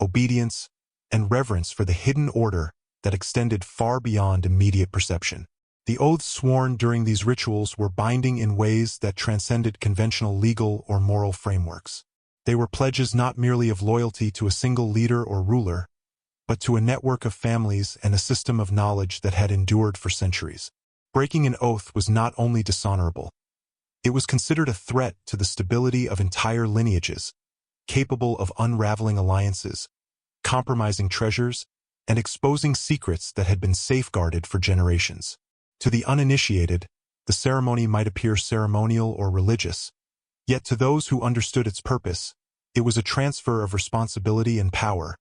obedience, and reverence for the hidden order that extended far beyond immediate perception. The oaths sworn during these rituals were binding in ways that transcended conventional legal or moral frameworks. They were pledges not merely of loyalty to a single leader or ruler, but to a network of families and a system of knowledge that had endured for centuries. Breaking an oath was not only dishonorable, it was considered a threat to the stability of entire lineages, capable of unraveling alliances, compromising treasures, and exposing secrets that had been safeguarded for generations. To the uninitiated, the ceremony might appear ceremonial or religious, yet to those who understood its purpose, it was a transfer of responsibility and power,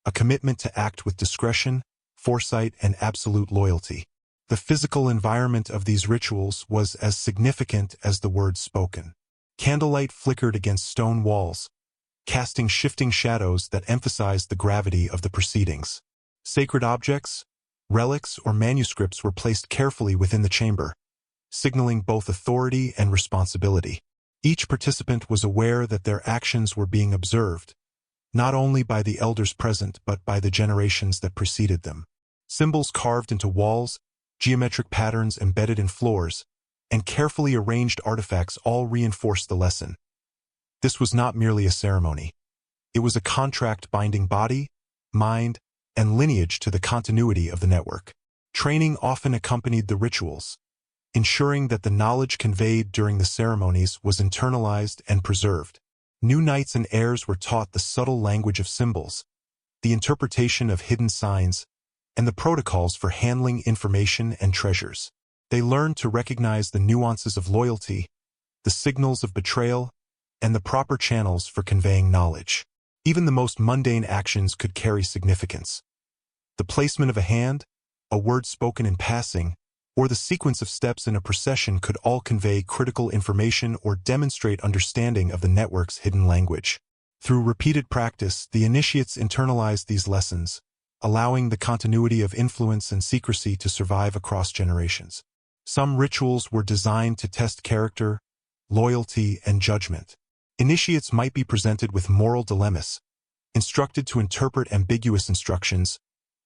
a commitment to act with discretion, foresight, and absolute loyalty. The physical environment of these rituals was as significant as the words spoken. Candlelight flickered against stone walls, casting shifting shadows that emphasized the gravity of the proceedings. Sacred objects, relics, or manuscripts were placed carefully within the chamber, signaling both authority and responsibility. Each participant was aware that their actions were being observed, not only by the elders present but by the generations that preceded them. Symbols carved into walls, geometric patterns embedded in floors, and carefully arranged artifacts all reinforced the lesson. This was not merely a ceremony. It was a contract binding body, mind, and lineage to the continuity of the network. Training often accompanied the rituals, ensuring that the knowledge conveyed during the ceremonies was internalized and preserved. New knights and heirs were taught the subtle language of symbols, the interpretation of hidden signs, and the protocols for handling information and treasures. They learned to recognize the nuances of loyalty, the signals of betrayal, and the proper channels for conveying knowledge. Even the most mundane actions could carry significance. The placement of a hand, a word spoken in passing, or the sequence of steps in a procession could all convey critical information or demonstrate understanding of the network's hidden language. Through repeated practice, the initiates internalized these lessons, allowing the continuity of influence and secrecy to survive across generations. Some rituals were designed to test character, loyalty, and judgment. Initiates might be presented with moral dilemmas, instructed to interpret ambiguous instructions,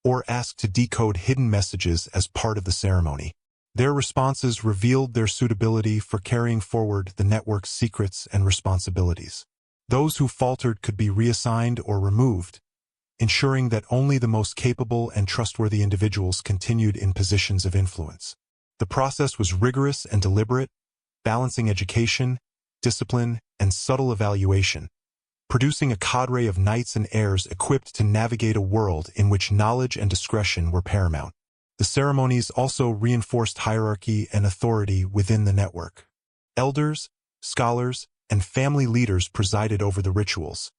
or asked to decode hidden messages as part of the ceremony. Their responses revealed their suitability for carrying forward the network's secrets and responsibilities. Those who faltered could be reassigned or removed, ensuring that only the most capable and trustworthy individuals continued in positions of influence. The process was rigorous and deliberate, balancing education, discipline, and subtle evaluation, producing a cadre of knights and heirs equipped to navigate a world in which knowledge and discretion were paramount. The ceremonies also reinforced hierarchy and authority within the network. Elders, scholars, and family leaders presided over the rituals,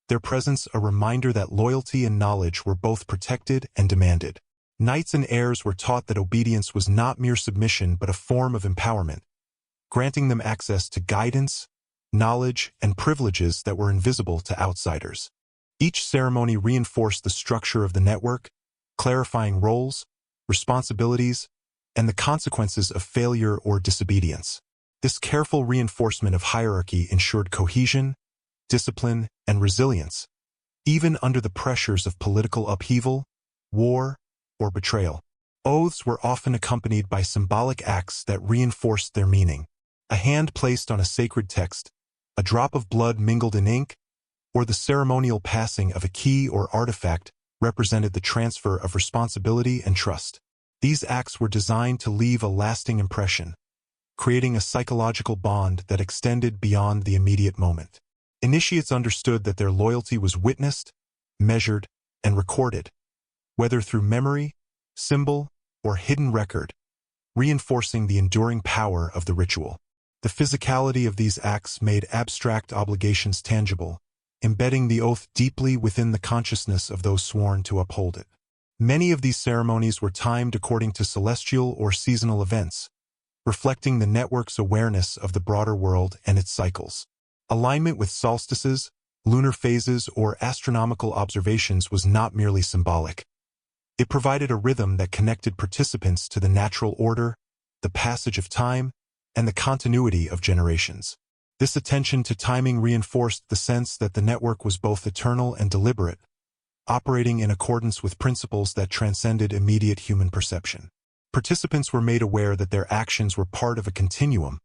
their presence a reminder that loyalty and knowledge were both protected and demanded. Knights and heirs were taught that obedience was not mere submission but a form of empowerment, granting them access to guidance, knowledge, and privileges that were invisible to outsiders. Each ceremony reinforced the structure of the network, clarifying roles, responsibilities, and the consequences of failure or disobedience. This careful reinforcement of hierarchy ensured cohesion, discipline, and resilience, even under the pressures of political upheaval, war, or betrayal. Oaths were often accompanied by symbolic acts that reinforced their meaning. A hand placed on a sacred text, a drop of blood mingled in ink, or the ceremonial passing of a key or artifact represented the transfer of responsibility and trust. These acts were designed to leave a lasting impression, creating a psychological bond that extended beyond the immediate moment. Initiates understood that their loyalty was witnessed, measured, and recorded, whether through memory, symbol, or hidden record, reinforcing the enduring power of the ritual. The physicality of these acts made abstract obligations tangible, embedding the oath deeply within the consciousness of those sworn to uphold it. Many of these ceremonies were timed according to celestial or seasonal events, reflecting the network's awareness of the broader world and its cycles. Alignment with solstices, lunar phases, or astronomical observations was not merely symbolic. It provided a rhythm that connected participants to the natural order, the passage of time, and the continuity of generations. This attention to timing reinforced the sense that the network was both eternal and deliberate, operating in accordance with principles that transcended immediate human perception. Participants were made aware that their actions were part of a continuum,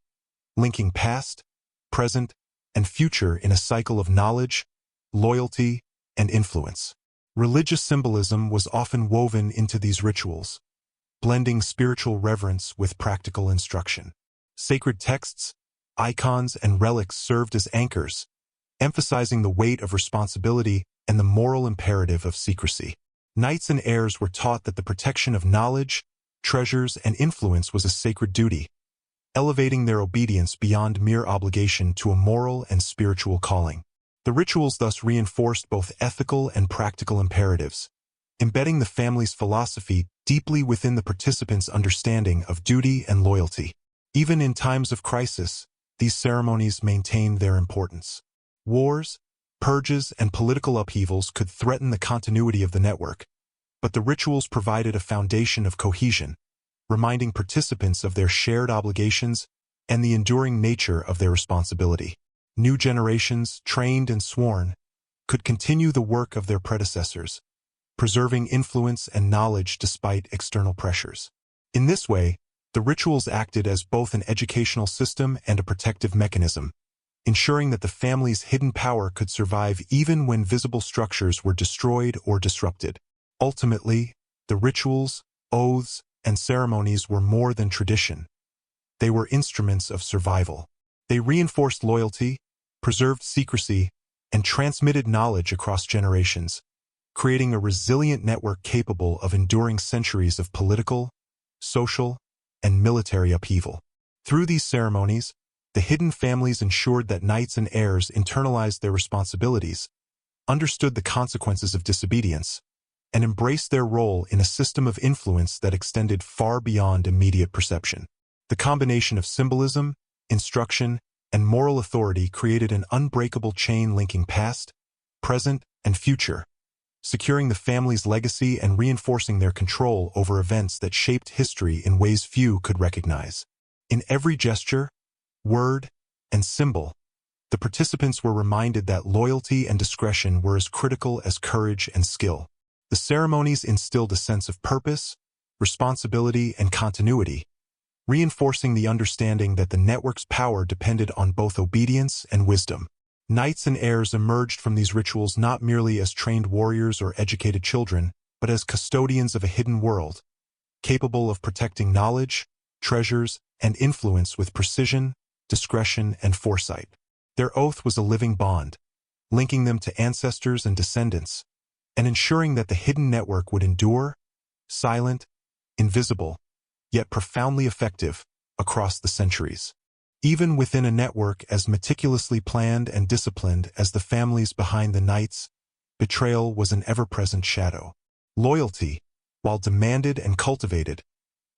linking past, present, and future in a cycle of knowledge, loyalty, and influence. Religious symbolism was often woven into these rituals, blending spiritual reverence with practical instruction. Sacred texts, icons, and relics served as anchors, emphasizing the weight of responsibility and the moral imperative of secrecy. Knights and heirs were taught that the protection of knowledge, treasures, and influence was a sacred duty, elevating their obedience beyond mere obligation to a moral and spiritual calling. The rituals thus reinforced both ethical and practical imperatives, embedding the family's philosophy deeply within the participants' understanding of duty and loyalty. Even in times of crisis, these ceremonies maintained their importance. Wars, purges, and political upheavals could threaten the continuity of the network, but the rituals provided a foundation of cohesion, reminding participants of their shared obligations and the enduring nature of their responsibility. New generations, trained and sworn, could continue the work of their predecessors, preserving influence and knowledge despite external pressures. In this way, the rituals acted as both an educational system and a protective mechanism, ensuring that the family's hidden power could survive even when visible structures were destroyed or disrupted. Ultimately, the rituals, oaths, and ceremonies were more than tradition. They were instruments of survival. They reinforced loyalty, preserved secrecy, and transmitted knowledge across generations, creating a resilient network capable of enduring centuries of political, social, and military upheaval. Through these ceremonies, the hidden families ensured that knights and heirs internalized their responsibilities, understood the consequences of disobedience, and embraced their role in a system of influence that extended far beyond immediate perception. The combination of symbolism, instruction, and moral authority created an unbreakable chain linking past, present, and future, securing the family's legacy and reinforcing their control over events that shaped history in ways few could recognize. In every gesture, word, and symbol, the participants were reminded that loyalty and discretion were as critical as courage and skill. The ceremonies instilled a sense of purpose, responsibility, and continuity, reinforcing the understanding that the network's power depended on both obedience and wisdom. Knights and heirs emerged from these rituals not merely as trained warriors or educated children, but as custodians of a hidden world, capable of protecting knowledge, treasures, and influence with precision, discretion, and foresight. Their oath was a living bond, linking them to ancestors and descendants, and ensuring that the hidden network would endure, silent, invisible, yet profoundly effective, across the centuries. Even within a network as meticulously planned and disciplined as the families behind the knights, betrayal was an ever-present shadow. Loyalty, while demanded and cultivated,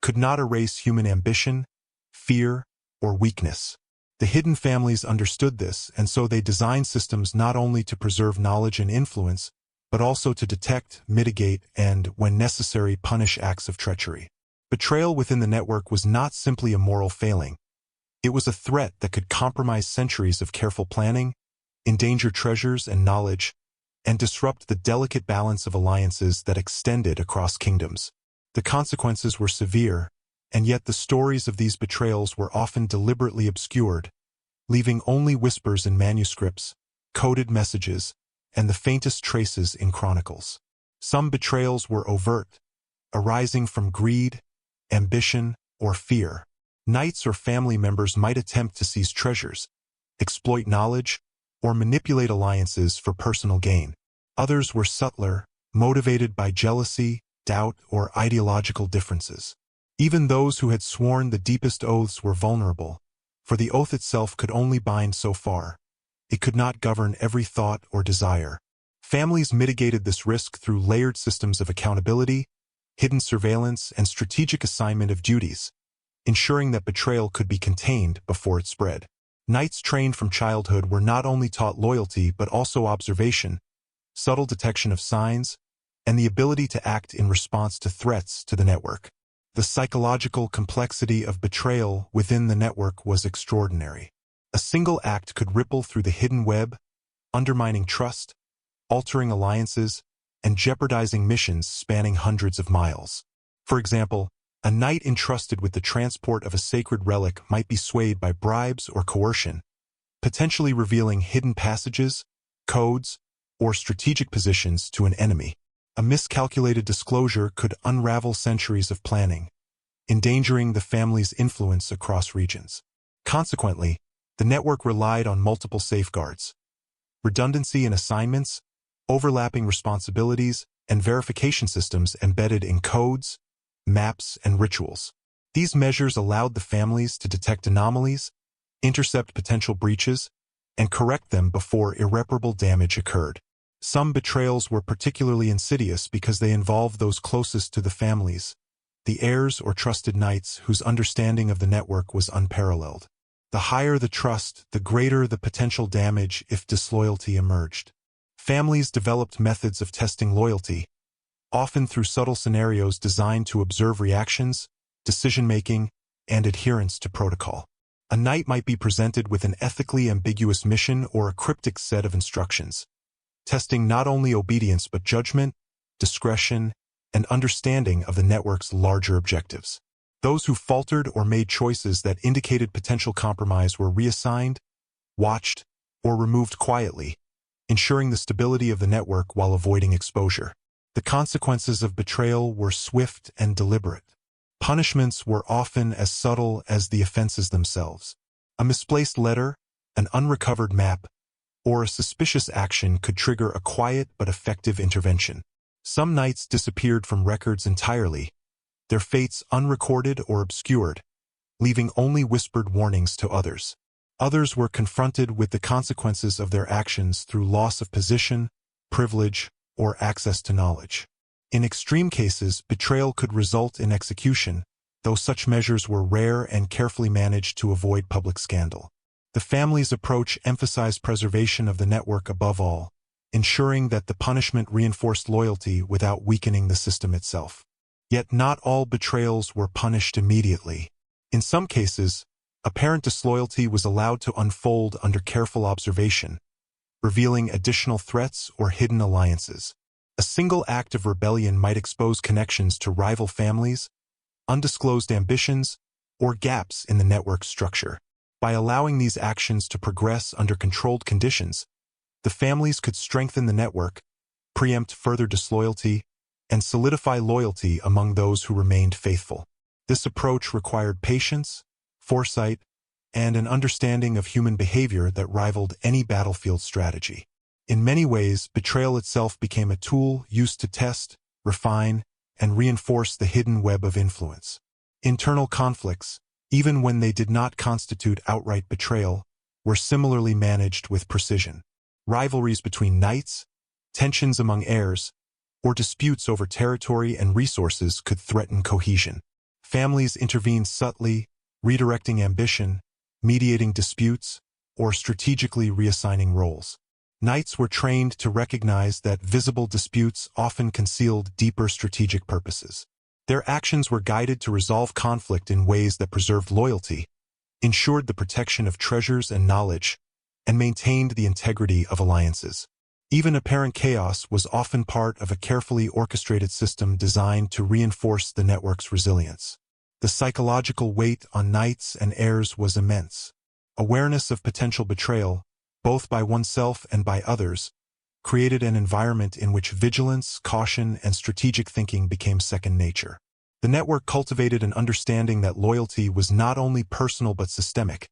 could not erase human ambition, fear, or weakness. The hidden families understood this, and so they designed systems not only to preserve knowledge and influence, but also to detect, mitigate, and, when necessary, punish acts of treachery. Betrayal within the network was not simply a moral failing. It was a threat that could compromise centuries of careful planning, endanger treasures and knowledge, and disrupt the delicate balance of alliances that extended across kingdoms. The consequences were severe, and yet the stories of these betrayals were often deliberately obscured, leaving only whispers in manuscripts, coded messages, and the faintest traces in chronicles. Some betrayals were overt, arising from greed, ambition, or fear. Knights or family members might attempt to seize treasures, exploit knowledge, or manipulate alliances for personal gain. Others were subtler, motivated by jealousy, doubt, or ideological differences. Even those who had sworn the deepest oaths were vulnerable, for the oath itself could only bind so far. It could not govern every thought or desire. Families mitigated this risk through layered systems of accountability, hidden surveillance, and strategic assignment of duties, ensuring that betrayal could be contained before it spread. Knights trained from childhood were not only taught loyalty but also observation, subtle detection of signs, and the ability to act in response to threats to the network. The psychological complexity of betrayal within the network was extraordinary. A single act could ripple through the hidden web, undermining trust, altering alliances, and jeopardizing missions spanning hundreds of miles. For example, a knight entrusted with the transport of a sacred relic might be swayed by bribes or coercion, potentially revealing hidden passages, codes, or strategic positions to an enemy. A miscalculated disclosure could unravel centuries of planning, endangering the family's influence across regions. Consequently, the network relied on multiple safeguards: redundancy in assignments, overlapping responsibilities, and verification systems embedded in codes, maps, and rituals. These measures allowed the families to detect anomalies, intercept potential breaches, and correct them before irreparable damage occurred. Some betrayals were particularly insidious because they involved those closest to the families, the heirs or trusted knights whose understanding of the network was unparalleled. The higher the trust, the greater the potential damage if disloyalty emerged. Families developed methods of testing loyalty, often through subtle scenarios designed to observe reactions, decision-making, and adherence to protocol. A knight might be presented with an ethically ambiguous mission or a cryptic set of instructions, testing not only obedience but judgment, discretion, and understanding of the network's larger objectives. Those who faltered or made choices that indicated potential compromise were reassigned, watched, or removed quietly, ensuring the stability of the network while avoiding exposure. The consequences of betrayal were swift and deliberate. Punishments were often as subtle as the offenses themselves. A misplaced letter, an unrecovered map, or a suspicious action could trigger a quiet but effective intervention. Some knights disappeared from records entirely, their fates unrecorded or obscured, leaving only whispered warnings to others. Others were confronted with the consequences of their actions through loss of position, privilege, or access to knowledge. In extreme cases, betrayal could result in execution, though such measures were rare and carefully managed to avoid public scandal. The family's approach emphasized preservation of the network above all, ensuring that the punishment reinforced loyalty without weakening the system itself. Yet not all betrayals were punished immediately. In some cases, apparent disloyalty was allowed to unfold under careful observation, revealing additional threats or hidden alliances. A single act of rebellion might expose connections to rival families, undisclosed ambitions, or gaps in the network structure. By allowing these actions to progress under controlled conditions, the families could strengthen the network, preempt further disloyalty, and solidify loyalty among those who remained faithful. This approach required patience, foresight, and an understanding of human behavior that rivaled any battlefield strategy. In many ways, betrayal itself became a tool used to test, refine, and reinforce the hidden web of influence. Internal conflicts, even when they did not constitute outright betrayal, were similarly managed with precision. Rivalries between knights, tensions among heirs, or disputes over territory and resources could threaten cohesion. Families intervened subtly, redirecting ambition, mediating disputes, or strategically reassigning roles. Knights were trained to recognize that visible disputes often concealed deeper strategic purposes. Their actions were guided to resolve conflict in ways that preserved loyalty, ensured the protection of treasures and knowledge, and maintained the integrity of alliances. Even apparent chaos was often part of a carefully orchestrated system designed to reinforce the network's resilience. The psychological weight on knights and heirs was immense. Awareness of potential betrayal, both by oneself and by others, created an environment in which vigilance, caution, and strategic thinking became second nature. The network cultivated an understanding that loyalty was not only personal but systemic.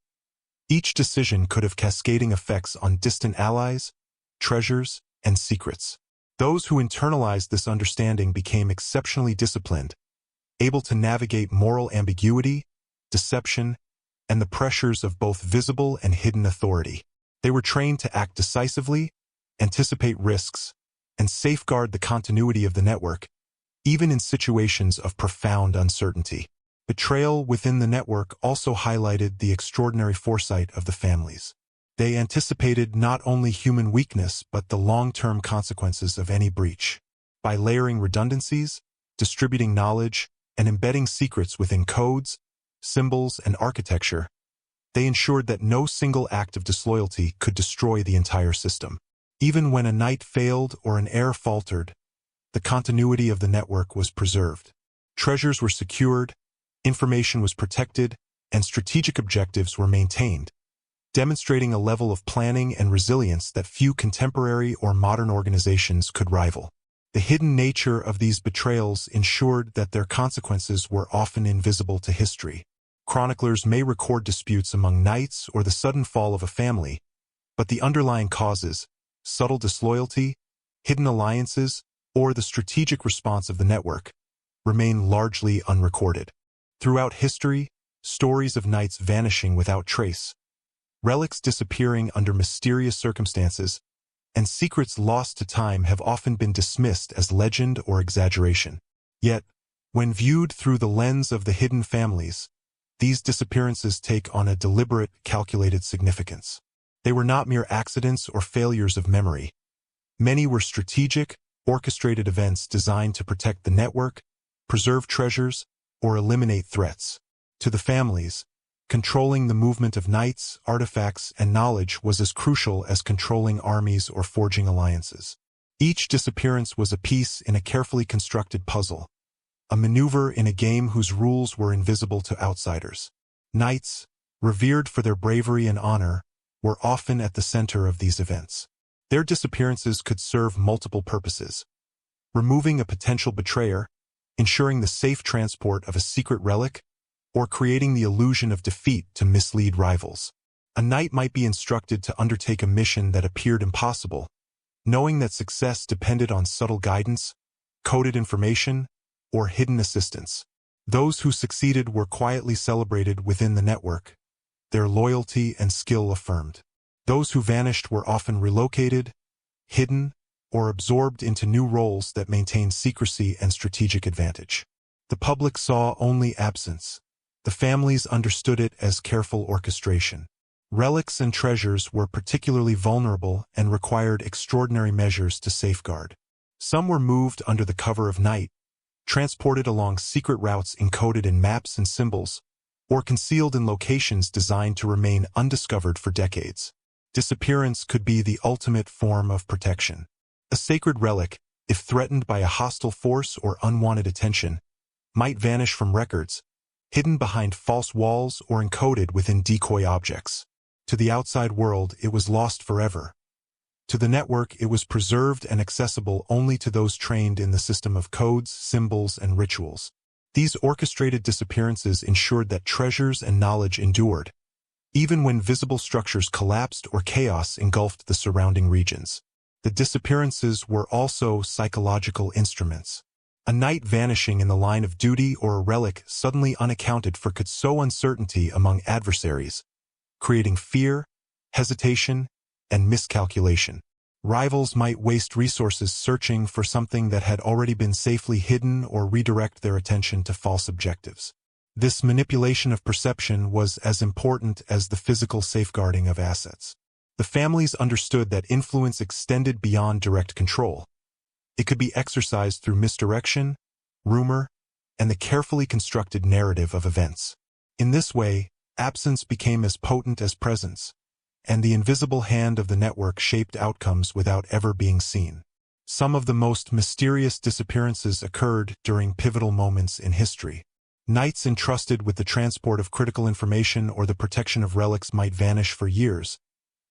Each decision could have cascading effects on distant allies, treasures, and secrets. Those who internalized this understanding became exceptionally disciplined, able to navigate moral ambiguity, deception, and the pressures of both visible and hidden authority. They were trained to act decisively, anticipate risks, and safeguard the continuity of the network, even in situations of profound uncertainty. Betrayal within the network also highlighted the extraordinary foresight of the families. They anticipated not only human weakness but the long-term consequences of any breach. By layering redundancies, distributing knowledge, and embedding secrets within codes, symbols, and architecture, they ensured that no single act of disloyalty could destroy the entire system. Even when a knight failed or an heir faltered, the continuity of the network was preserved. Treasures were secured, information was protected, and strategic objectives were maintained, demonstrating a level of planning and resilience that few contemporary or modern organizations could rival. The hidden nature of these betrayals ensured that their consequences were often invisible to history. Chroniclers may record disputes among knights or the sudden fall of a family, but the underlying causes, subtle disloyalty, hidden alliances, or the strategic response of the network, remain largely unrecorded. Throughout history, stories of knights vanishing without trace, relics disappearing under mysterious circumstances, and secrets lost to time have often been dismissed as legend or exaggeration. Yet, when viewed through the lens of the hidden families, these disappearances take on a deliberate, calculated significance. They were not mere accidents or failures of memory. Many were strategic, orchestrated events designed to protect the network, preserve treasures, or eliminate threats. To the families, controlling the movement of knights, artifacts, and knowledge was as crucial as controlling armies or forging alliances. Each disappearance was a piece in a carefully constructed puzzle, a maneuver in a game whose rules were invisible to outsiders. Knights, revered for their bravery and honor, were often at the center of these events. Their disappearances could serve multiple purposes: removing a potential betrayer, ensuring the safe transport of a secret relic, or creating the illusion of defeat to mislead rivals. A knight might be instructed to undertake a mission that appeared impossible, knowing that success depended on subtle guidance, coded information, or hidden assistance. Those who succeeded were quietly celebrated within the network, their loyalty and skill affirmed. Those who vanished were often relocated, hidden, or absorbed into new roles that maintained secrecy and strategic advantage. The public saw only absence. The families understood it as careful orchestration. Relics and treasures were particularly vulnerable and required extraordinary measures to safeguard. Some were moved under the cover of night, transported along secret routes encoded in maps and symbols, or concealed in locations designed to remain undiscovered for decades. Disappearance could be the ultimate form of protection. A sacred relic, if threatened by a hostile force or unwanted attention, might vanish from records, hidden behind false walls or encoded within decoy objects. To the outside world, it was lost forever. To the network, it was preserved and accessible only to those trained in the system of codes, symbols, and rituals. These orchestrated disappearances ensured that treasures and knowledge endured, even when visible structures collapsed or chaos engulfed the surrounding regions. The disappearances were also psychological instruments. A knight vanishing in the line of duty or a relic suddenly unaccounted for could sow uncertainty among adversaries, creating fear, hesitation, and miscalculation. Rivals might waste resources searching for something that had already been safely hidden or redirect their attention to false objectives. This manipulation of perception was as important as the physical safeguarding of assets. The families understood that influence extended beyond direct control. It could be exercised through misdirection, rumor, and the carefully constructed narrative of events. In this way, absence became as potent as presence, and the invisible hand of the network shaped outcomes without ever being seen. Some of the most mysterious disappearances occurred during pivotal moments in history. Knights entrusted with the transport of critical information or the protection of relics might vanish for years,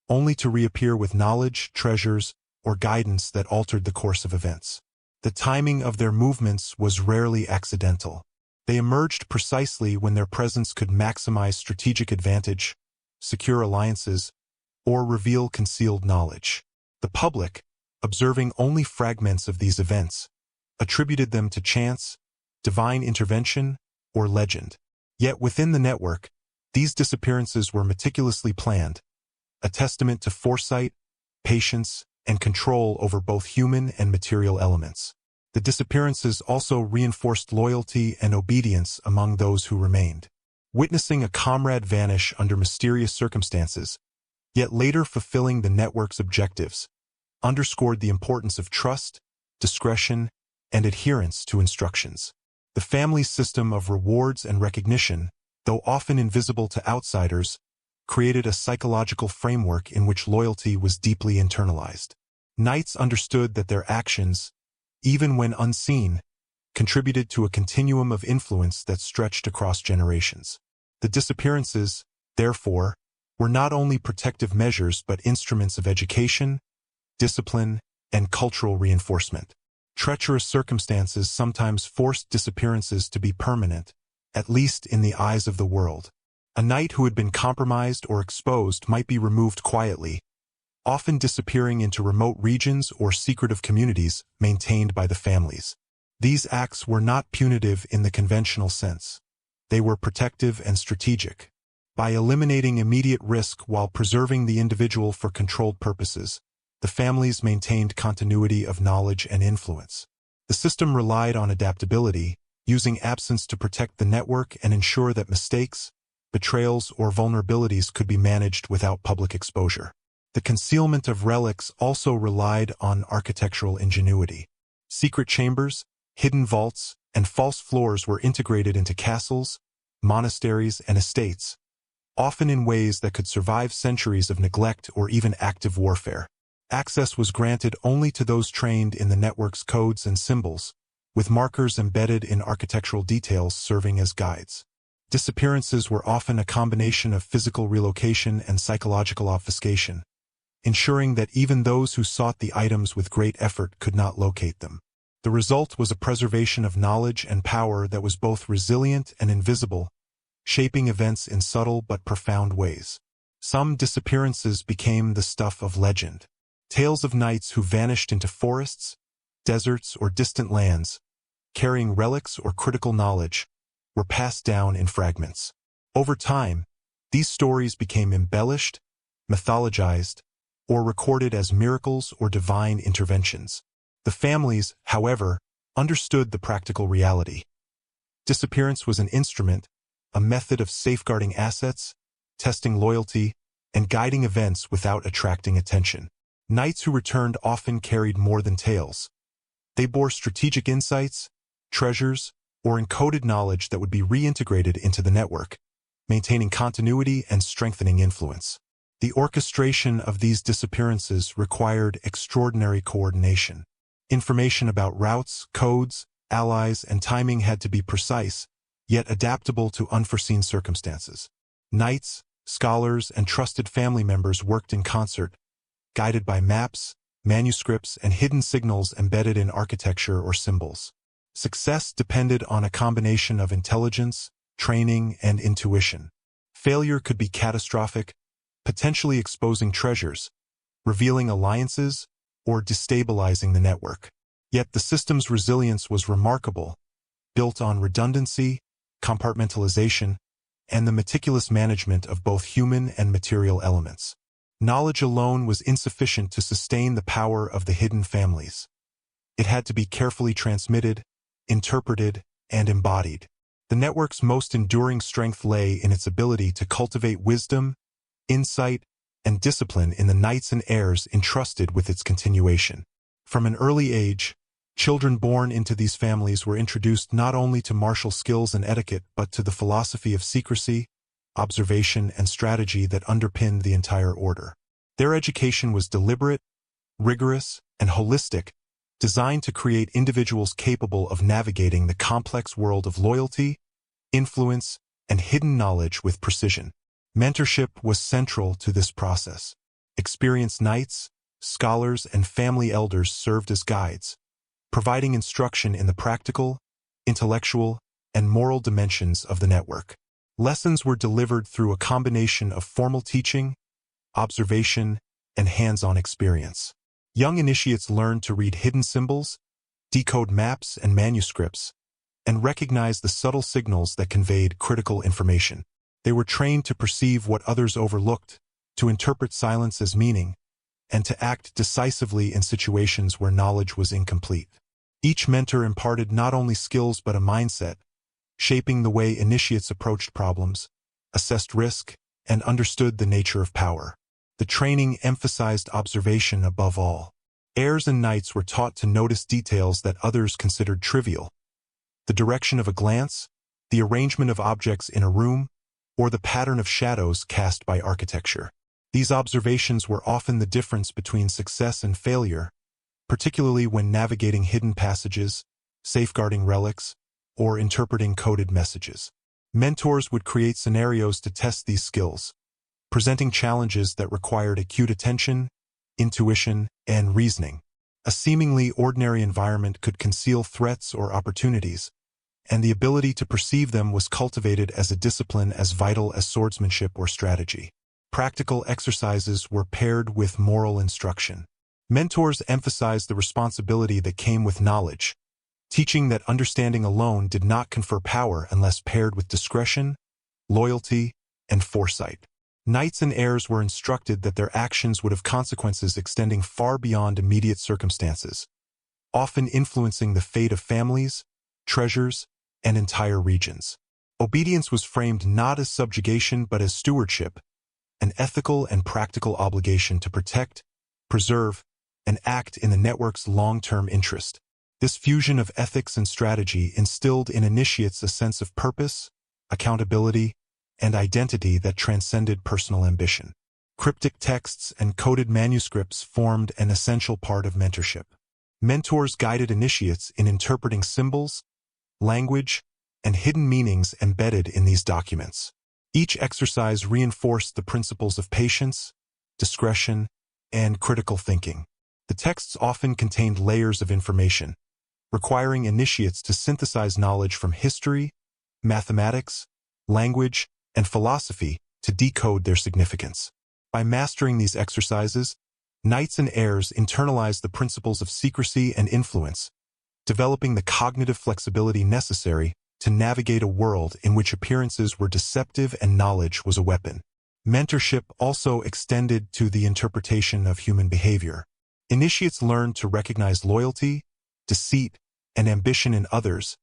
only to reappear with knowledge, treasures, or guidance that altered the course of events. The timing of their movements was rarely accidental. They emerged precisely when their presence could maximize strategic advantage, secure alliances, or reveal concealed knowledge. The public, observing only fragments of these events, attributed them to chance, divine intervention, or legend. Yet within the network, these disappearances were meticulously planned, a testament to foresight, patience, and control over both human and material elements. The disappearances also reinforced loyalty and obedience among those who remained. Witnessing a comrade vanish under mysterious circumstances, yet later fulfilling the network's objectives, underscored the importance of trust, discretion, and adherence to instructions. The family's system of rewards and recognition, though often invisible to outsiders, created a psychological framework in which loyalty was deeply internalized. Knights understood that their actions, even when unseen, contributed to a continuum of influence that stretched across generations. The disappearances, therefore, were not only protective measures but instruments of education, discipline, and cultural reinforcement. Treacherous circumstances sometimes forced disappearances to be permanent, at least in the eyes of the world. A knight who had been compromised or exposed might be removed quietly, often disappearing into remote regions or secretive communities maintained by the families. These acts were not punitive in the conventional sense. They were protective and strategic. By eliminating immediate risk while preserving the individual for controlled purposes, the families maintained continuity of knowledge and influence. The system relied on adaptability, using absence to protect the network and ensure that mistakes, betrayals, or vulnerabilities could be managed without public exposure. The concealment of relics also relied on architectural ingenuity. Secret chambers, hidden vaults, and false floors were integrated into castles, monasteries, and estates, often in ways that could survive centuries of neglect or even active warfare. Access was granted only to those trained in the network's codes and symbols, with markers embedded in architectural details serving as guides. Disappearances were often a combination of physical relocation and psychological obfuscation, ensuring that even those who sought the items with great effort could not locate them. The result was a preservation of knowledge and power that was both resilient and invisible, shaping events in subtle but profound ways. Some disappearances became the stuff of legend. Tales of knights who vanished into forests, deserts, or distant lands, carrying relics or critical knowledge, were passed down in fragments. Over time, these stories became embellished, mythologized, or recorded as miracles or divine interventions. The families, however, understood the practical reality. Disappearance was an instrument, a method of safeguarding assets, testing loyalty, and guiding events without attracting attention. Knights who returned often carried more than tales. They bore strategic insights, treasures, or encoded knowledge that would be reintegrated into the network, maintaining continuity and strengthening influence. The orchestration of these disappearances required extraordinary coordination. Information about routes, codes, allies, and timing had to be precise, yet adaptable to unforeseen circumstances. Knights, scholars, and trusted family members worked in concert, guided by maps, manuscripts, and hidden signals embedded in architecture or symbols. Success depended on a combination of intelligence, training, and intuition. Failure could be catastrophic, potentially exposing treasures, revealing alliances, or destabilizing the network. Yet the system's resilience was remarkable, built on redundancy, compartmentalization, and the meticulous management of both human and material elements. Knowledge alone was insufficient to sustain the power of the hidden families. It had to be carefully transmitted, interpreted, and embodied. The network's most enduring strength lay in its ability to cultivate wisdom, insight, and discipline in the knights and heirs entrusted with its continuation. From an early age, children born into these families were introduced not only to martial skills and etiquette but to the philosophy of secrecy, observation, and strategy that underpinned the entire order. Their education was deliberate, rigorous, and holistic, designed to create individuals capable of navigating the complex world of loyalty, influence, and hidden knowledge with precision. Mentorship was central to this process. Experienced knights, scholars, and family elders served as guides, providing instruction in the practical, intellectual, and moral dimensions of the network. Lessons were delivered through a combination of formal teaching, observation, and hands-on experience. Young initiates learned to read hidden symbols, decode maps and manuscripts, and recognize the subtle signals that conveyed critical information. They were trained to perceive what others overlooked, to interpret silence as meaning, and to act decisively in situations where knowledge was incomplete. Each mentor imparted not only skills but a mindset, shaping the way initiates approached problems, assessed risk, and understood the nature of power. The training emphasized observation above all. Heirs and knights were taught to notice details that others considered trivial. The direction of a glance, the arrangement of objects in a room, or the pattern of shadows cast by architecture. These observations were often the difference between success and failure, particularly when navigating hidden passages, safeguarding relics, or interpreting coded messages. Mentors would create scenarios to test these skills, presenting challenges that required acute attention, intuition, and reasoning. A seemingly ordinary environment could conceal threats or opportunities, and the ability to perceive them was cultivated as a discipline as vital as swordsmanship or strategy. Practical exercises were paired with moral instruction. Mentors emphasized the responsibility that came with knowledge, teaching that understanding alone did not confer power unless paired with discretion, loyalty, and foresight. Knights and heirs were instructed that their actions would have consequences extending far beyond immediate circumstances, often influencing the fate of families, treasures, and entire regions. Obedience was framed not as subjugation but as stewardship, an ethical and practical obligation to protect, preserve, and act in the network's long-term interest. This fusion of ethics and strategy instilled in initiates a sense of purpose, accountability, and identity that transcended personal ambition. Cryptic texts and coded manuscripts formed an essential part of mentorship. Mentors guided initiates in interpreting symbols, language, and hidden meanings embedded in these documents. Each exercise reinforced the principles of patience, discretion, and critical thinking. The texts often contained layers of information, requiring initiates to synthesize knowledge from history, mathematics, language, and philosophy to decode their significance. By mastering these exercises, knights and heirs internalized the principles of secrecy and influence, developing the cognitive flexibility necessary to navigate a world in which appearances were deceptive and knowledge was a weapon. Mentorship also extended to the interpretation of human behavior. Initiates learned to recognize loyalty, deceit, and ambition in others,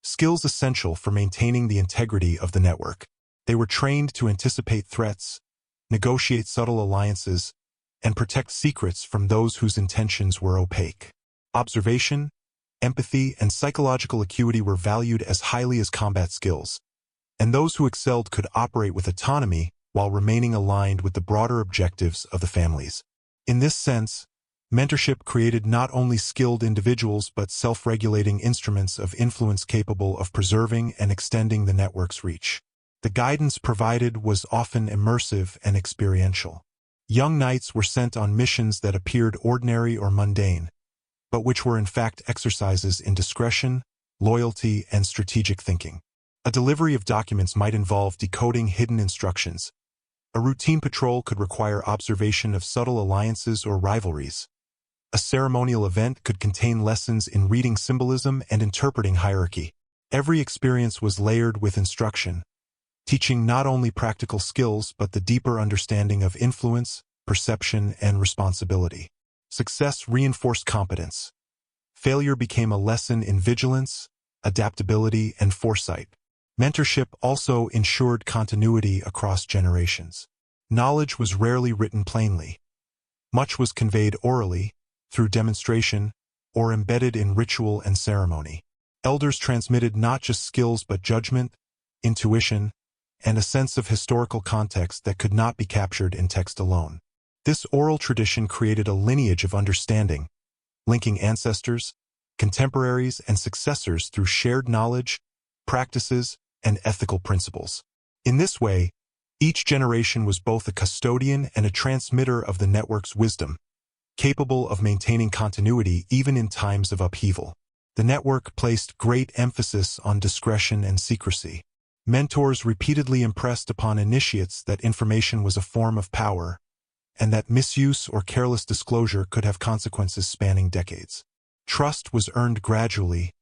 skills essential for maintaining the integrity of the network. They were trained to anticipate threats, negotiate subtle alliances, and protect secrets from those whose intentions were opaque. Observation, empathy, and psychological acuity were valued as highly as combat skills, and those who excelled could operate with autonomy while remaining aligned with the broader objectives of the families. In this sense, mentorship created not only skilled individuals but self-regulating instruments of influence capable of preserving and extending the network's reach. The guidance provided was often immersive and experiential. Young knights were sent on missions that appeared ordinary or mundane, but which were in fact exercises in discretion, loyalty, and strategic thinking. A delivery of documents might involve decoding hidden instructions. A routine patrol could require observation of subtle alliances or rivalries. A ceremonial event could contain lessons in reading symbolism and interpreting hierarchy. Every experience was layered with instruction, teaching not only practical skills but the deeper understanding of influence, perception, and responsibility. Success reinforced competence. Failure became a lesson in vigilance, adaptability, and foresight. Mentorship also ensured continuity across generations. Knowledge was rarely written plainly. Much was conveyed orally, through demonstration, or embedded in ritual and ceremony. Elders transmitted not just skills but judgment, intuition, and a sense of historical context that could not be captured in text alone. This oral tradition created a lineage of understanding, linking ancestors, contemporaries, and successors through shared knowledge, practices, and ethical principles. In this way, each generation was both a custodian and a transmitter of the network's wisdom, capable of maintaining continuity even in times of upheaval. The network placed great emphasis on discretion and secrecy. Mentors repeatedly impressed upon initiates that information was a form of power, and that misuse or careless disclosure could have consequences spanning decades. Trust was earned gradually,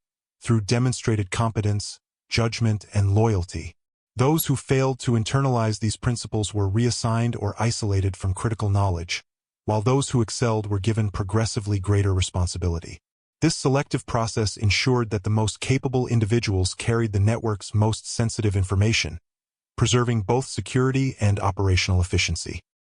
through demonstrated competence, judgment, and loyalty. Those who failed to internalize these principles were reassigned or isolated from critical knowledge, while those who excelled were given progressively greater responsibility. This selective process ensured that the most capable individuals carried the network's most sensitive information, preserving both security and operational efficiency.